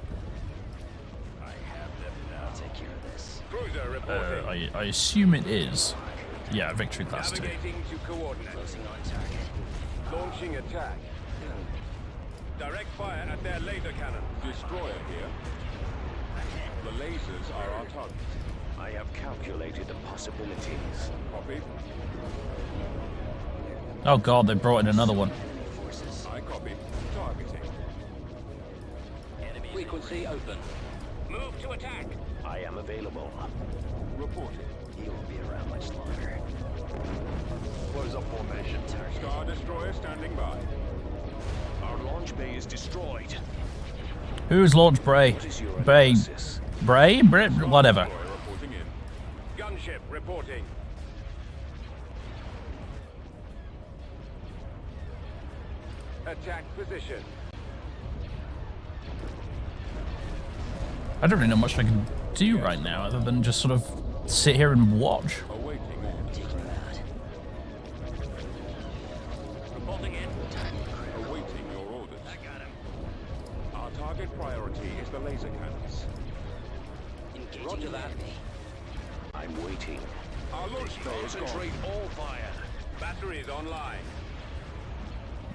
S5: I'll take care of this.
S2: Cruiser reporting.
S1: I assume it is. Yeah, victory class 2.
S2: Navigating to coordinates.
S5: Closing on target.
S2: Launching attack. Direct fire at their laser cannon. Destroyer here. The lasers are our target.
S4: I have calculated the possibilities.
S2: Copy.
S1: Oh god, they brought in another one.
S5: Enemy forces.
S2: I copy. Targeting. Frequency open. Move to attack.
S4: I am available.
S2: Reporting.
S5: He won't be around much longer.
S3: Close up formation.
S5: Target.
S2: Star destroyer standing by.
S4: Our launch bay is destroyed.
S1: Who's Launch Bray?
S4: What is your
S1: Bray?
S4: analysis?
S1: Bray? Whatever.
S2: Destroyer reporting in. Gunship reporting. Attack position.
S1: I don't really know much I can do right now other than just sort of sit here and watch.
S2: Awaiting orders.
S5: Taking them out.
S2: Reporting in. Awaiting your orders. I got him. Our target priority is the laser cannons.
S5: Engaging
S2: Roger
S5: the
S2: that.
S5: enemy.
S4: I'm waiting.
S2: Our launch bay is gone.
S4: Concentrate all fire.
S2: Batteries online.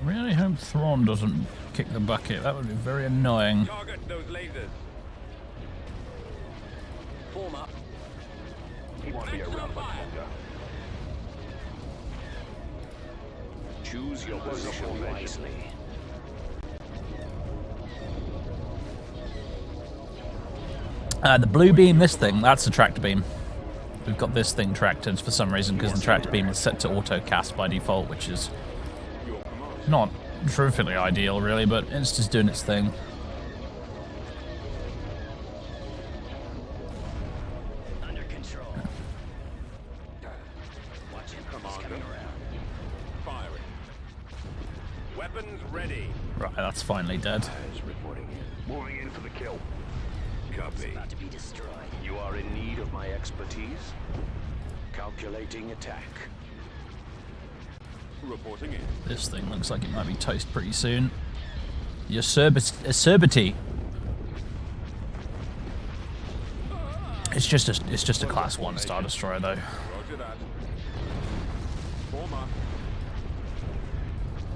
S1: Really hope Thrawn doesn't kick the bucket. That would be very annoying.
S2: Target those lasers. Form up.
S3: He won't be
S2: Maximum
S3: around much
S2: fire.
S3: longer.
S4: Choose your position wisely.
S1: The blue beam, this thing, that's the tractor beam. We've got this thing tractored for some reason because the tractor beam is set to auto cast by default, which is not truthfully ideal really, but it's just doing its thing.
S5: Under control. Watch him. He's coming around.
S2: Firing. Weapons ready.
S1: Right, that's finally dead.
S3: Is reporting in. Moving in for the kill.
S2: Copy.
S5: About to be destroyed.
S4: You are in need of my expertise? Calculating attack.
S2: Reporting in.
S1: This thing looks like it might be toast pretty soon. Your acerbity. It's just a class 1 Star Destroyer though.
S2: Roger that. Form up.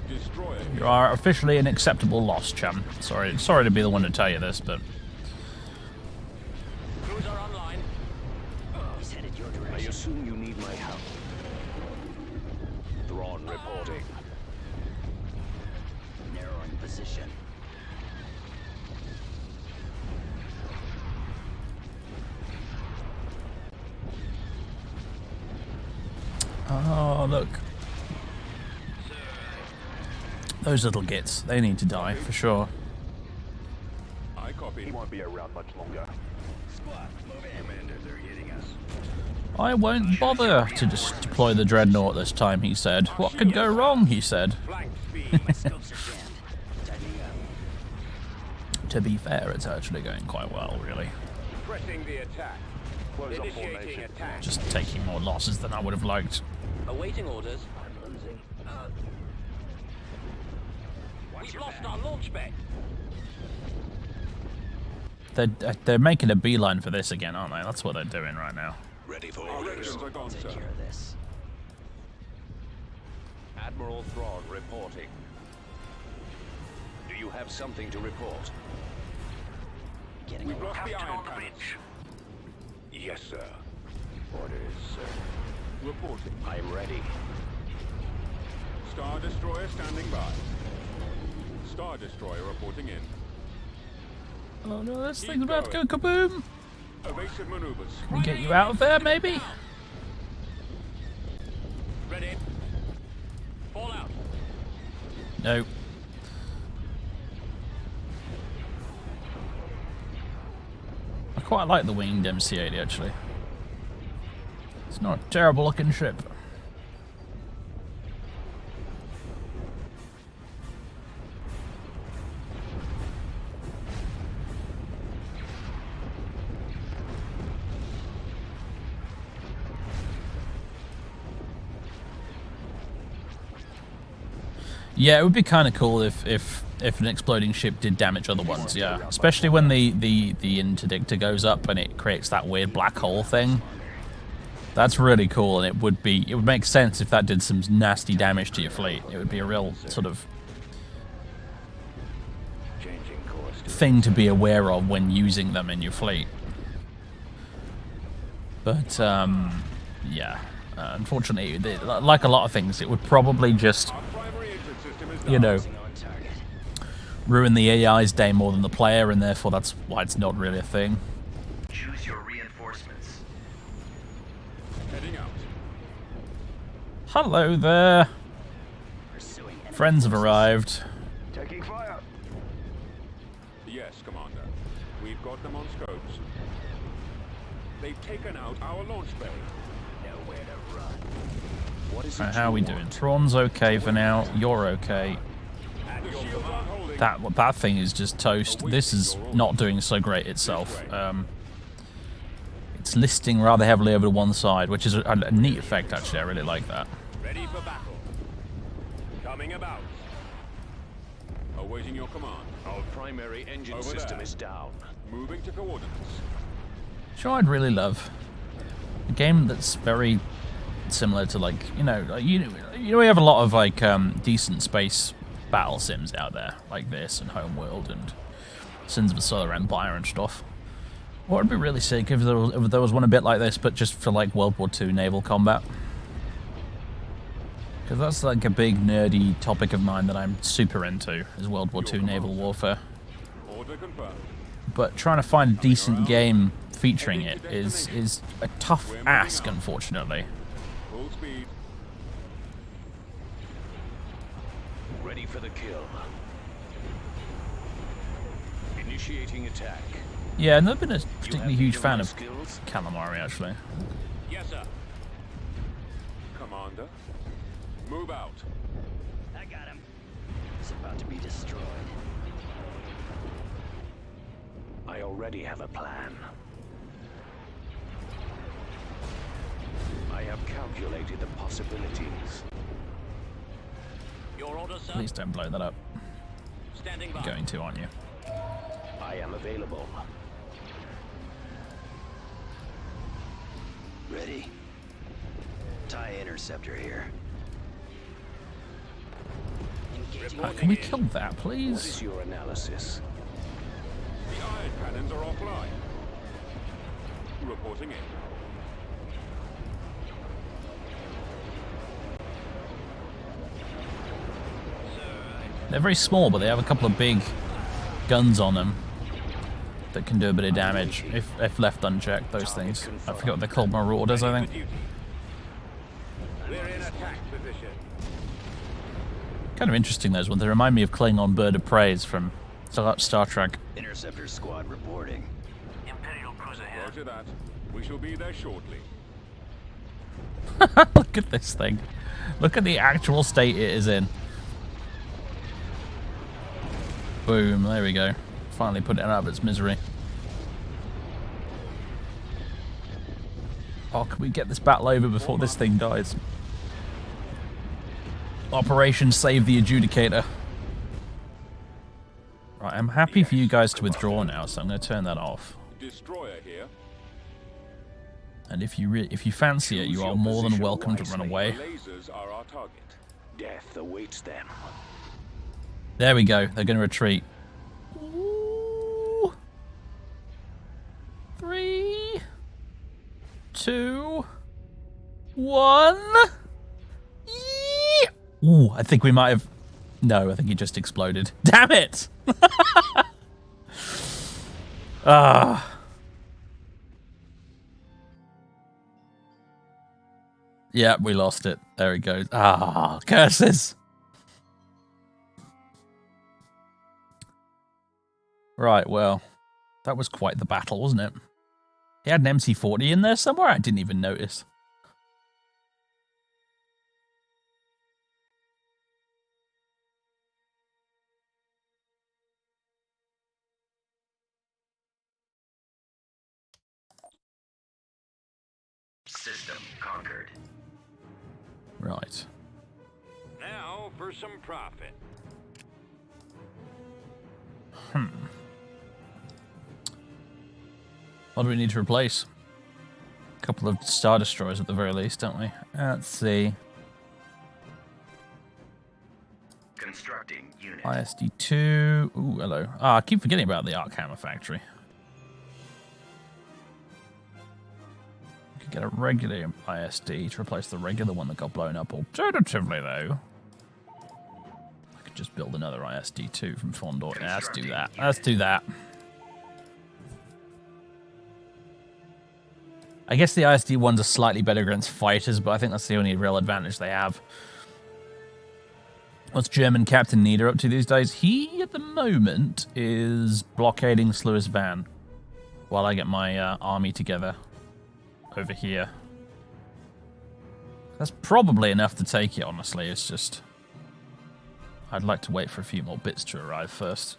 S2: Destroyer.
S1: You are officially an acceptable loss, chum. Sorry to be the one to tell you this, but
S2: Cruiser online.
S5: He's headed your
S4: I
S5: direction.
S4: assume you need my help. Thrawn reporting.
S5: Narrowing position.
S1: oh Oh, look. Those little gits, they need to die, for sure.
S2: I copy.
S3: He won't be around much longer.
S7: Squad, move in. Commander, they're hitting us.
S1: I won't bother to just deploy the dreadnought this time, he said. What could go wrong, he said.
S2: Flank speed.
S5: My scopes are jammed. Tightening up.
S1: To be fair, it's actually going quite well, really.
S2: Pressing the attack.
S3: Close up
S2: Initiating
S3: formation.
S2: attack.
S1: Just taking more losses than I would have liked.
S4: Awaiting orders.
S3: I'm losing.
S4: We've lost our launch bay.
S1: They're making a beeline for this again, aren't they? That's what they're doing right now.
S7: Ready for
S2: Our
S7: orders.
S2: engines are gone,
S5: Take
S2: sir.
S5: care of this.
S4: Admiral Thrawn reporting. Do you have something to report?
S5: Getting
S2: We've lost
S8: Have
S2: the
S8: to
S2: iron
S8: hold the
S2: cannons.
S8: bridge.
S2: Yes, sir. Orders, sir. Reporting.
S4: I'm ready.
S2: Star Destroyer standing by. Star Destroyer reporting in.
S1: Oh no, this thing's about to go kaboom!
S2: Evasive maneuvers.
S1: Can we get you out of there, maybe?
S4: Ready. Fall out.
S1: No. I quite like the winged MC-80, actually. It's not a terrible looking ship. Yeah, it would be kind of cool if an exploding ship did damage other ones. Yeah, especially when the interdictor goes up and it creates that weird black hole thing. That's really cool, and it would make sense if that did some nasty damage to your fleet. It would be a real sort of
S3: Changing course.
S1: thing to be aware of when using them in your fleet. But yeah, unfortunately, like a lot of things, it would probably just,
S2: Our primary engine system is
S1: you know,
S5: On target.
S1: ruin the AI's day more than the player, and therefore that's why it's not really a thing.
S7: Choose your reinforcements.
S2: heading out.
S1: Hello there.
S5: Pursuing enemy
S1: Friends have
S5: forces.
S1: arrived.
S3: Taking fire.
S2: Yes, Commander. We've got them on scopes. They've taken out our launch bay.
S3: Nowhere to run.
S4: What is
S1: Right,
S4: it
S1: how are we
S4: you
S1: doing?
S4: want?
S1: Thrawn's okay for now. You're okay.
S2: The shields aren't holding.
S1: That thing is just toast. This is not doing so great itself. It's listing rather heavily over to one side, which is a neat effect, actually. I really like that.
S2: Ready for battle. Coming about. Awaiting your command.
S4: Our primary engine
S2: Over
S4: system
S2: there.
S4: is down.
S2: Moving to coordinates.
S1: Sure, I'd really love a game that's very similar to, like, you know, we have a lot of like decent space battle sims out there, like this and Homeworld and Sins of the Solar Empire and stuff. What would be really sick if there was one a bit like this, but just for like World War II naval combat. Because that's like a big nerdy topic of mine that I'm super into, is World War II naval warfare.
S2: Order confirmed.
S1: But trying to find a decent game featuring it is a tough ask, unfortunately.
S2: Full speed.
S4: Ready for the kill. Initiating attack.
S1: Yeah, I've never been a
S4: You
S1: particularly
S4: have
S1: huge fan
S4: your
S1: of
S4: skills?
S1: calamari, actually.
S2: Yes, sir. Commander. Move out.
S5: I got him. He's about to be destroyed.
S4: I already have a plan. I have calculated the possibilities. Your order, sir.
S1: Please don't blow that up.
S4: Standing by.
S1: You're going to, aren't you?
S4: I am available.
S5: Ready. TIE interceptor here. Engaging.
S1: Can we kill that,
S4: What
S1: please?
S4: is your analysis?
S2: The iron cannons are offline. Reporting in.
S1: They're very small, but they have a couple of big guns on them that can do a bit of damage if left unchecked, those things. I forget what they're called, marauders, I think.
S2: We're in attack position.
S1: Kind of interesting, those ones. They remind me of Klingon Bird of Preys from Star Trek.
S5: Interceptor squad reporting.
S7: Imperial cruiser here.
S2: Roger that. We shall be there shortly.
S1: Look at this thing. Look at the actual state it is in. Boom, there we go. Finally put it out of its misery. Oh, can we get this battle over before this thing dies? Operation Save the Adjudicator. Right, I'm happy for you guys to withdraw now, so I'm going to turn that off.
S2: Destroyer here.
S1: And if you fancy it, you are more than welcome to run away.
S2: The lasers are our target.
S4: Death awaits them.
S1: There we go. They're going to retreat. Ooh. 3, 2, 1. Yee! Ooh, I think we might have... No, I think he just exploded. Damn it! Ah. Yeah, we lost it. There it goes. Ah, curses! Right, well, that was quite the battle, wasn't it? He had an MC-40 in there somewhere? I didn't even notice.
S7: System conquered.
S1: Right.
S2: Now for some profit.
S1: What do we need to replace? A couple of Star Destroyers at the very least, don't we? Let's see.
S7: Constructing unit.
S1: ISD-2. Ooh, hello. Ah, I keep forgetting about the Arc Hammer Factory. We could get a regular ISD to replace the regular one that got blown up. Alternatively, though, I could just build another ISD-2 from Fondor. Yeah, let's do that. Let's do that. I guess the ISD-1s are slightly better against fighters, but I think that's the only real advantage they have. What's German Captain Nieder up to these days? He, at the moment, is blockading Sluis Van while I get my army together over here. That's probably enough to take it, honestly. It's just... I'd like to wait for a few more bits to arrive first.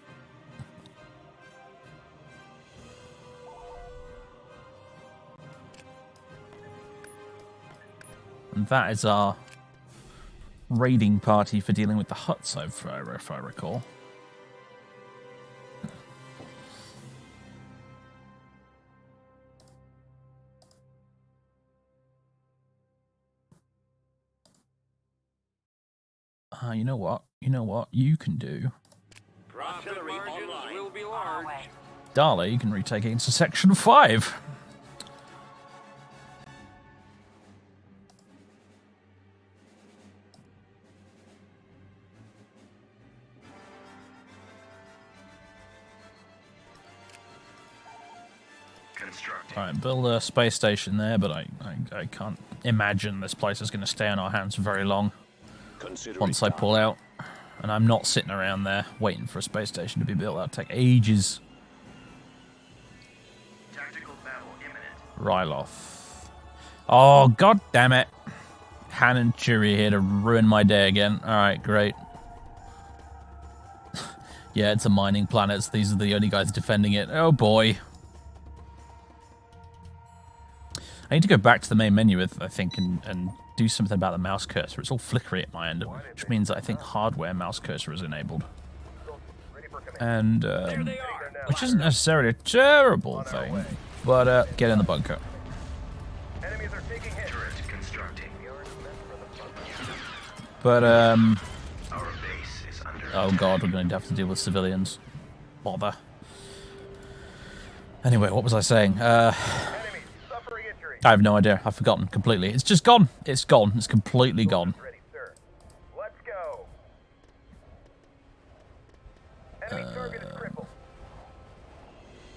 S1: And that is our raiding party for dealing with the huts, if I recall. You know what? You know what you can do?
S2: Profit margins will be large.
S1: Dali, you can retake it into Section 5. Alright, build a space station there, but I can't imagine this place is going to stay on our hands for very long once I pull out. And I'm not sitting around there waiting for a space station to be built. That'll take ages.
S7: Tactical battle imminent.
S1: Ryloth. Oh, god damn it. Han and Chewie here to ruin my day again. Alright, great. Yeah, it's a mining planet. These are the only guys defending it. Oh boy. I need to go back to the main menu, I think, and do something about the mouse cursor. It's all flickery at my end, which means I think hardware mouse cursor is enabled. And, which isn't necessarily a terrible thing, but get in the bunker.
S3: Enemies are taking hits.
S7: Turret constructing.
S1: But,
S7: Our base is under
S1: oh god, we're going to have to deal with civilians. Bother. Anyway, what was I saying? I have no idea. I've forgotten completely. It's just gone. It's gone. It's completely gone.
S3: Ready, sir. Let's go. Enemy target is crippled.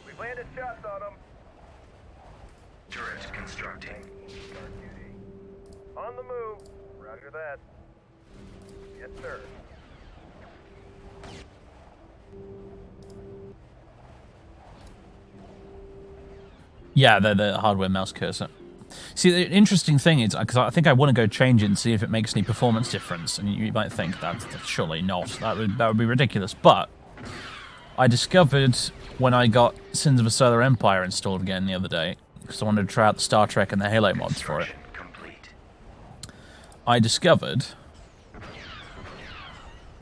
S3: We've landed shots on them.
S7: turret constructing.
S3: On the move. Roger that. Yes, sir.
S1: Yeah, the hardware mouse cursor. See, the interesting thing is, because I think I want to go change it and see if it makes any performance difference, and you might think that's surely not. That would be ridiculous. But I discovered when I got Sins of a Solar Empire installed again the other day, because I wanted to try out the Star Trek and the Halo mods for it.
S7: Complete.
S1: I discovered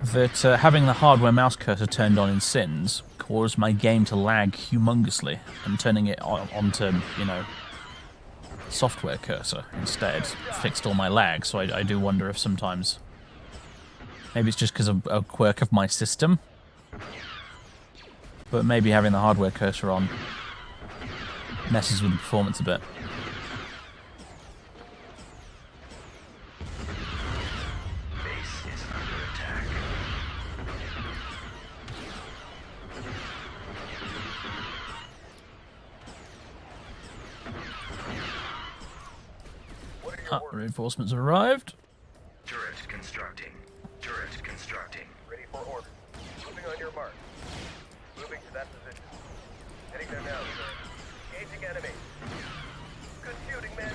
S1: that having the hardware mouse cursor turned on in Sins caused my game to lag humongously, and turning it onto, you know, software cursor instead fixed all my lag. So I do wonder if sometimes maybe it's just because of a quirk of my system, but maybe having the hardware cursor on messes with the performance a bit.
S7: Base is under attack.
S1: Reinforcements have arrived.
S7: Turret constructing. Turret constructing.
S3: Ready for order. Moving on your mark. Moving to that position. Heading there now, sir. Engaging enemy. Good shooting, man.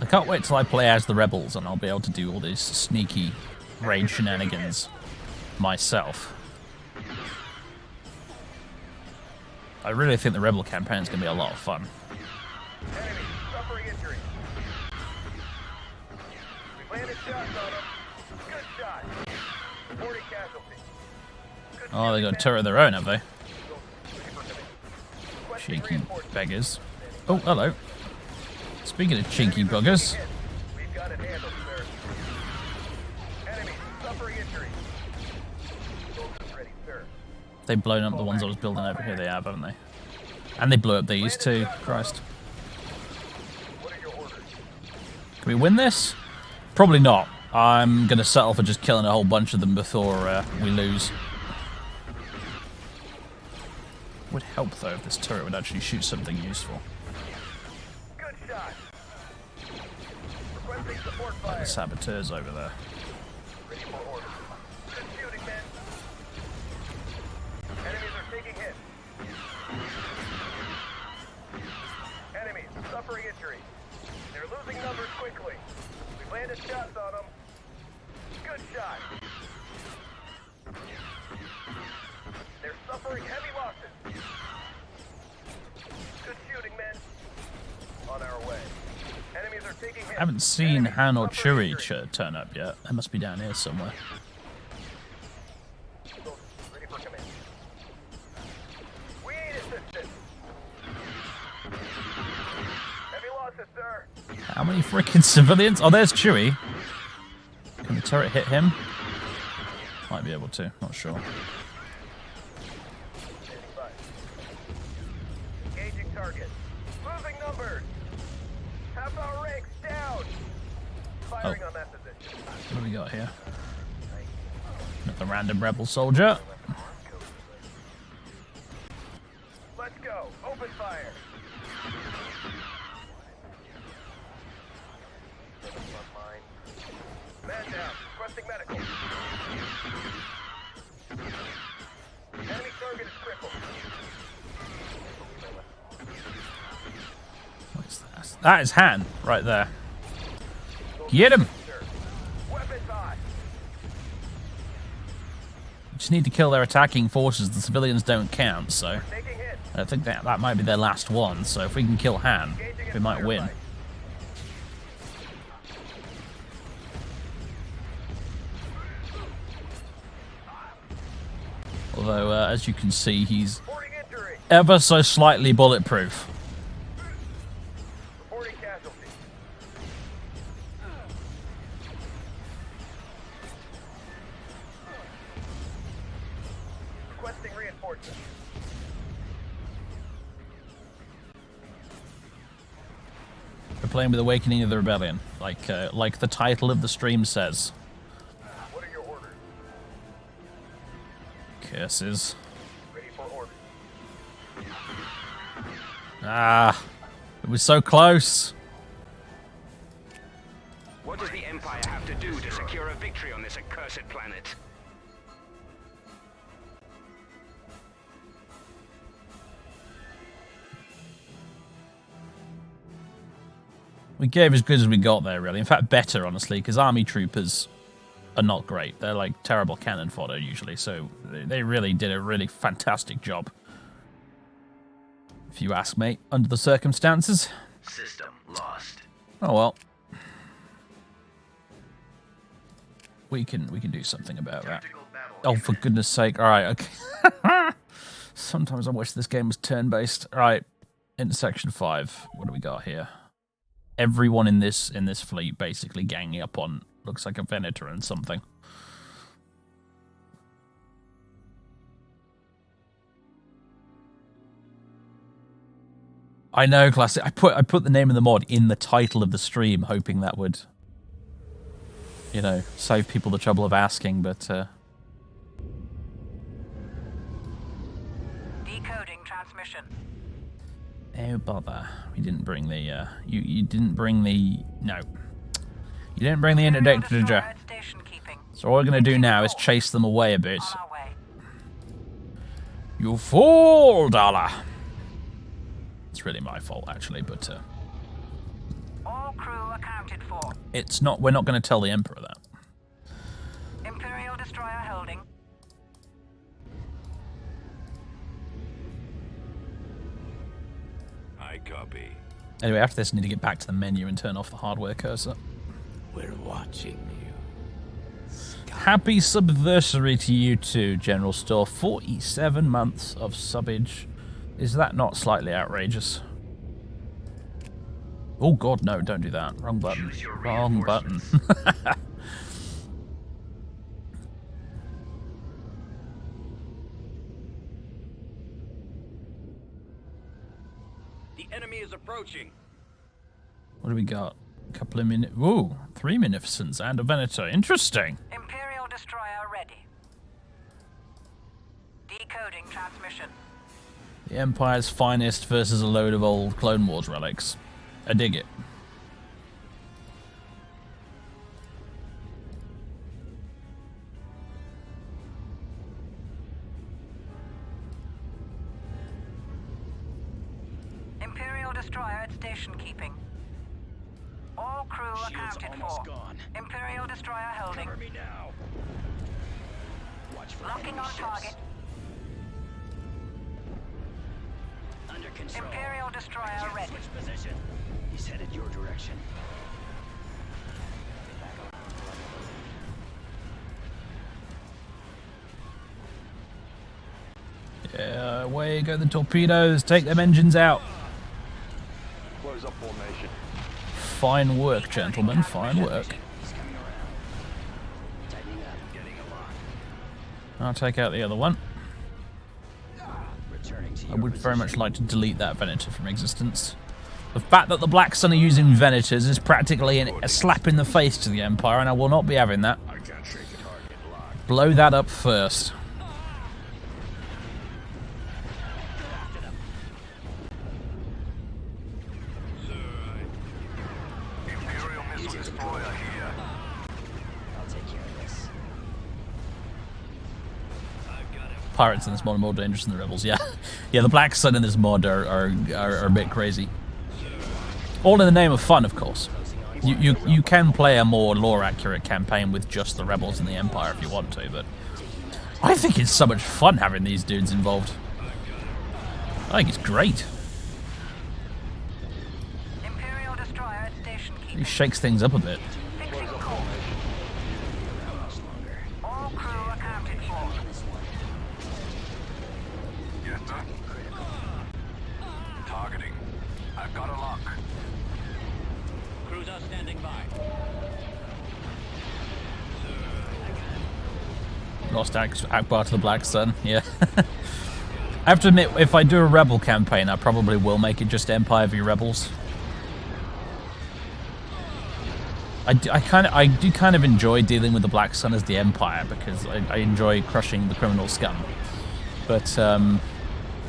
S1: I can't wait till I play as the rebels and I'll be able to do all these sneaky raid shenanigans myself. I really think the rebel campaign is going to be a lot of fun.
S3: Enemy suffering injury. We landed shots on him. Good shot. 40 casualties. Good
S1: Oh, they got a
S3: shooting,
S1: turret of their own, have they?
S3: man. Ready for command. Requesting
S1: Cheeky
S3: reinforcements.
S1: beggars. Oh, hello. Speaking of cheeky buggers,
S3: We've got it handled, sir. Enemy suffering injury. Soldiers ready, sir.
S1: they've blown up the ones I was building over here. They have, haven't they? And they blew up these too. Christ.
S3: What are your orders?
S1: Can we win this? Probably not. I'm going to settle for just killing a whole bunch of them before we lose. Would help, though, if this turret would actually shoot something useful.
S3: Good shot. Requesting support
S1: Like
S3: fire.
S1: the saboteurs over there.
S3: Ready for order. Good shooting, men. Enemies are taking hits. Enemies suffering injury. They're losing numbers quickly. We landed shots on them. Good shot. They're suffering heavy losses. Good shooting, men. On our way. Enemies are taking hits.
S1: I haven't seen
S3: Enemies
S1: Han or
S3: suffering
S1: Chewie
S3: injury.
S1: turn up yet. They must be down here somewhere.
S3: Soldiers, ready for command. We need assistance. Heavy losses, sir.
S1: How many freaking civilians? Oh, there's Chewie. Can the turret hit him? Might be able to. Not sure.
S3: Standing by. Engaging target. Losing numbers. Half our ranks down. Firing on that position.
S1: What do we got here? Another random rebel soldier.
S3: Let's go. Open fire. Front line. Man down. Requesting medical. Enemy target is crippled.
S1: What's that? That is Han right there. Get him!
S3: Sir. Weapons hot.
S1: Just need to kill their attacking forces. The civilians don't count, so
S3: Taking hits.
S1: I think that might be their last one. So if we can kill Han,
S3: Engaging
S1: we
S3: in
S1: might win.
S3: firefight.
S1: Although, as you can see, he's
S3: Reporting injury.
S1: ever so slightly bulletproof.
S3: Reporting casualty. Requesting reinforcements.
S1: We're playing with Awakening of the Rebellion, like the title of the stream says.
S3: What are your orders?
S1: Curses.
S3: Ready for orders.
S1: Ah, It was so close.
S4: What does the Empire have to do to secure a victory on this accursed planet?
S1: We gave as good as we got there, really. In fact, better, honestly, because army troopers are not great. They're like terrible cannon fodder, usually, so they really did a really fantastic job. If you ask me, under the circumstances.
S7: System lost.
S1: Oh, well. We can do something about that.
S7: Tactical battle
S1: Oh, for
S7: unit.
S1: goodness sake. Alright, okay. Sometimes I wish this game was turn-based. Alright, into section 5. What do we got here? Everyone in this fleet basically ganging up on, looks like a Venator and something. I know, classic. I put the name of the mod in the title of the stream, hoping that would, you know, save people the trouble of asking, but
S8: Decoding transmission.
S1: oh bother. We didn't bring the you didn't bring the no. You didn't bring the
S8: Imperial
S1: interdictor.
S8: destroyer at station keeping.
S1: So all we're gonna do now is chase them away a bit.
S8: On our way.
S1: You fool, Dollar. It's really my fault actually, but
S8: All crew accounted for.
S1: it's not. We're not going to tell the Emperor that.
S8: Imperial destroyer holding.
S2: I copy.
S1: Anyway, after this, I need to get back to the menu and turn off the hardware cursor.
S9: We're watching you.
S1: Happy subversary to you too, General Store. 47 months of subbage. Is that not slightly outrageous? Oh god, no, don't do that. Wrong button.
S7: Choose your
S1: Wrong button.
S2: The enemy is approaching.
S1: What do we got? A couple of minutes. Ooh, 3 Munificents and a Venator. Interesting.
S8: Imperial destroyer ready. Decoding transmission.
S1: The Empire's finest versus a load of old Clone Wars relics. I dig it.
S8: Imperial destroyer at station keeping. All crew
S4: Shield's
S8: accounted
S4: almost
S8: for.
S4: gone.
S8: Imperial destroyer holding.
S4: Cover me now. Watch for
S8: Locking
S4: enemy
S8: on
S4: ships.
S8: target.
S5: Under control.
S8: Imperial destroyer ready.
S4: Switch position.
S5: He's headed your direction.
S1: Yeah, away go the torpedoes. Take them engines out.
S2: Close up formation.
S1: Fine work, gentlemen. Fine work.
S5: He's coming around. Tightening up.
S7: Getting a lock.
S1: I'll take out the other one.
S5: Returning to
S1: I
S5: your
S1: would very much
S5: position.
S1: like to delete that Venator from existence. The fact that the Black Sun are using Venators is practically a slap in the face to the Empire, and I will not be having that.
S2: I can't shake it. Target locked.
S1: Blow that up first.
S7: Imperial missile destroyer here.
S5: I'll take care of this.
S1: Pirates in this mod are more dangerous than the rebels. Yeah, yeah. The Black Sun in this mod are a bit crazy. All in the name of fun, of course. You can play a more lore accurate campaign with just the rebels and the Empire if you want to, but I think it's so much fun having these dudes involved. I think it's great.
S8: Imperial destroyer at station keeping.
S1: It shakes things up a bit.
S8: Fixing course. All crew accounted for.
S7: Yes, sir. Targeting. I've got a lock.
S4: Crews are standing by.
S1: Lost Akbar to the Black Sun, yeah. I have to admit, if I do a Rebel campaign, I probably will make it just Empire v Rebels. I do kind of enjoy dealing with the Black Sun as the Empire, because I enjoy crushing the criminal scum. But I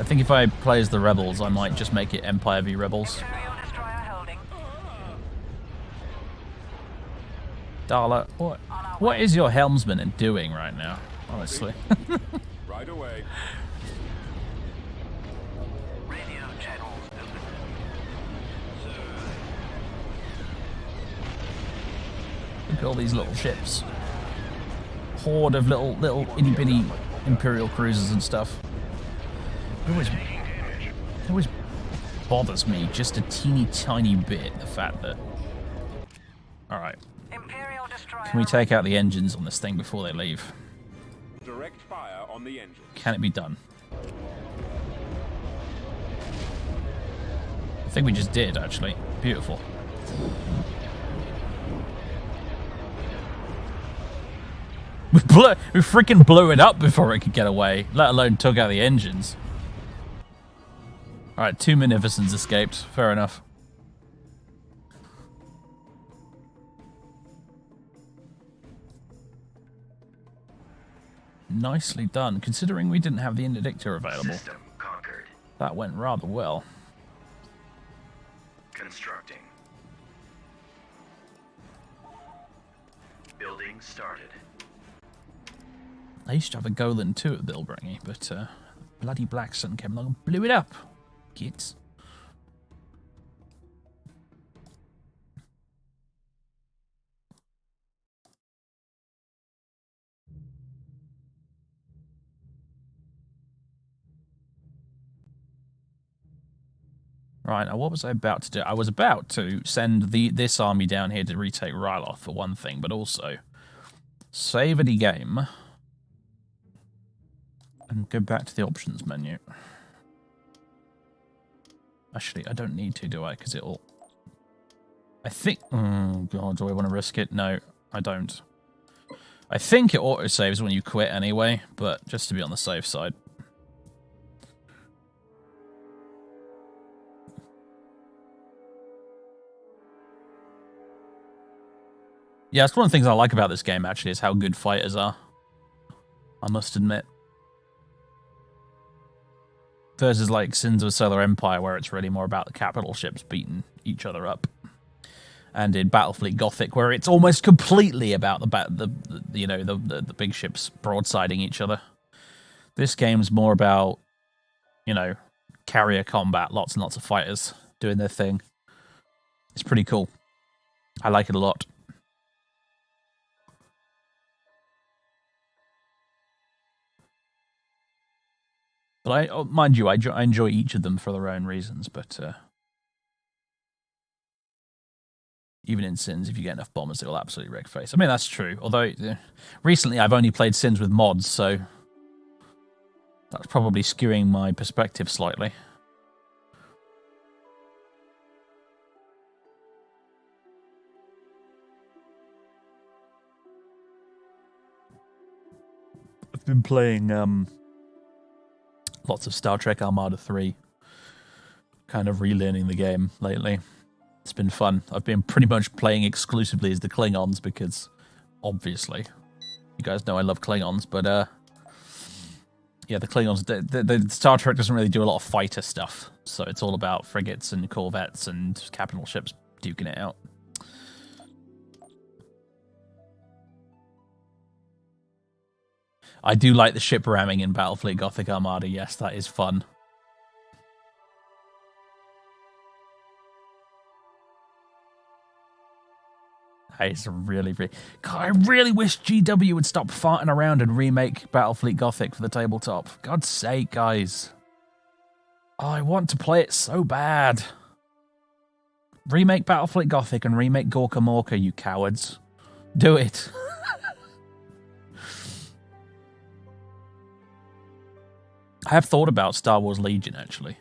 S1: think if I play as the Rebels, I might just make it Empire v Rebels.
S8: Imperial destroyer
S1: Darla, what is your helmsman doing right now? Honestly.
S2: Right away.
S7: Radio channels open.
S1: Look at all these little ships. Horde of little itty bitty Imperial cruisers and stuff. It always bothers me just a teeny tiny bit the fact that. Alright.
S8: Imperial destroyer.
S1: Can we take out the engines on this thing before they leave?
S2: Direct fire on the engine.
S1: Can it be done? I think we just did, actually. Beautiful. We freaking blew it up before it could get away, let alone took out the engines. Alright, 2 Munificents escaped. Fair enough. Nicely done, considering we didn't have the interdictor available.
S7: System conquered.
S1: That went rather well.
S7: Constructing. Building started.
S1: I used to have a Golan too at Bilbringy, but bloody Black Sun came along and blew it up. Kids. Right, now what was I about to do? I was about to send this army down here to retake Ryloth for one thing, but also save the game and go back to the options menu. Actually, I don't need to, do I? Because it'll... I think... Oh, God, do I want to risk it? No, I don't. I think it auto-saves when you quit anyway, but just to be on the safe side. Yeah, it's one of the things I like about this game, actually, is how good fighters are. I must admit. Versus, like, Sins of a Solar Empire, where it's really more about the capital ships beating each other up. And in Battlefleet Gothic, where it's almost completely about the big ships broadsiding each other. This game's more about, you know, carrier combat, lots and lots of fighters doing their thing. It's pretty cool. I like it a lot. But mind you, I enjoy each of them for their own reasons, but even in Sins, if you get enough bombers, it'll absolutely wreck face. I mean, that's true. Although, recently I've only played Sins with mods, so that's probably skewing my perspective slightly. I've been playing lots of Star Trek Armada 3, kind of relearning the game lately. It's been fun. I've been pretty much playing exclusively as the Klingons because, obviously, you guys know I love Klingons, but yeah, the Klingons, the Star Trek doesn't really do a lot of fighter stuff, so it's all about frigates and corvettes and capital ships duking it out. I do like the ship ramming in Battlefleet Gothic Armada. Yes, that is fun. It's really... God, I really wish GW would stop farting around and remake Battlefleet Gothic for the tabletop. God's sake, guys. Oh, I want to play it so bad. Remake Battlefleet Gothic and remake Gorka Morka, you cowards. Do it. I have thought about Star Wars Legion, actually.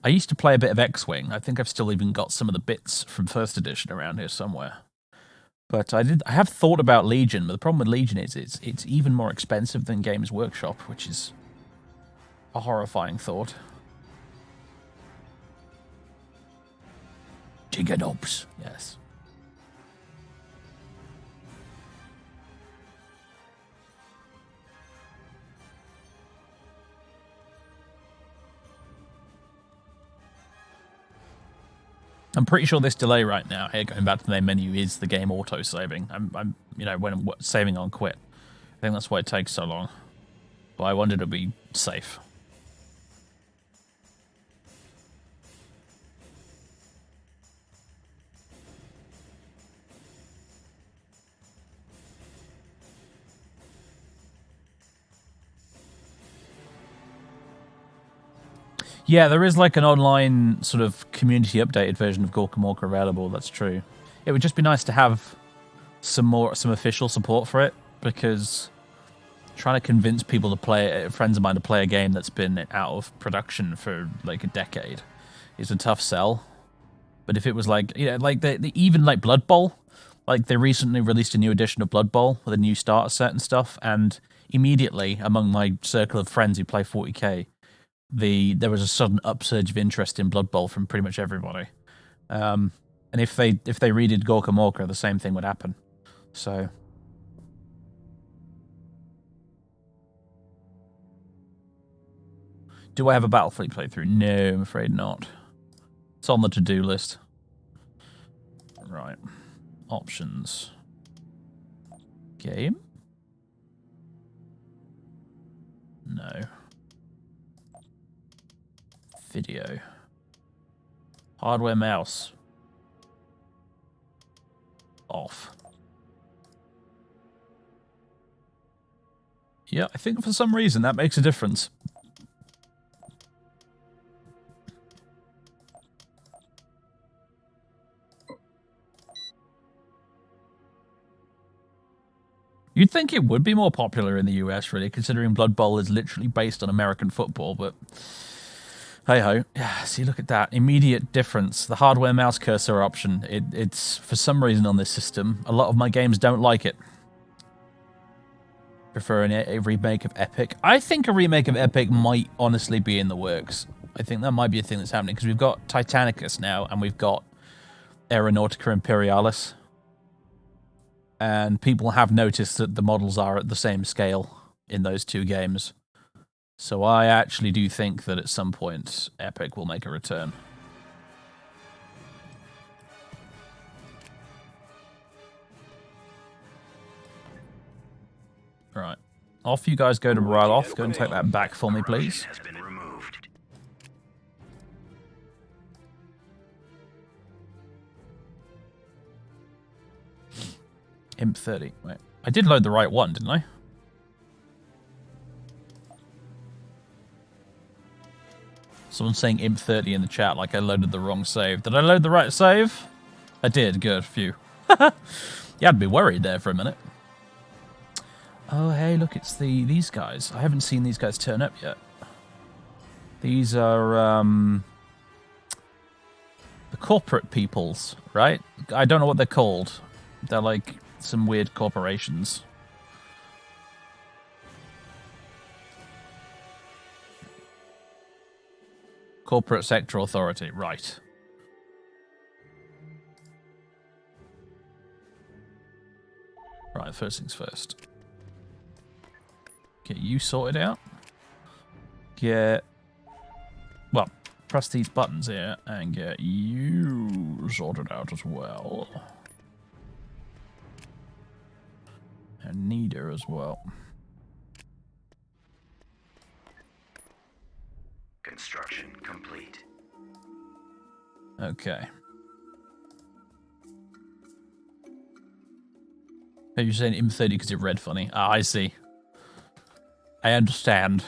S1: I used to play a bit of X-Wing. I think I've still even got some of the bits from first edition around here somewhere. But I have thought about Legion, but the problem with Legion is it's even more expensive than Games Workshop, which is a horrifying thought. Giganobs, yes. I'm pretty sure this delay right now, here going back to the main menu, is the game auto-saving. I'm you know, when I'm saving on quit. I think that's why it takes so long. But I wanted to be safe. Yeah, there is like an online sort of community updated version of Gorka Morka available, that's true. It would just be nice to have some official support for it, because trying to convince people to play it, friends of mine to play a game that's been out of production for like a decade is a tough sell. But if it was like, you know, like even like Blood Bowl, like they recently released a new edition of Blood Bowl with a new starter set and stuff, and immediately among my circle of friends who play 40k, there was a sudden upsurge of interest in Blood Bowl from pretty much everybody. And if they redid Gorka Morka, the same thing would happen. So do I have a Battlefleet playthrough? No, I'm afraid not. It's on the to-do list. Right. Options. Game? No. Video. Hardware mouse. Off. Yeah, I think for some reason that makes a difference. You'd think it would be more popular in the US, really, considering Blood Bowl is literally based on American football, but hey-ho. Yeah, see, look at that. Immediate difference. The hardware mouse cursor option. It's, for some reason on this system, a lot of my games don't like it. Prefer a remake of Epic. I think a remake of Epic might honestly be in the works. I think that might be a thing that's happening, because we've got Titanicus now, and we've got Aeronautica Imperialis. And people have noticed that the models are at the same scale in those two games. So I actually do think that at some point Epic will make a return. Right. Off you guys go to Ryloth. Go and take that back for me, please.
S7: Has been removed.
S1: Imp 30. Wait. I did load the right one, didn't I? Someone's saying Imp 30 in the chat like I loaded the wrong save. Did I load the right save? I did. Good. Phew. You had to be worried there for a minute. Oh, hey, look, it's these guys. I haven't seen these guys turn up yet. These are the corporate peoples, right? I don't know what they're called. They're like some weird corporations. Corporate Sector Authority, right. Right, first things first. Get you sorted out. Well, press these buttons here and get you sorted out as well. And Nida as well.
S7: Construction complete.
S1: Okay. Are you saying Imp 30 because it read funny? Ah, I see. I understand.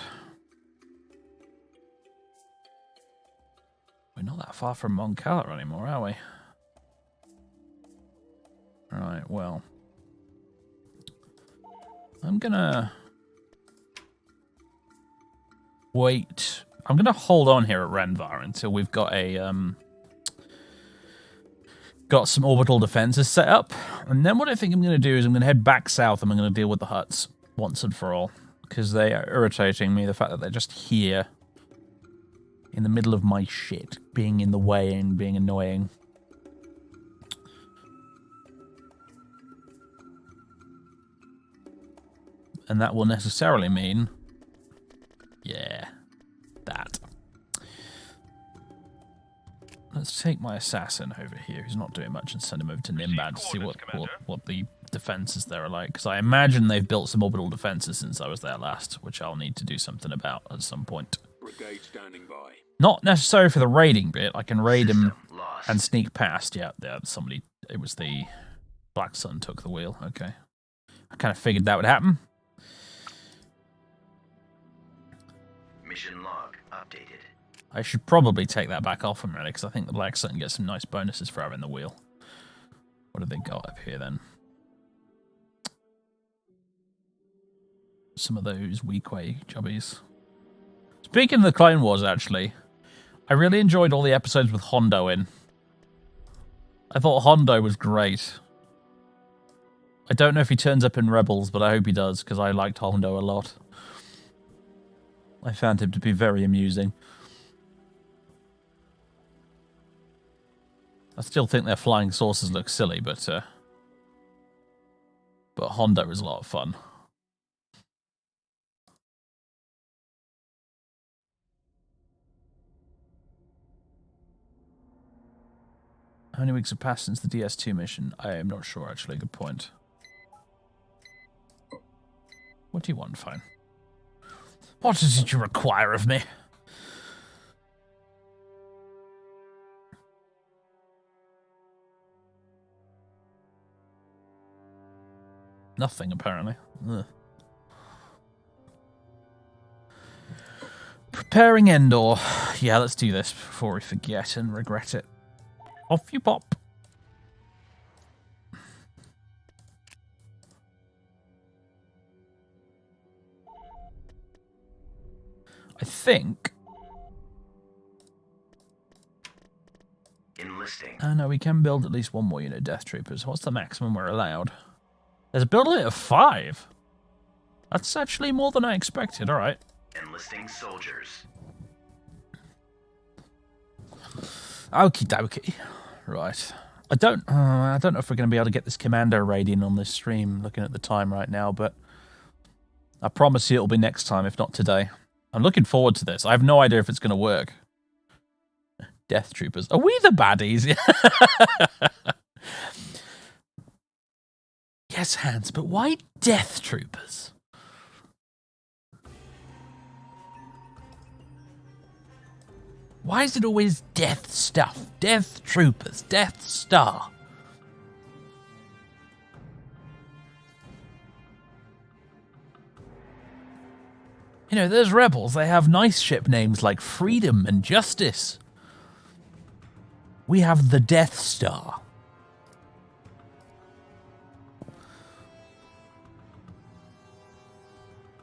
S1: We're not that far from Moncala anymore, are we? Right, well. I'm gonna wait. I'm gonna hold on here at Renvar until we've got got some orbital defenses set up. And then what I think I'm gonna do is I'm gonna head back south and I'm gonna deal with the huts once and for all. Because they are irritating me, the fact that they're just here in the middle of my shit, being in the way and being annoying. And that will necessarily mean, yeah, that. Let's take my assassin over here, who's not doing much, and send him over to Nimbad to see what the defenses there are like. Because I imagine they've built some orbital defenses since I was there last, which I'll need to do something about at some point.
S2: Brigade standing by.
S1: Not necessary for the raiding bit. I can raid him and sneak past. Yeah, somebody... It was the Black Sun took the wheel. Okay. I kind of figured that would happen.
S7: Mission log updated.
S1: I should probably take that back off him, really, because I think the Black Sun gets some nice bonuses for having the wheel. What have they got up here, then? Some of those weak-way jobbies. Speaking of the Clone Wars, actually, I really enjoyed all the episodes with Hondo in. I thought Hondo was great. I don't know if he turns up in Rebels, but I hope he does, because I liked Hondo a lot. I found him to be very amusing. I still think their flying saucers look silly, but Hondo is a lot of fun. How many weeks have passed since the DS2 mission? I am not sure, actually. Good point. What do you want, Fine? What is it you require of me? Nothing, apparently. Ugh. Preparing Endor. Yeah, let's do this before we forget and regret it. Off you pop. I think...
S7: Enlisting.
S1: Oh no, we can build at least one more unit of Death Troopers. What's the maximum we're allowed? There's a build limit of 5. That's actually more than I expected. All right.
S7: Enlisting soldiers.
S1: Okie dokie. Right. I don't know if we're going to be able to get this Commando raid in on this stream, looking at the time right now, but I promise you it'll be next time, if not today. I'm looking forward to this. I have no idea if it's going to work. Death Troopers. Are we the baddies? Yes, Hans, but why Death Troopers? Why is it always death stuff? Death Troopers, Death Star. You know, there's rebels. They have nice ship names like Freedom and Justice. We have the Death Star.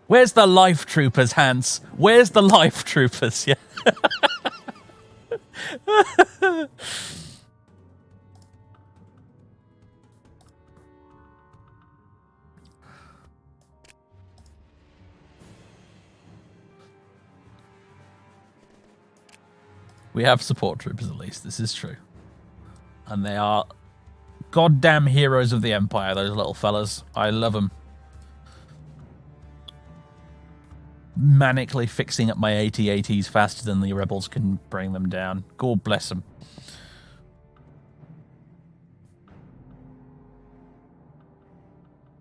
S1: Where's the Life Troopers, Hans? Where's the Life Troopers? Yeah. We have support troopers, at least. This is true. And they are goddamn heroes of the Empire, those little fellas. I love them. Manically fixing up my AT-ATs faster than the rebels can bring them down. God bless them.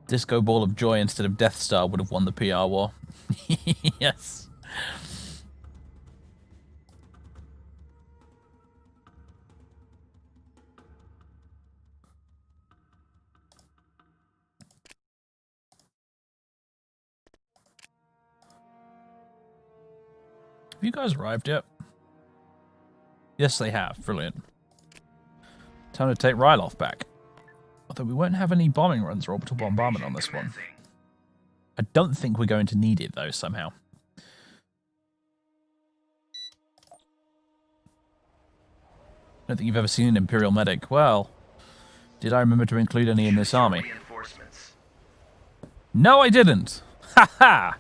S1: Disco Ball of Joy instead of Death Star would have won the PR war. Yes. Have you guys arrived yet? Yes, they have. Brilliant. Time to take Ryloth back. Although we won't have any bombing runs or orbital bombardment on this one. I don't think we're going to need it, though, somehow. I don't think you've ever seen an Imperial medic. Well, did I remember to include any in this army? No, I didn't. Ha ha!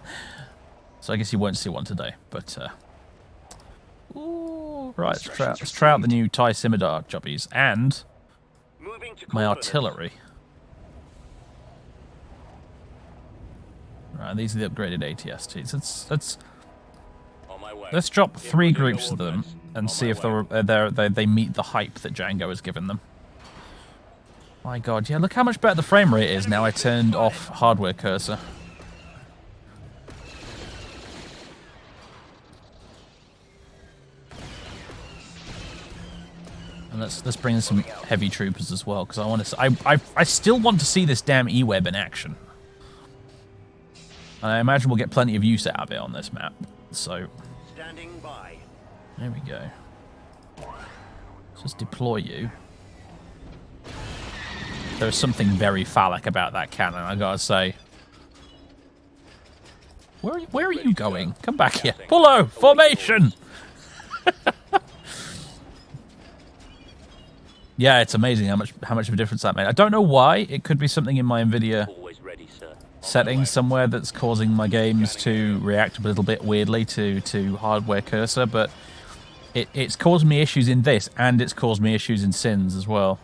S1: So I guess you won't see one today, but... Ooh, right, let's try out the new TIE Scimitar jobbies and my artillery. Right, these are the upgraded ATSTs. Let's
S4: my way.
S1: Let's drop 3 groups of them and see if they meet the hype that Django has given them. My god, yeah, look how much better the frame rate is now I turned off hardware cursor. And let's bring in some heavy troopers as well, because I want to. I still want to see this damn E-Web in action. And I imagine we'll get plenty of use out of it on this map. So
S7: Standing by.
S1: there we go. Let's just deploy you. There's something very phallic about that cannon, I gotta say. Where are you going? Come back here. Pullo! Formation! Yeah, it's amazing how much of a difference that made. I don't know why. It could be something in my NVIDIA
S7: Always ready, sir.
S1: settings somewhere that's causing my games to react a little bit weirdly to hardware cursor, but it's caused me issues in this, and it's caused me issues in Sins as well.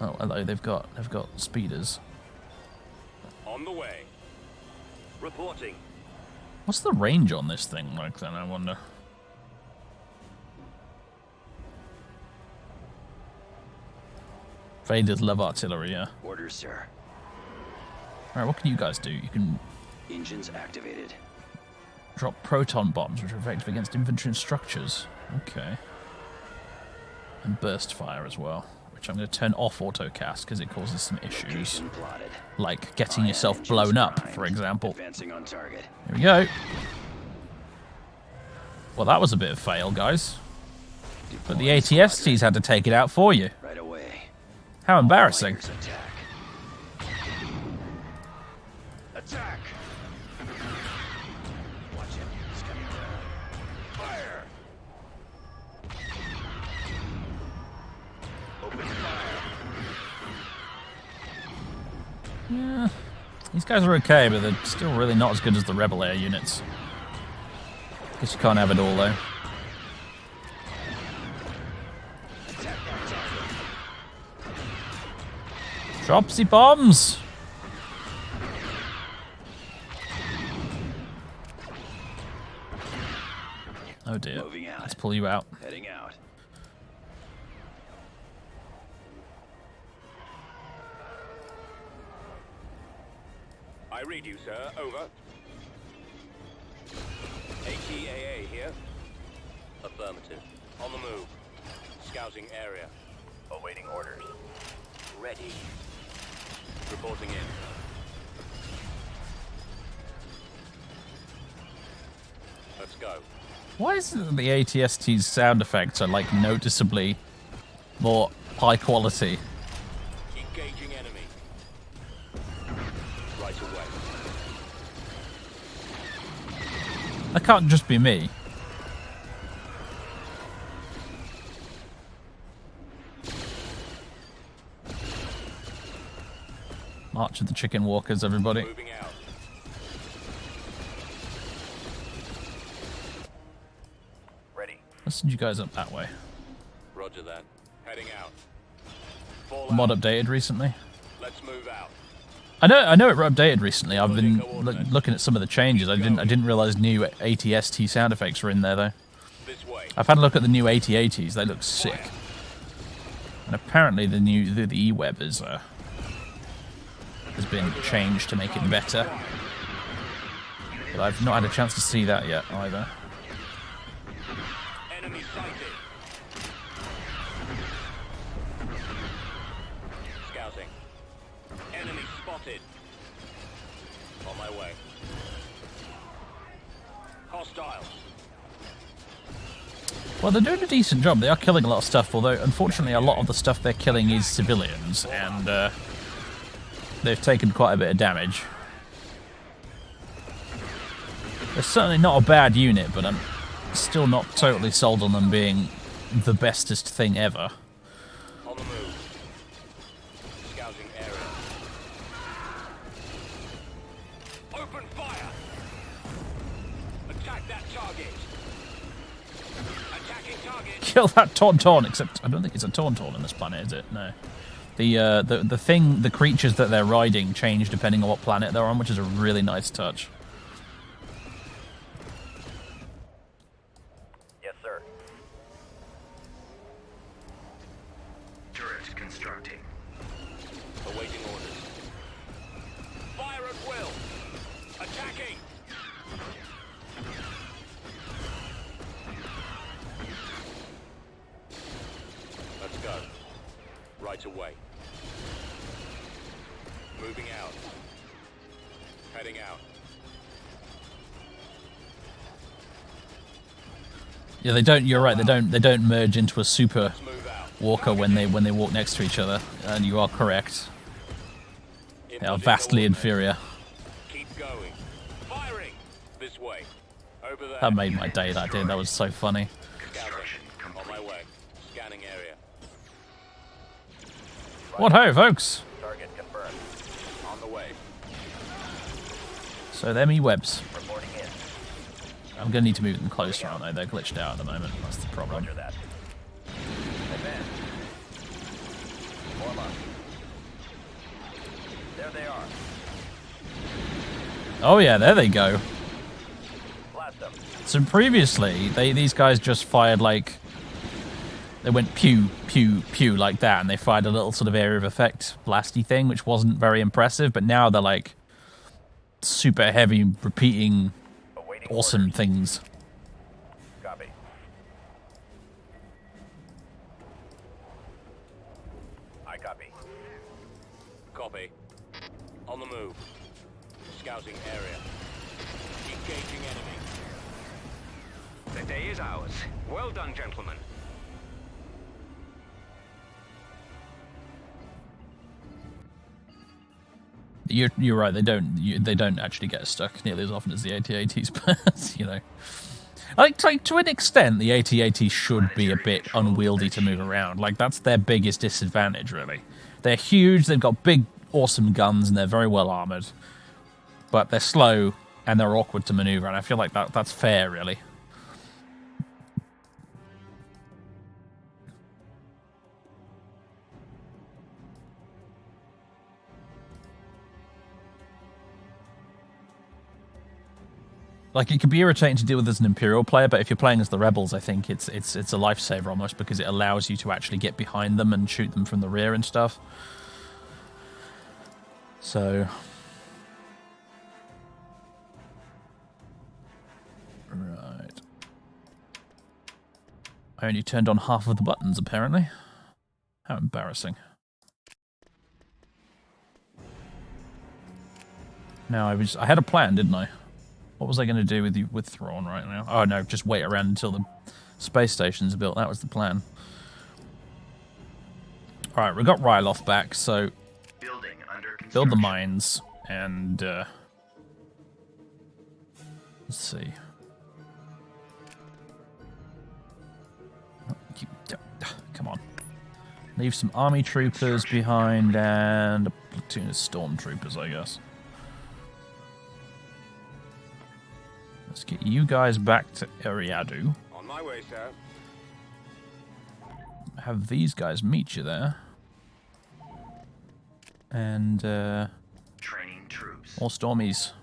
S1: Oh, hello, they've got speeders.
S2: On the way.
S7: Reporting.
S1: What's the range on this thing like then, I wonder? Vaders love artillery, yeah.
S5: Orders, sir.
S1: Alright, what can you guys do? You can
S5: Engines activated.
S1: drop proton bombs, which are effective against infantry and structures. Okay. And burst fire as well, which I'm going to turn off autocast because it causes some issues.
S5: Location plotted.
S1: Like getting
S5: Ion
S1: yourself
S5: engines
S1: blown up,
S5: primed.
S1: for example.
S5: Advancing on target.
S1: Here we go. Well, that was a bit of fail, guys. But the ATSTs had to take it out for you.
S5: Right away.
S1: How embarrassing.
S5: Players attack. Attack! Watch him. He's coming down. Fire! Open fire.
S1: Yeah, these guys are okay, but they're still really not as good as the Rebel Air units. Guess you can't have it all, though. Drop the bombs! Oh dear.
S5: Moving out.
S1: Let's pull you out.
S5: Heading out.
S2: I read you, sir. Over. ATAA here.
S7: Affirmative.
S2: On the move. Scouting area.
S3: Awaiting orders.
S7: Ready.
S2: Reporting in. Let's go.
S1: Why is it that the ATST's sound effects are like noticeably more high quality?
S2: Engaging enemy. Right away.
S1: That can't just be me. March of the Chicken Walkers, everybody.
S2: Moving out.
S3: Ready.
S1: Let's send you guys up that way.
S2: Roger that. Heading out. Fall
S1: The mod
S2: out.
S1: updated recently.
S2: Let's move out.
S1: I know it updated recently. I've been looking at some of the changes. I didn't realize new ATST sound effects were in there though.
S2: This way.
S1: I've had a look at the new AT-ATs. They look sick. And apparently the E-Web has been changed to make it better. But I've not had a chance to see that yet either.
S2: Enemy sighted. Scouting. Enemy spotted. On my way. Hostiles.
S1: Well, they're doing a decent job. They are killing a lot of stuff, although unfortunately a lot of the stuff they're killing is civilians, and they've taken quite a bit of damage. They're certainly not a bad unit, but I'm still not totally sold on them being the bestest thing ever.
S2: On the move. Scouting area. Open fire! Attack that target! Attacking target!
S1: Kill that Tauntaun, except I don't think it's a Tauntaun on this planet, is it? No. The creatures that they're riding change depending on what planet they're on, which is a really nice touch.
S7: Constructing.
S4: Awaiting orders. Fire at will! Attacking! Let's go. Right away. Moving out. Heading out.
S1: Yeah, they don't. You're right. They don't merge into a super
S4: Let's move out.
S1: walker when they walk next to each other. And you are correct. They are vastly inferior.
S4: Keep going. Firing! This way. Over there.
S1: That made my day. That did. That was so funny.
S7: Construction
S4: On
S7: complete.
S4: my way. Scanning area.
S1: What ho, folks?
S3: Target confirmed.
S4: On the way.
S1: So them E-webs.
S3: Reporting in.
S1: I'm gonna need to move them closer, aren't they? They're glitched out at the moment. That's the problem.
S3: Roger that. Advance. Form up. There they are.
S1: Oh yeah, there they go.
S3: Blast them.
S1: So previously, these guys just fired like they went pew pew pew like that, and they fired a little sort of area of effect blasty thing, which wasn't very impressive. But now they're like super heavy, repeating,
S3: Awaiting
S1: awesome
S3: orders.
S1: things.
S3: Copy. I copy.
S4: Copy. On the move. Scouting area. Engaging enemy.
S7: The day is ours. Well done, gentlemen.
S1: You're right. They don't actually get stuck nearly as often as the AT-ATs, but you know, like to an extent, the AT-ATs should be a bit unwieldy to move around. Like that's their biggest disadvantage, really. They're huge. They've got big, awesome guns, and they're very well armored, but they're slow and they're awkward to maneuver. And I feel like that's fair, really. Like, it can be irritating to deal with as an Imperial player, but if you're playing as the Rebels, I think it's a lifesaver almost, because it allows you to actually get behind them and shoot them from the rear and stuff. So... Right. I only turned on half of the buttons, apparently. How embarrassing. Now, I had a plan, didn't I? What was I going to do with Thrawn right now? Oh no, just wait around until the space stations are built. That was the plan. Alright, we got Ryloth back, so
S7: Building under construction.
S1: build the mines and let's see. Come on. Leave some army troopers behind and a platoon of stormtroopers, I guess. Let's get you guys back to Eriadu.
S2: On my way, sir.
S1: Have these guys meet you there. And,
S7: Training troops.
S1: more Stormies.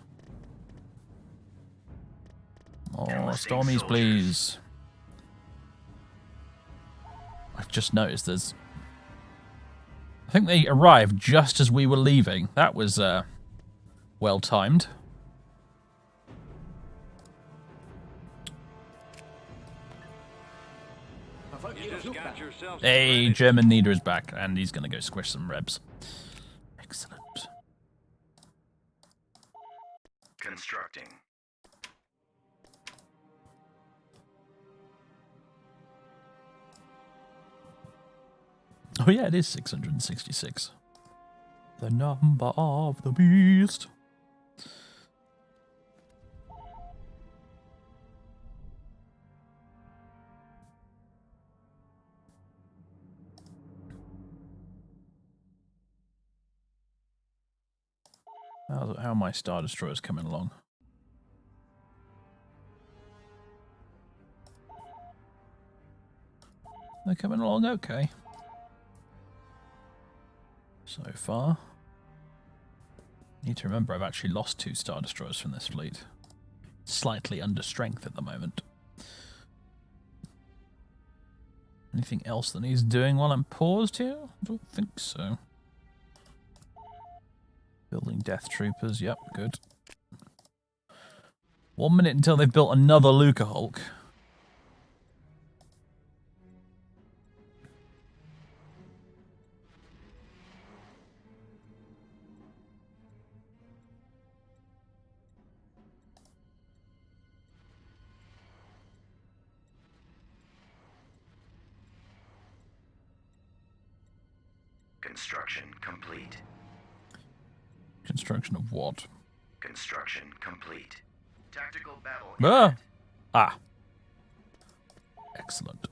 S1: More
S7: Enlisting
S1: Stormies,
S7: soldiers.
S1: please. I've just noticed there's... I think they arrived just as we were leaving. That was, well timed.
S2: You just got yourself
S1: Hey, German leader is back, and he's going to go squish some rebs. Excellent.
S7: Constructing.
S1: Oh yeah, it is 666. The number of the beast. How are my Star Destroyers coming along? They're coming along okay. So far. Need to remember I've actually lost 2 Star Destroyers from this fleet. Slightly under strength at the moment. Anything else that needs doing while I'm paused here? I don't think so. Building Death Troopers, yep, good. 1 minute until they've built another Luca Hulk.
S7: Construction complete.
S1: Construction of what?
S7: Construction complete. Tactical battle.
S1: Ah! Ah. Excellent.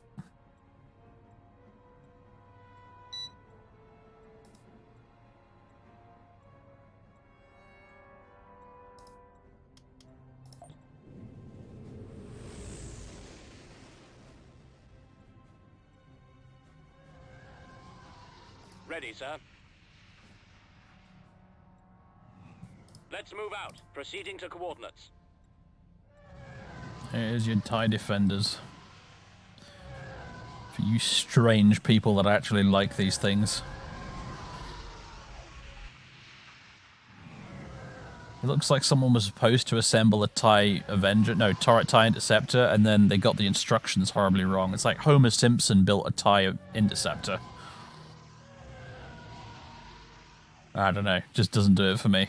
S4: Ready, sir. Let's move out. Proceeding to coordinates.
S1: Here's your TIE defenders. For you strange people that actually like these things. It looks like someone was supposed to assemble a TIE Avenger, no, TIE Interceptor, and then they got the instructions horribly wrong. It's like Homer Simpson built a TIE Interceptor. I don't know, just doesn't do it for me.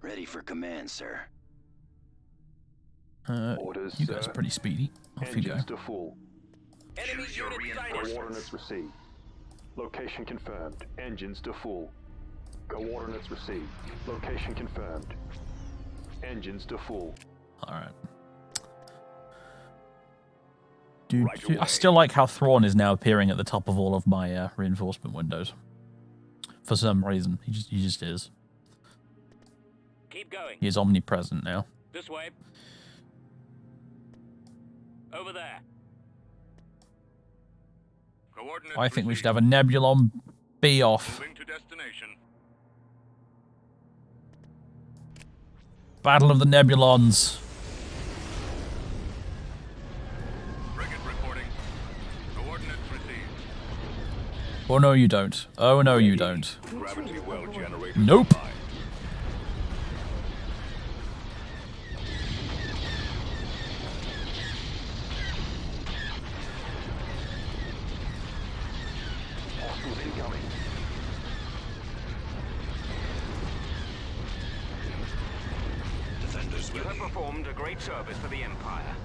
S5: Ready for command, sir.
S10: Orders,
S1: you guys are pretty speedy. Off you go.
S10: Engines to full.
S4: Enemy
S7: Choose your
S4: unit
S7: reinforcements.
S10: Coordinates received. Location confirmed. Engines to full. Coordinates received. Location confirmed. Engines to full.
S1: Alright. Dude, I still like how Thrawn is now appearing at the top of all of my reinforcement windows. For some reason. He just is.
S4: Keep going.
S1: He is omnipresent now.
S4: This way. Over there.
S2: Coordinates
S1: I think we
S2: received.
S1: should have a Nebulon B off.
S2: Moving to destination.
S1: Battle of the Nebulons.
S2: Frigate reporting. Coordinates received.
S1: Oh no you don't. Oh no you don't.
S2: Gravity well generator.
S1: Nope.
S2: supplied.
S10: Hostiles incoming.
S4: Defenders
S3: You have performed a great service for the Empire.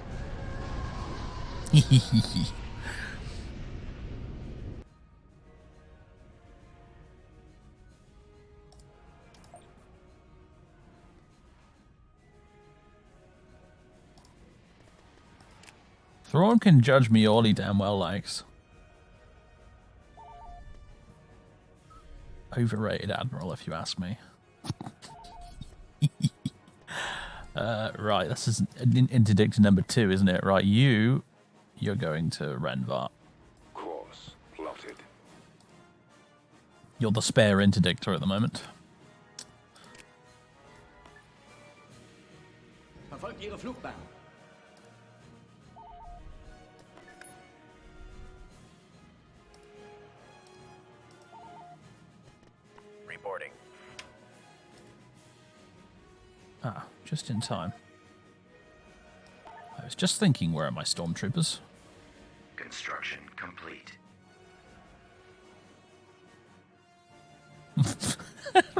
S1: Thrawn can judge me all he damn well likes. Overrated Admiral, if you ask me. Right, this is interdict number 2, isn't it? Right, you're going to Renvar.
S2: Course plotted.
S1: You're the spare interdictor at the moment.
S9: Verfolgt Ihre Flugbahn.
S3: Reporting.
S1: Ah, just in time. I was just thinking, where are my stormtroopers?
S7: Construction complete.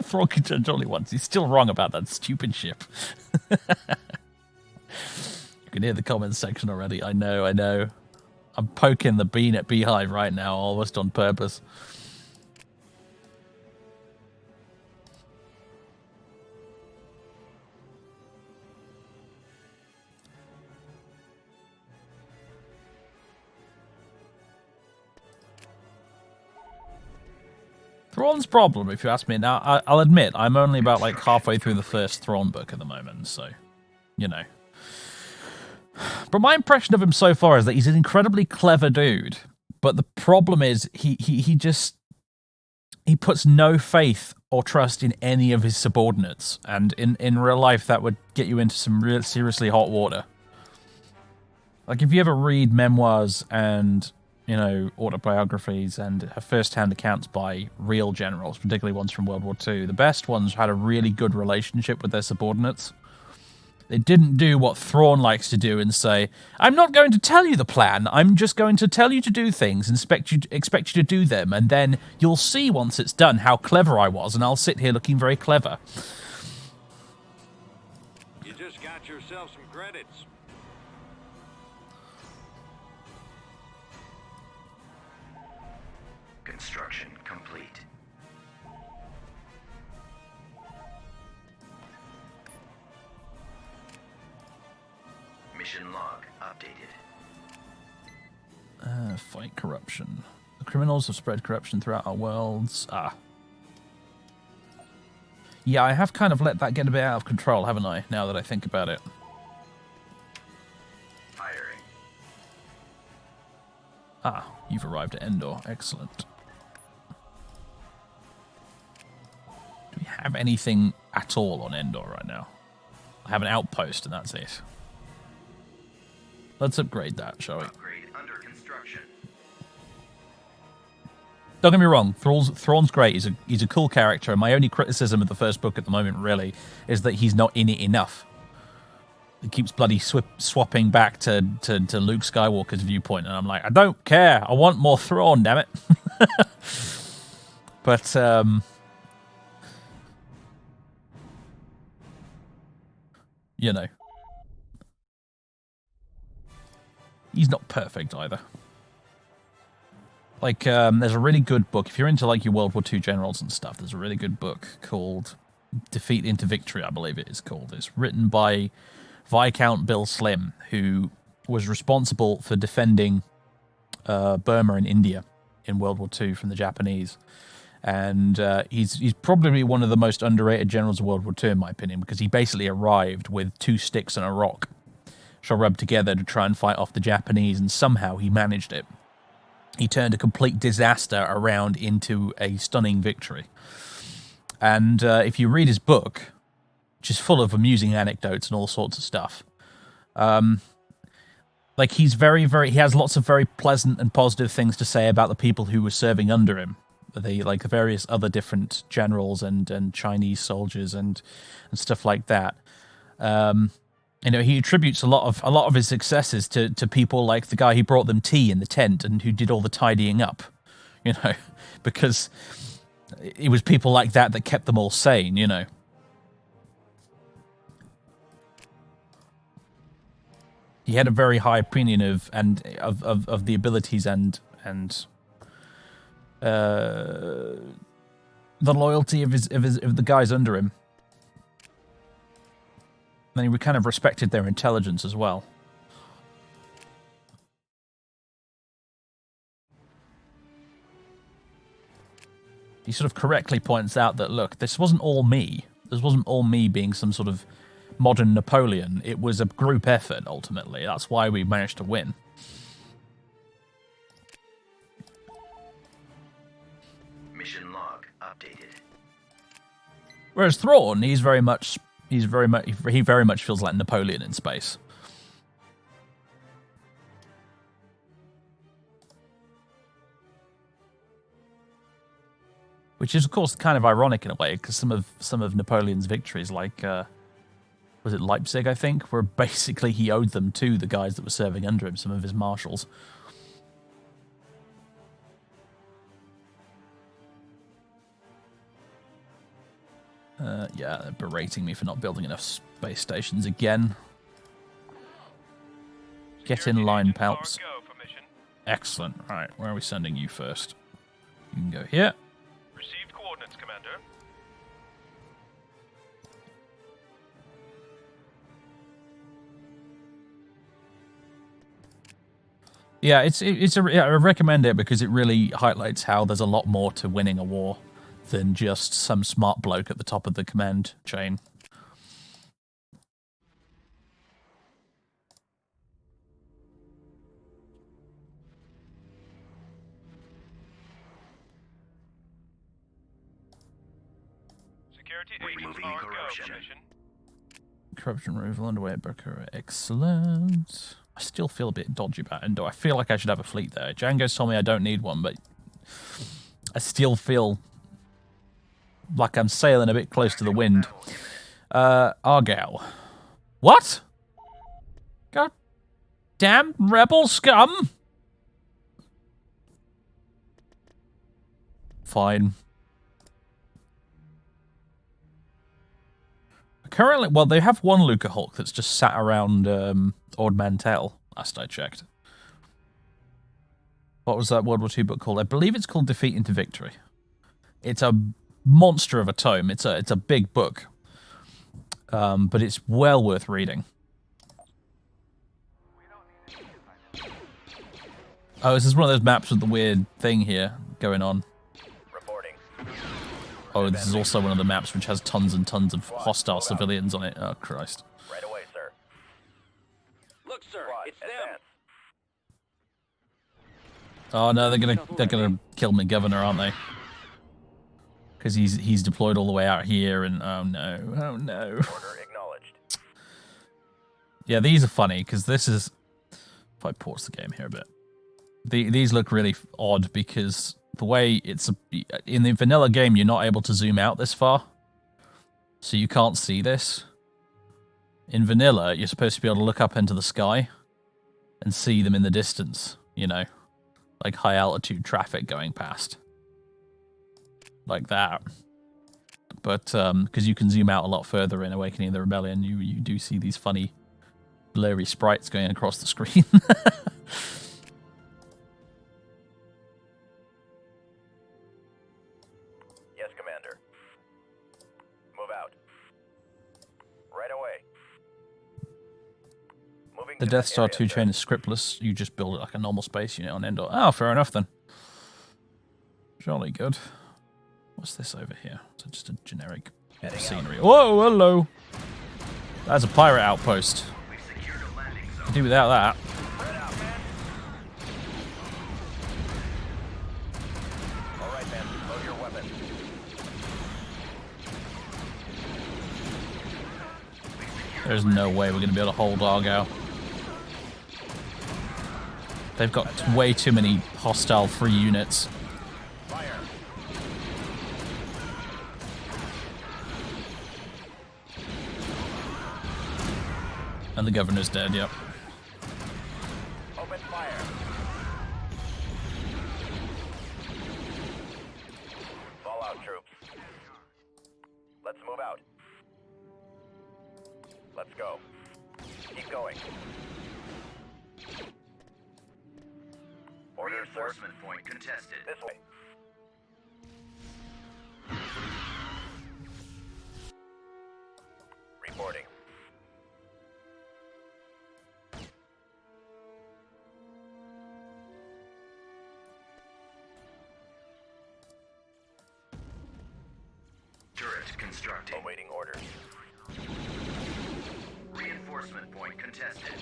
S1: Thrawn can judge only once. He's still wrong about that stupid ship. You can hear the comments section already. I know. I'm poking the bean at Beehive right now, almost on purpose. Thrawn's problem, if you ask me. Now, I'll admit, I'm only about like halfway through the first Thrawn book at the moment, so, you know. But my impression of him so far is that he's an incredibly clever dude. But the problem is, he just... he puts no faith or trust in any of his subordinates, and in real life that would get you into some real seriously hot water. Like, if you ever read memoirs and, you know, autobiographies and have first-hand accounts by real generals, particularly ones from World War II, the best ones had a really good relationship with their subordinates. They didn't do what Thrawn likes to do and say, I'm not going to tell you the plan, I'm just going to tell you to do things and expect you to do them, and then you'll see once it's done how clever I was, and I'll sit here looking very clever.
S2: You just got yourself some credits.
S7: Construction complete. Mission log updated.
S1: Fight corruption. The criminals have spread corruption throughout our worlds. Yeah, I have kind of let that get a bit out of control, haven't I, now that I think about it.
S7: Firing.
S1: You've arrived at Endor. Excellent. Do we have anything at all on Endor right now? I have an outpost, and that's it. Let's upgrade that, shall we?
S7: Upgrade under construction.
S1: Don't get me wrong, Thrawn's great. He's a cool character, and my only criticism of the first book at the moment, really, is that he's not in it enough. He keeps bloody swapping back to Luke Skywalker's viewpoint, and I'm like, I don't care. I want more Thrawn, damn it. But, you know. He's not perfect either. Like, there's a really good book. If you're into, like, your World War II generals and stuff, there's a really good book called Defeat into Victory, I believe it is called. It's written by Viscount Bill Slim, who was responsible for defending Burma and India in World War II from the Japanese. And he's probably one of the most underrated generals of World War II, in my opinion, because he basically arrived with 2 sticks and a rock, rubbed together to try and fight off the Japanese, and somehow he managed it. He turned a complete disaster around into a stunning victory. And if you read his book, which is full of amusing anecdotes and all sorts of stuff, like, he's he has lots of very pleasant and positive things to say about the people who were serving under him. The various other different generals and Chinese soldiers and stuff like that. You know, he attributes a lot of his successes to people like the guy who brought them tea in the tent and who did all the tidying up, you know, because it was people like that that kept them all sane, you know. He had a very high opinion of the abilities and the loyalty of the guys under him. And he kind of respected their intelligence as well. He sort of correctly points out that, look, this wasn't all me. This wasn't all me being some sort of modern Napoleon. It was a group effort, ultimately. That's why we managed to win.
S7: Mission log updated.
S1: Whereas Thrawn, he very much feels like Napoleon in space. Which is, of course, kind of ironic in a way, because some of Napoleon's victories, like was it Leipzig, I think, where basically he owed them to the guys that were serving under him, some of his marshals. Yeah, they're berating me for not building enough space stations again. Get in line, Palps. Excellent. Right, where are we sending you first? You can go here.
S2: Received coordinates, Commander.
S1: Yeah, I recommend it because it really highlights how there's a lot more to winning a war than just some smart bloke at the top of the command chain.
S3: security agents
S7: Removing
S3: are
S7: corruption.
S3: go mission.
S1: Corruption removal underway at Booker. Excellent. I still feel a bit dodgy about Endo. I feel like I should have a fleet there. Django's told me I don't need one, but I still feel like I'm sailing a bit close to the wind. Argyle. What? God damn rebel scum! Fine. Currently, well, they have one Lucas Hulk that's just sat around Ord Mantell, last I checked. What was that World War II book called? I believe it's called Defeat into Victory. It's a monster of a tome. It's a big book. But it's well worth reading. Oh, this is one of those maps with the weird thing here going on.
S3: Reporting.
S1: Oh, this is also one of the maps which has tons and tons of hostile civilians on it. Oh, Christ.
S3: Right away, sir.
S4: Look, sir, it's them.
S3: Advance.
S1: Oh no, they're gonna kill my governor, aren't they? Because he's deployed all the way out here, and oh no.
S3: Order acknowledged.
S1: Yeah, these are funny because this is. If I pause the game here a bit, these look really odd because the way it's in the vanilla game, you're not able to zoom out this far, so you can't see this. In vanilla, you're supposed to be able to look up into the sky and see them in the distance. You know, like high altitude traffic going past, like that. But because you can zoom out a lot further in Awakening of the Rebellion, you do see these funny blurry sprites going across the screen.
S3: Yes, Commander. Move out. Right away. Moving
S1: The
S3: to
S1: Death
S3: that
S1: Star
S3: area,
S1: 2
S3: sir.
S1: chain is scriptless. You just build it like a normal space unit on Endor. Oh, fair enough then. Jolly good. What's this over here? Is it just a generic scenery? Whoa, hello. That's a pirate outpost.
S7: We've secured a landing zone.
S1: Could do without that.
S3: Spread out, man. All right, man. Load your weapon.
S1: There's no way we're going to be able to hold Argyle. They've got way too many hostile free units.
S3: Fire.
S1: And the governor's dead, yep.
S3: Open fire. Fall out, troops. Let's move out. Let's go. Keep going. Order, sir.
S7: Reinforcement point contested.
S3: This way. Reporting.
S7: Turret constructing.
S3: Awaiting orders.
S7: Reinforcement point contested.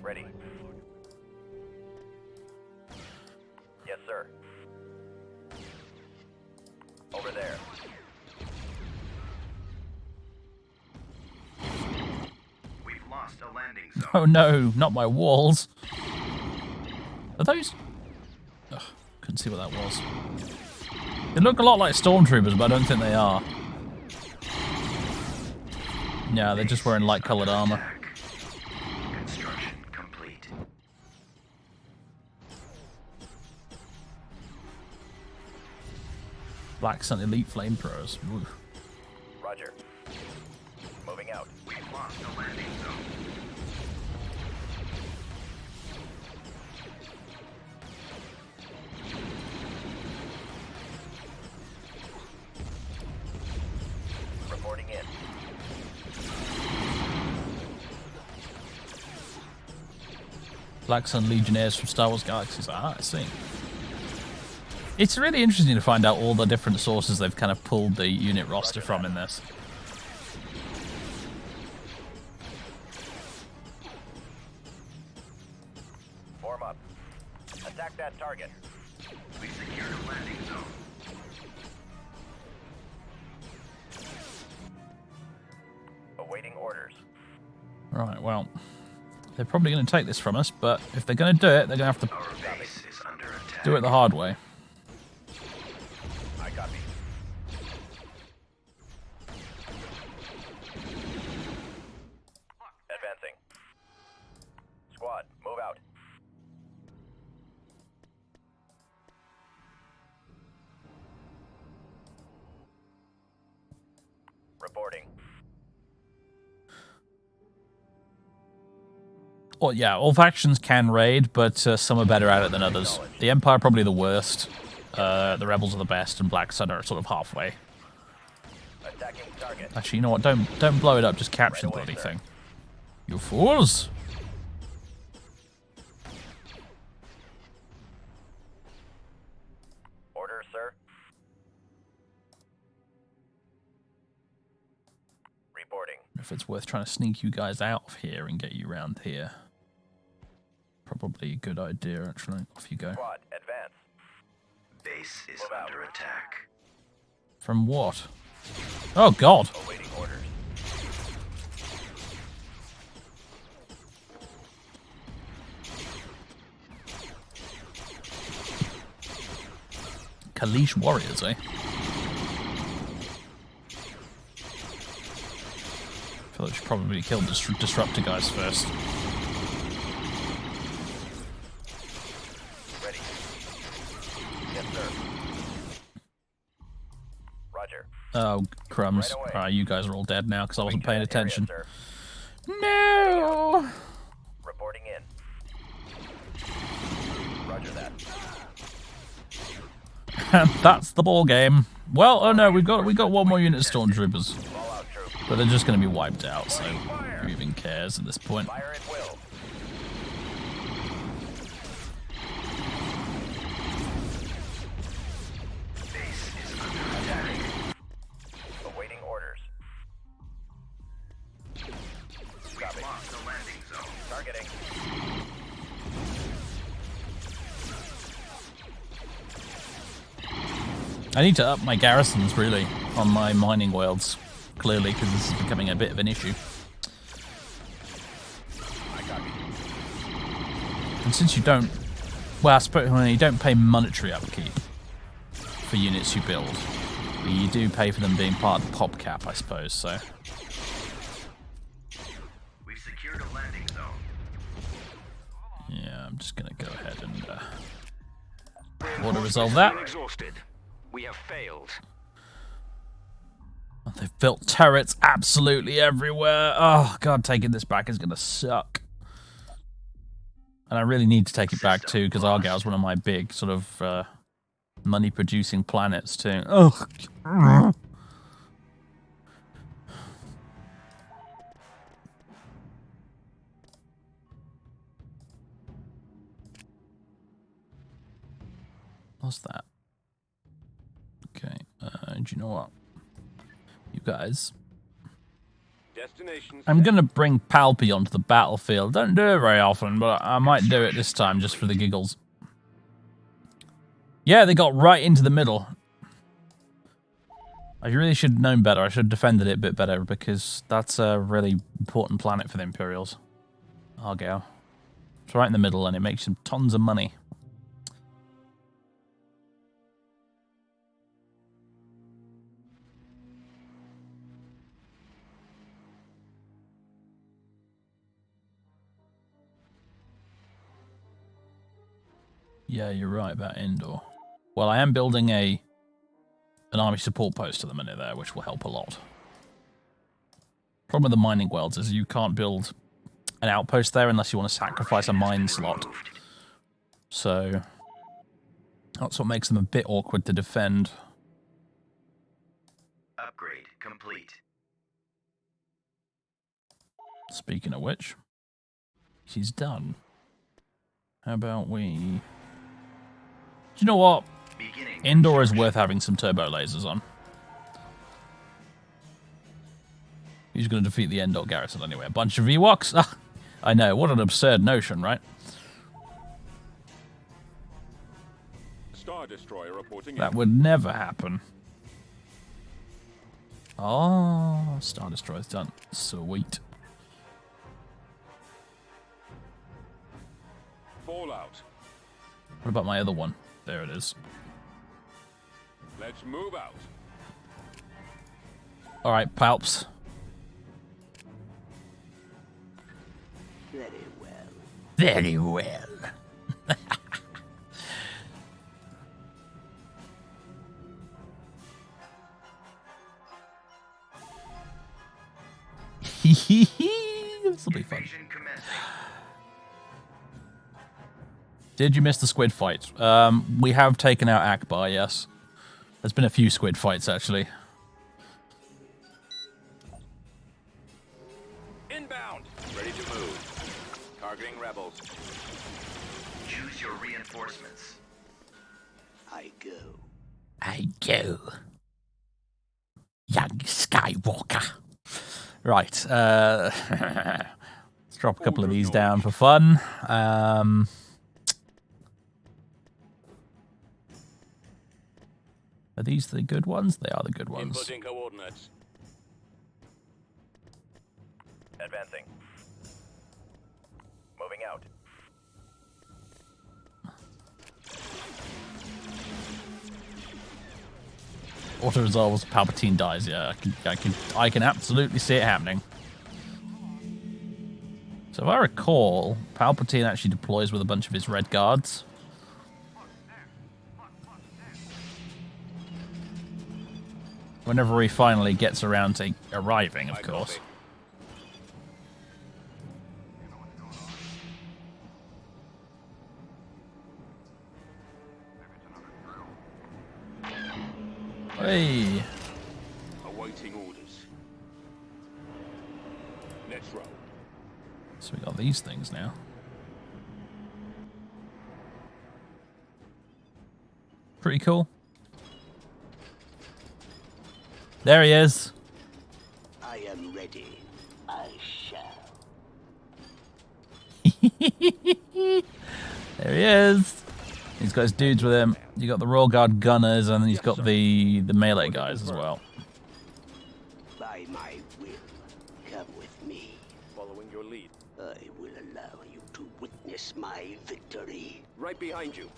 S3: Ready. Yes, sir. Over there.
S7: We've lost a landing zone.
S1: Oh no, not my walls. Are those? Ugh, couldn't see what that was. They look a lot like stormtroopers, but I don't think they are. Yeah, they're just wearing light-colored armor.
S7: Construction complete.
S1: Black Sun Elite Flamethrowers. Ooh.
S3: Roger. Moving out.
S7: We've lost a landing zone.
S3: Reporting in.
S1: Black Sun Legionnaires from Star Wars Galaxies. Ah, I see. It's really interesting to find out all the different sources they've kind of pulled the unit roster from in this.
S3: Form up. Attack that target.
S7: We secured a landing zone.
S3: Awaiting orders.
S1: Right, well, they're probably going to take this from us, but if they're going to do it, they're going to have to
S7: Our base is under attack.
S1: do it the hard way.
S3: I copy. Advancing. Squad, move out. Reporting.
S1: Well, yeah, all factions can raid, but some are better at it than others. The Empire probably the worst. The Rebels are the best, and Black Sun are sort of halfway.
S3: Attacking target.
S1: Actually, you know what? Don't blow it up. Just capture the
S3: Right away,
S1: bloody
S3: sir.
S1: thing. You fools!
S3: Orders, sir. Reporting.
S1: If it's worth trying to sneak you guys out of here and get you round here. Probably a good idea, actually. Off you go.
S3: Squad, advance.
S7: Base is
S3: Move out.
S7: under attack.
S1: From what? Oh, God!
S3: Awaiting orders.
S1: Kaleesh warriors, eh? I feel like we should probably kill Disruptor guys first.
S3: Ready. Yes, sir. Roger.
S1: Oh, crumbs.
S3: Right away.
S1: You guys are all dead now because I wasn't paying
S3: Area,
S1: attention.
S3: sir.
S1: No!
S3: Reporting in. Roger that.
S1: That's the ball game. Well, oh no, we got one more unit of stormtroopers,
S3: All out, troops.
S1: but they're just going to be wiped out. So who even cares at this point?
S3: Fire at will.
S7: Base is under attack.
S3: Awaiting orders. Copy.
S7: Lost the landing zone.
S3: Targeting.
S1: I need to up my garrisons really on my mining worlds, clearly, because this is becoming a bit of an issue. And since you don't, well, I suppose you don't pay monetary upkeep for units you build, but you do pay for them being part of the pop cap, I suppose. So
S7: We've secured a landing zone.
S1: yeah, I'm just gonna go ahead and auto resolve that.
S4: Exhausted. We have failed.
S1: They've built turrets absolutely everywhere. Oh god, taking this back is gonna suck. And I really need to take it back too, because Argyle's one of my big sort of money-producing planets too. Oh. What's that? Okay, do you know what? You guys,
S2: Destination
S1: I'm
S2: set.
S1: gonna bring Palpy onto the battlefield. Don't do it very often, but I might do it this time just for the giggles. Yeah, they got right into the middle. I really should have known better. I should have defended it a bit better, because that's a really important planet for the Imperials. Argyle. It's right in the middle, and it makes them tons of money. Yeah, you're right about Endor. Well, I am building an army support post at the minute there, which will help a lot. Problem with the mining worlds is you can't build an outpost there unless you want to sacrifice a mine slot. So that's what makes them a bit awkward to defend.
S7: Upgrade complete.
S1: Speaking of which, she's done. How about we... Do you know what?
S7: Beginning
S1: Endor is worth having some turbo lasers on. Who's going to defeat the Endor garrison anyway? A bunch of Ewoks? Ah, I know, what an absurd notion, right?
S2: Stardust Destroyer reporting
S1: That
S2: in.
S1: would never happen. Oh, Star Destroyer's done. Sweet.
S2: Fallout.
S1: What about my other one? There it is.
S2: Let's move out.
S1: Alright, Palps.
S5: Very well.
S1: Very well. This will be fun.
S7: Invasion commencing.
S1: Did you miss the squid fight? We have taken out Akbar, yes. There's been a few squid fights, actually.
S4: Inbound. Ready to move. Targeting rebels.
S7: Choose your reinforcements.
S5: I go.
S1: I go. Young Skywalker. Right. Let's drop a couple of these down for fun. Are these the good ones? They are the good ones.
S4: Inputting coordinates.
S3: Advancing. Moving out.
S1: Auto resolves. Palpatine dies. Yeah, I can absolutely see it happening. So if I recall, Palpatine actually deploys with a bunch of his red guards. Whenever he finally gets around to arriving, of course. Hey.
S2: Awaiting orders. Let's roll.
S1: So we got these things now. Pretty cool. There he is.
S5: I am ready. I shall.
S1: There he is. He's got his dudes with him. You got the Royal Guard gunners, and then he's got the melee guys as well.
S5: By my will, come with me.
S2: Following your lead.
S5: I will allow you to witness my victory.
S2: Right behind you.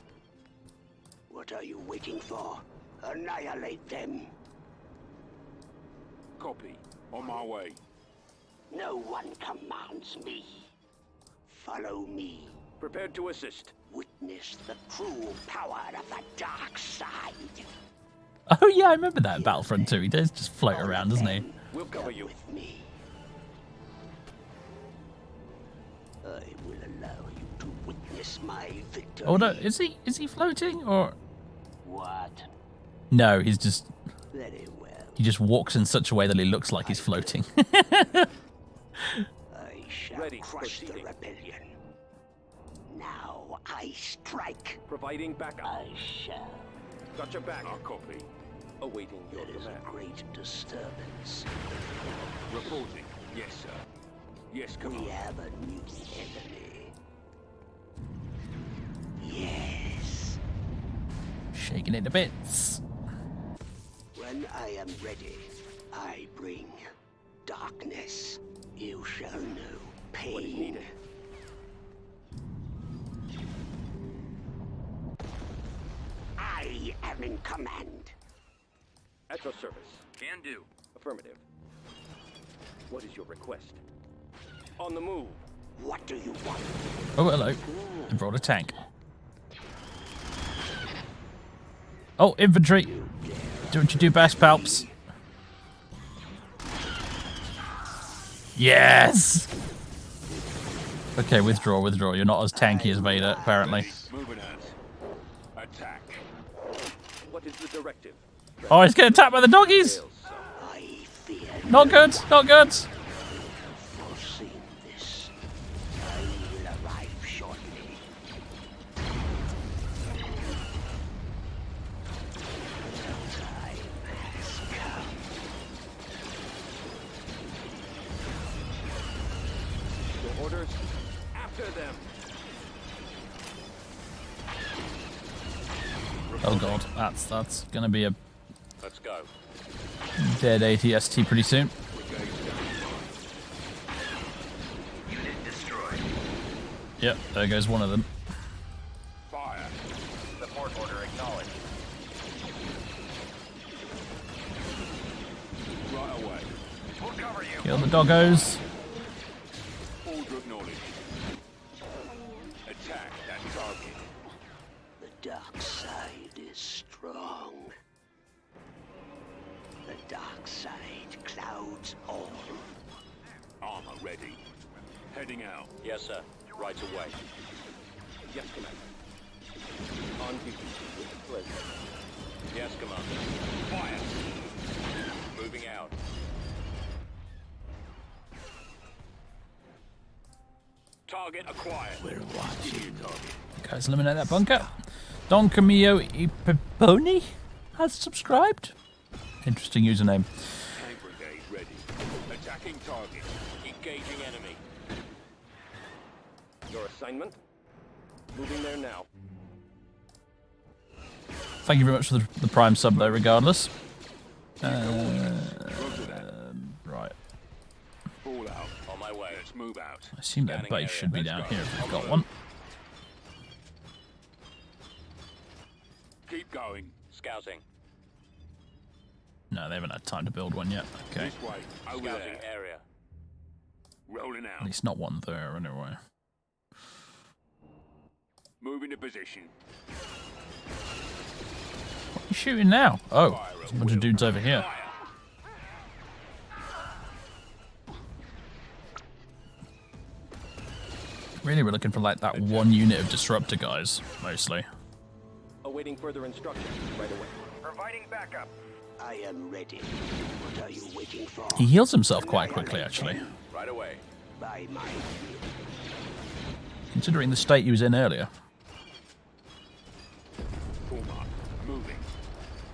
S5: What are you waiting for? Annihilate them.
S2: Copy. On my way.
S5: No one commands me. Follow me.
S2: Prepared to assist.
S5: Witness the true power of the dark side.
S1: Oh yeah, I remember that in Battlefront 2. He does just float around, doesn't he?
S2: We'll cover
S5: Come
S2: you.
S5: with me. I will allow you to witness my victory.
S1: Oh no, is he floating or?
S5: What?
S1: No, he's just
S5: Very well.
S1: he just walks in such a way that he looks like he's floating.
S5: I shall
S2: Ready,
S5: crush the
S2: proceeding.
S5: rebellion. Now I strike.
S2: Providing backup.
S5: I shall.
S2: Got your back. Our copy. Awaiting your
S5: There is
S2: command.
S5: a great disturbance.
S2: Reporting. Yes, sir. Yes, come
S5: We
S2: on.
S5: have a new enemy. Yes.
S1: Shaking it to bits.
S5: When I am ready, I bring darkness. You shall know pain.
S2: What is needed?
S5: I am in command.
S2: At your service.
S7: Can do.
S2: Affirmative. What is your request? On the move.
S5: What do you want?
S1: Oh hello. I brought a tank. Oh, infantry. Do what you do best, Palps. Yes! Okay, withdraw. You're not as tanky as Vader, apparently.
S2: Moving out. Attack. What is the directive?
S1: Oh, he's getting attacked by the doggies!
S5: I fear
S1: Not good, not good.
S5: foreseen this. I will arrive shortly. The time has come.
S2: Your orders? After them.
S1: Oh god, that's gonna be a
S2: Let's go.
S1: dead ATST pretty soon.
S7: Unit destroyed.
S1: Yep, there goes one of them.
S2: Fire.
S3: Support order acknowledged.
S2: Right away.
S3: We'll cover you.
S1: Kill the doggos.
S2: Order acknowledged. Attack that target.
S5: The dark side is strong. The dark side clouds all.
S2: Armor ready. Heading out. Yes, sir. Right away. Yes, Commander. On duty. Pleasure. Yes, Commander. Fire. Moving out. Target acquired.
S9: We're watching.
S1: Guys, eliminate that bunker. Don Camillo Ipeponi has subscribed. Interesting username.
S2: Tank brigade ready. Attacking target. Engaging enemy. Your assignment? Moving there now.
S1: Thank you very much for the Prime sub, though, regardless. Right.
S2: Fall out. On my way. Let's move out.
S1: I assume that base should be down here if we've got one.
S2: Keep going. Scouting.
S1: No, they haven't had time to build one yet. Okay.
S2: This way. Over there. Area. Rolling out.
S1: At least not one there, anyway.
S2: Moving to position.
S1: What are you shooting now? Oh, there's a bunch of dudes over here.
S2: Fire.
S1: Really, we're looking for like that one unit of disruptor guys, mostly.
S3: Awaiting further instructions right away. Providing backup.
S5: I am ready. What are you waiting for?
S1: He heals himself quite quickly, actually,
S2: Right away.
S5: By my will.
S1: considering the state he was in earlier.
S2: Full mark. Moving.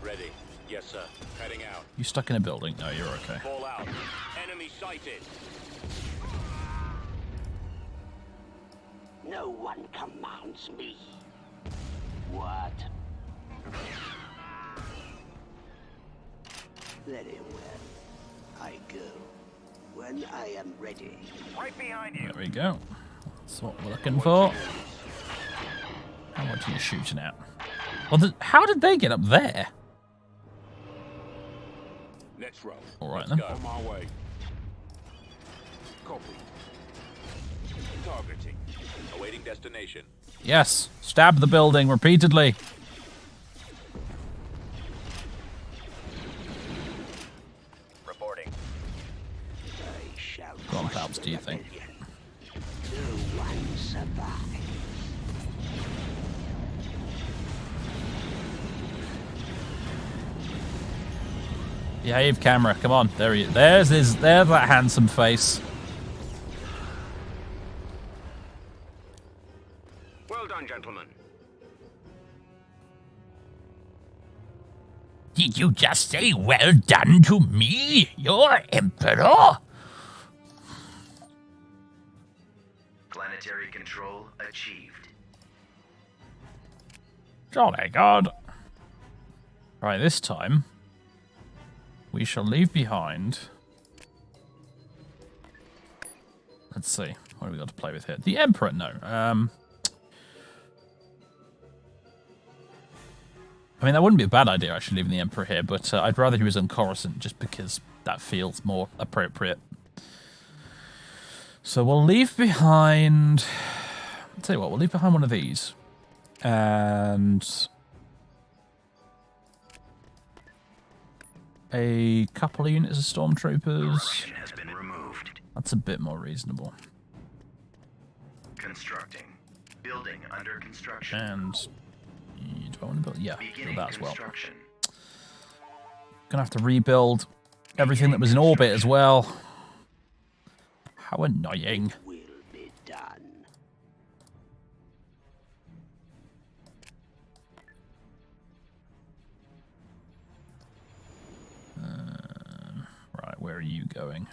S2: Ready. Yes, sir. Heading out.
S1: You stuck in a building? No, you're okay.
S2: Fall out. Enemy sighted.
S5: No one commands me. What? Very well. I go when I am ready.
S3: Right behind you.
S1: There we go. That's what we're looking for. And what are you shooting at? Well, how did they get up there?
S2: Let's roll.
S1: All right,
S2: Let's
S1: then.
S2: go. On my way. Copy. Targeting. Awaiting destination.
S1: Yes, stab the building repeatedly.
S3: Reporting.
S5: I shall.
S1: Go on, Palps, do you think?
S5: No one survives.
S1: Behave, camera. Come on. There's that handsome face.
S3: Well done, gentlemen.
S9: Did you just say well done to me, your emperor?
S7: Planetary control achieved.
S1: Jolly God. Right, this time we shall leave behind. Let's see. What have we got to play with here? The Emperor, no. I mean, that wouldn't be a bad idea, actually, leaving the Emperor here, but I'd rather he was on Coruscant just because that feels more appropriate. So we'll leave behind... I'll tell you what, we'll leave behind one of these. And... a couple of units of stormtroopers.
S7: Corruption has been removed.
S1: That's a bit more reasonable.
S7: Constructing. Building under construction.
S1: And... do I want to build? Yeah, build
S7: Beginning
S1: that as well.
S7: construction.
S1: Gonna have to rebuild everything that was in orbit as well. How annoying.
S5: Will be done.
S1: Right, where are you going?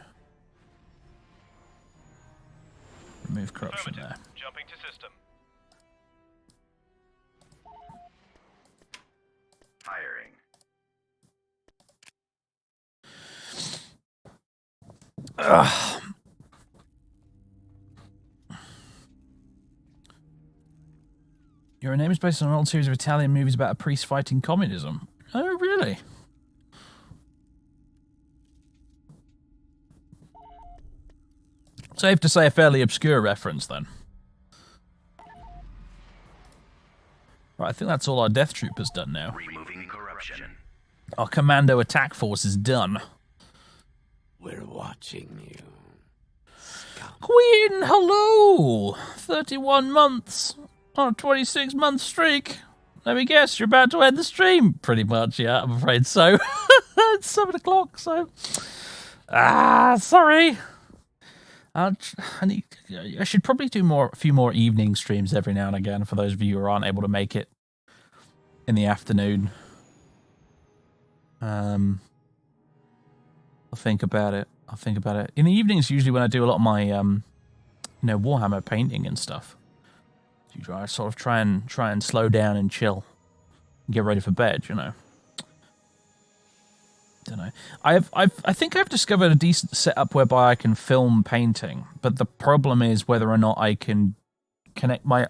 S1: Remove corruption there.
S3: Jumping to system.
S1: Ugh. Your name is based on an old series of Italian movies about a priest fighting communism. Oh, really? Safe to say a fairly obscure reference, then. Right, I think that's all our Death Troopers done now.
S7: Removing corruption.
S1: Our Commando attack force is done.
S11: We're watching you.
S1: Queen, hello! 31 months on a 26-month streak. Let me guess, you're about to end the stream. Pretty much, yeah, I'm afraid so. It's 7 o'clock, so... sorry. I should probably do a few more evening streams every now and again for those of you who aren't able to make it in the afternoon. I'll think about it. In the evenings, usually when I do a lot of my, Warhammer painting and stuff. I sort of try and slow down and chill, and get ready for bed. Don't know. I think I've discovered a decent setup whereby I can film painting, but the problem is whether or not I can connect my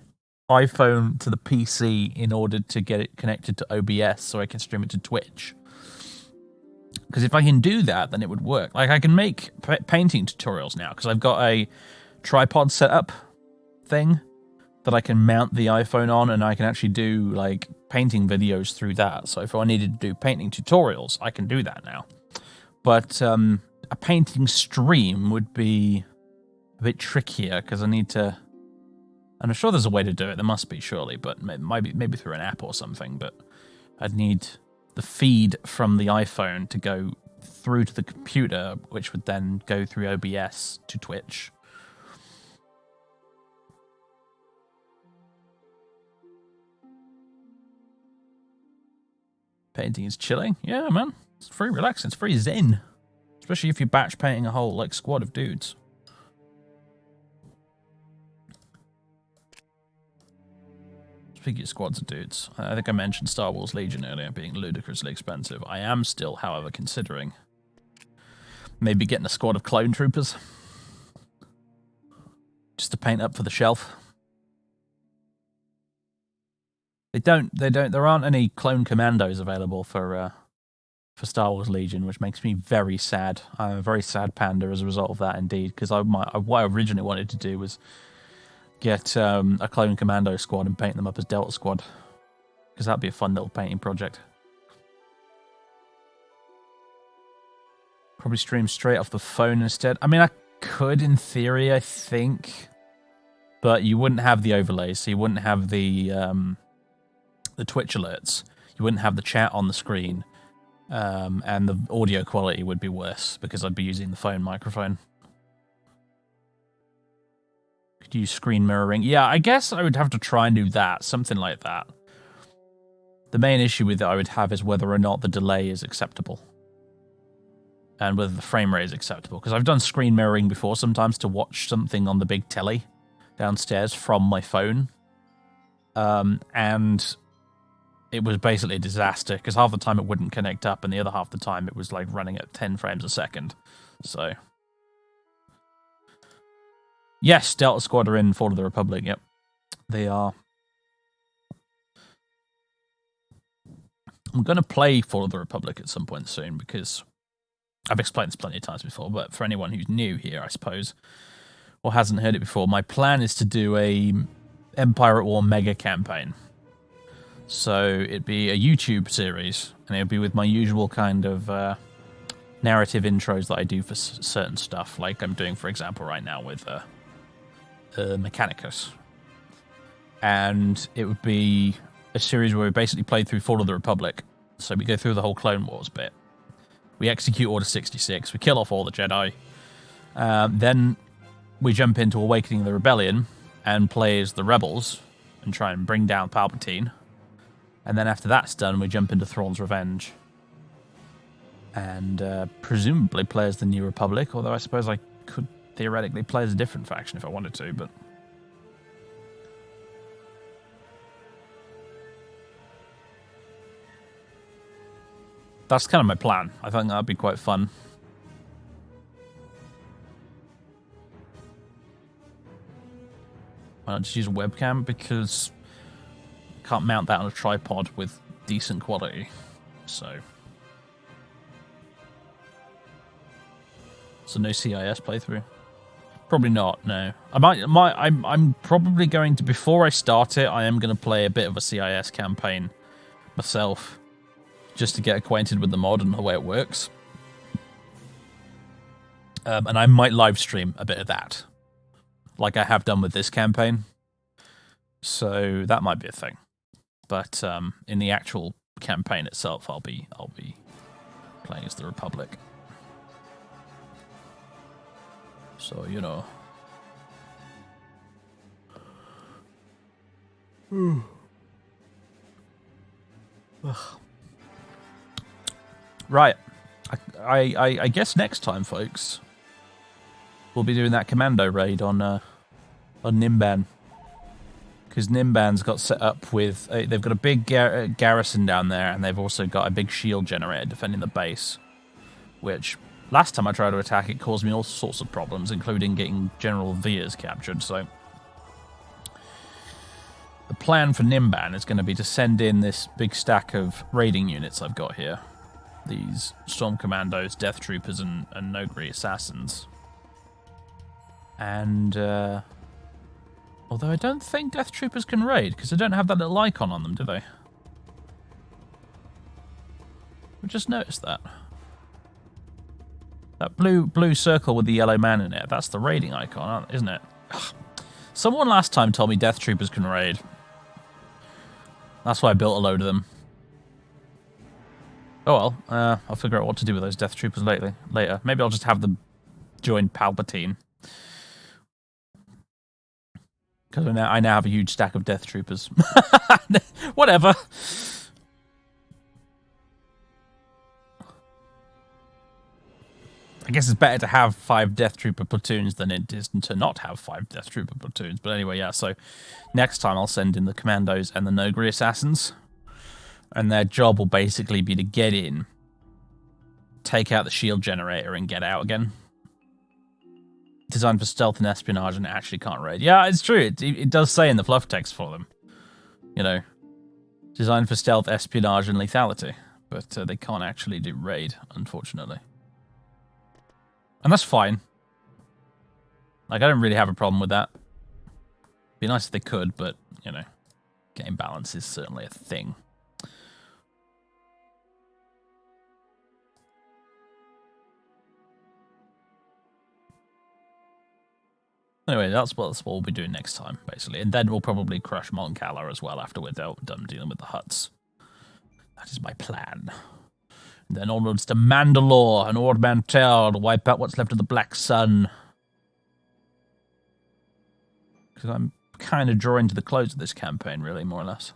S1: iPhone to the PC in order to get it connected to OBS so I can stream it to Twitch. Because if I can do that, then it would work. Like, I can make painting tutorials now, because I've got a tripod setup thing that I can mount the iPhone on, and I can actually do, like, painting videos through that. So if I needed to do painting tutorials, I can do that now. But a painting stream would be a bit trickier, because I need to... And I'm sure there's a way to do it. There must be, surely, but maybe through an app or something. But I'd need the feed from the iPhone to go through to the computer, which would then go through OBS to Twitch. Painting is chilling. Yeah, man. It's very relaxing. It's very zen. Especially if you're batch painting a whole, like, squad of dudes. Speaking of squads of dudes, I think I mentioned Star Wars Legion earlier being ludicrously expensive. I am still, however, considering maybe getting a squad of clone troopers just to paint up for the shelf. There aren't any clone commandos available for Star Wars Legion, which makes me very sad. I'm a very sad panda as a result of that, indeed, because what I originally wanted to do was get a clone commando squad and paint them up as Delta Squad, because that'd be a fun little painting project. Probably stream straight off the phone instead. I mean, I could in theory, I think, but you wouldn't have the overlays, so you wouldn't have the Twitch alerts, you wouldn't have the chat on the screen, and the audio quality would be worse because I'd be using the phone microphone. Could use screen mirroring. Yeah, I guess I would have to try and do that, something like that. The main issue with it I would have is whether or not the delay is acceptable. And whether the frame rate is acceptable. Because I've done screen mirroring before sometimes to watch something on the big telly downstairs from my phone. And it was basically a disaster, because half the time it wouldn't connect up, and the other half the time it was like running at 10 frames a second. So... Yes, Delta Squad are in Fall of the Republic, yep. They are. I'm going to play Fall of the Republic at some point soon, because I've explained this plenty of times before, but for anyone who's new here, I suppose, or hasn't heard it before, my plan is to do a Empire at War mega campaign. So it'd be a YouTube series, and it'd be with my usual kind of narrative intros that I do for certain stuff, like I'm doing, for example, right now with... Mechanicus. And it would be a series where we basically play through Fall of the Republic. So we go through the whole Clone Wars bit. We execute Order 66. We kill off all the Jedi. Then we jump into Awakening the Rebellion and play as the Rebels and try and bring down Palpatine. And then after that's done, we jump into Thrawn's Revenge. And presumably play as the New Republic, although I suppose I could theoretically play as a different faction if I wanted to, but... That's kind of my plan. I think that'd be quite fun. Why not just use a webcam? Because I can't mount that on a tripod with decent quality. So no CIS playthrough. Probably not. No, I'm probably going to, before I start it, I am going to play a bit of a CIS campaign myself, just to get acquainted with the mod and the way it works. And I might live stream a bit of that, like I have done with this campaign. So that might be a thing. But in the actual campaign itself, I'll be playing as the Republic. So, you know. Right. I guess next time, folks, we'll be doing that commando raid on Nimban. Because Nimban's got set up with... they've got a big garrison down there, and they've also got a big shield generator defending the base. Which, last time I tried to attack, it caused me all sorts of problems, including getting General Veers captured, so... The plan for Nimban is going to be to send in this big stack of raiding units I've got here. These Storm Commandos, Death Troopers, and Nogri Assassins. And, although I don't think Death Troopers can raid, because they don't have that little icon on them, do they? I just noticed that. That blue circle with the yellow man in it, that's the raiding icon, isn't it? Ugh. Someone last time told me Death Troopers can raid. That's why I built a load of them. Oh well, I'll figure out what to do with those Death Troopers later. Maybe I'll just have them join Palpatine. Because I now have a huge stack of Death Troopers. Whatever. I guess it's better to have 5 Death Trooper platoons than it is to not have 5 Death Trooper platoons. But anyway, yeah, so next time I'll send in the Commandos and the Nogri Assassins. And their job will basically be to get in, take out the shield generator, and get out again. Designed for stealth and espionage, and it actually can't raid. Yeah, it's true. It does say in the fluff text for them. You know, designed for stealth, espionage, and lethality. But they can't actually do raid, unfortunately. And that's fine. Like, I don't really have a problem with that. Be nice if they could, but, you know, game balance is certainly a thing. Anyway, that's what we'll be doing next time, basically. And then we'll probably crush Mon Cala as well after we're done dealing with the Hutts. That is my plan. And then onwards to Mandalore and Ord Mantell to wipe out what's left of the Black Sun. Because I'm kind of drawing to the close of this campaign, really, more or less.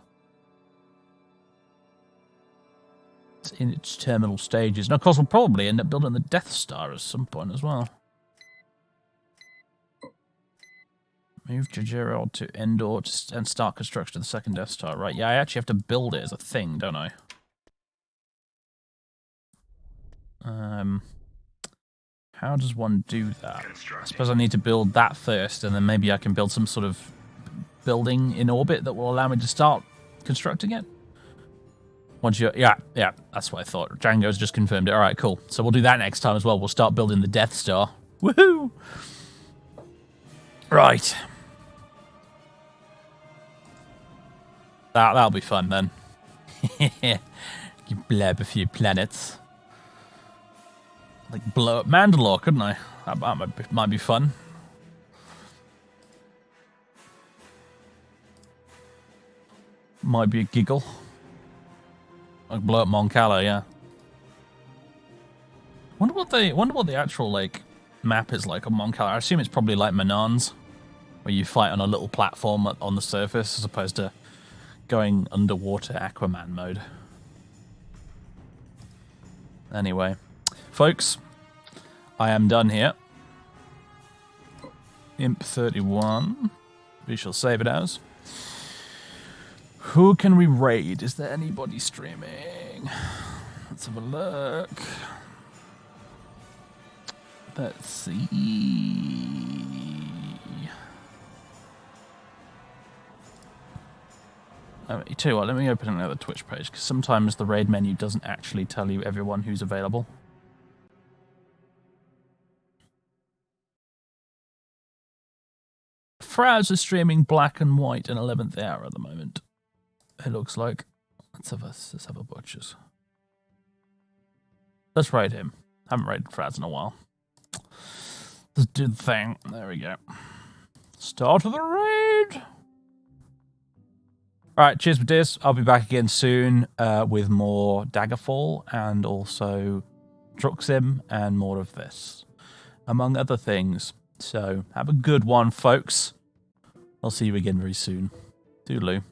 S1: It's in its terminal stages. And of course, we'll probably end up building the Death Star at some point as well. Move Jajerod to Endor and start construction of the second Death Star. Right, yeah, I actually have to build it as a thing, don't I? How does one do that? I suppose I need to build that first, and then maybe I can build some sort of building in orbit that will allow me to start constructing it. Once you, yeah, that's what I thought. Django's just confirmed it. All right, cool. So we'll do that next time as well. We'll start building the Death Star. Woohoo! Right. That'll be fun then. You blow up a few planets. Like blow up Mandalore, couldn't I? That might be fun. Might be a giggle. Like blow up Mon Cala, yeah. Wonder what the actual like map is like on Mon Cala. I assume it's probably like Manon's, where you fight on a little platform on the surface as opposed to going underwater Aquaman mode. Anyway, folks, I am done here. Imp 31. We shall save it as. Who can we raid? Is there anybody streaming? Let's have a look. Let's see. Tell you what, let me open another Twitch page, because sometimes the raid menu doesn't actually tell you everyone who's available. Fraz is streaming Black and White in 11th hour at the moment. It looks like. Let's have a butchers. Let's raid him. Haven't raided Fraz in a while. Let's do the thing. There we go. Start of the raid. Alright, cheers for this. I'll be back again soon with more Daggerfall and also Druxim and more of this, among other things. So, have a good one, folks. I'll see you again very soon. Toodaloo.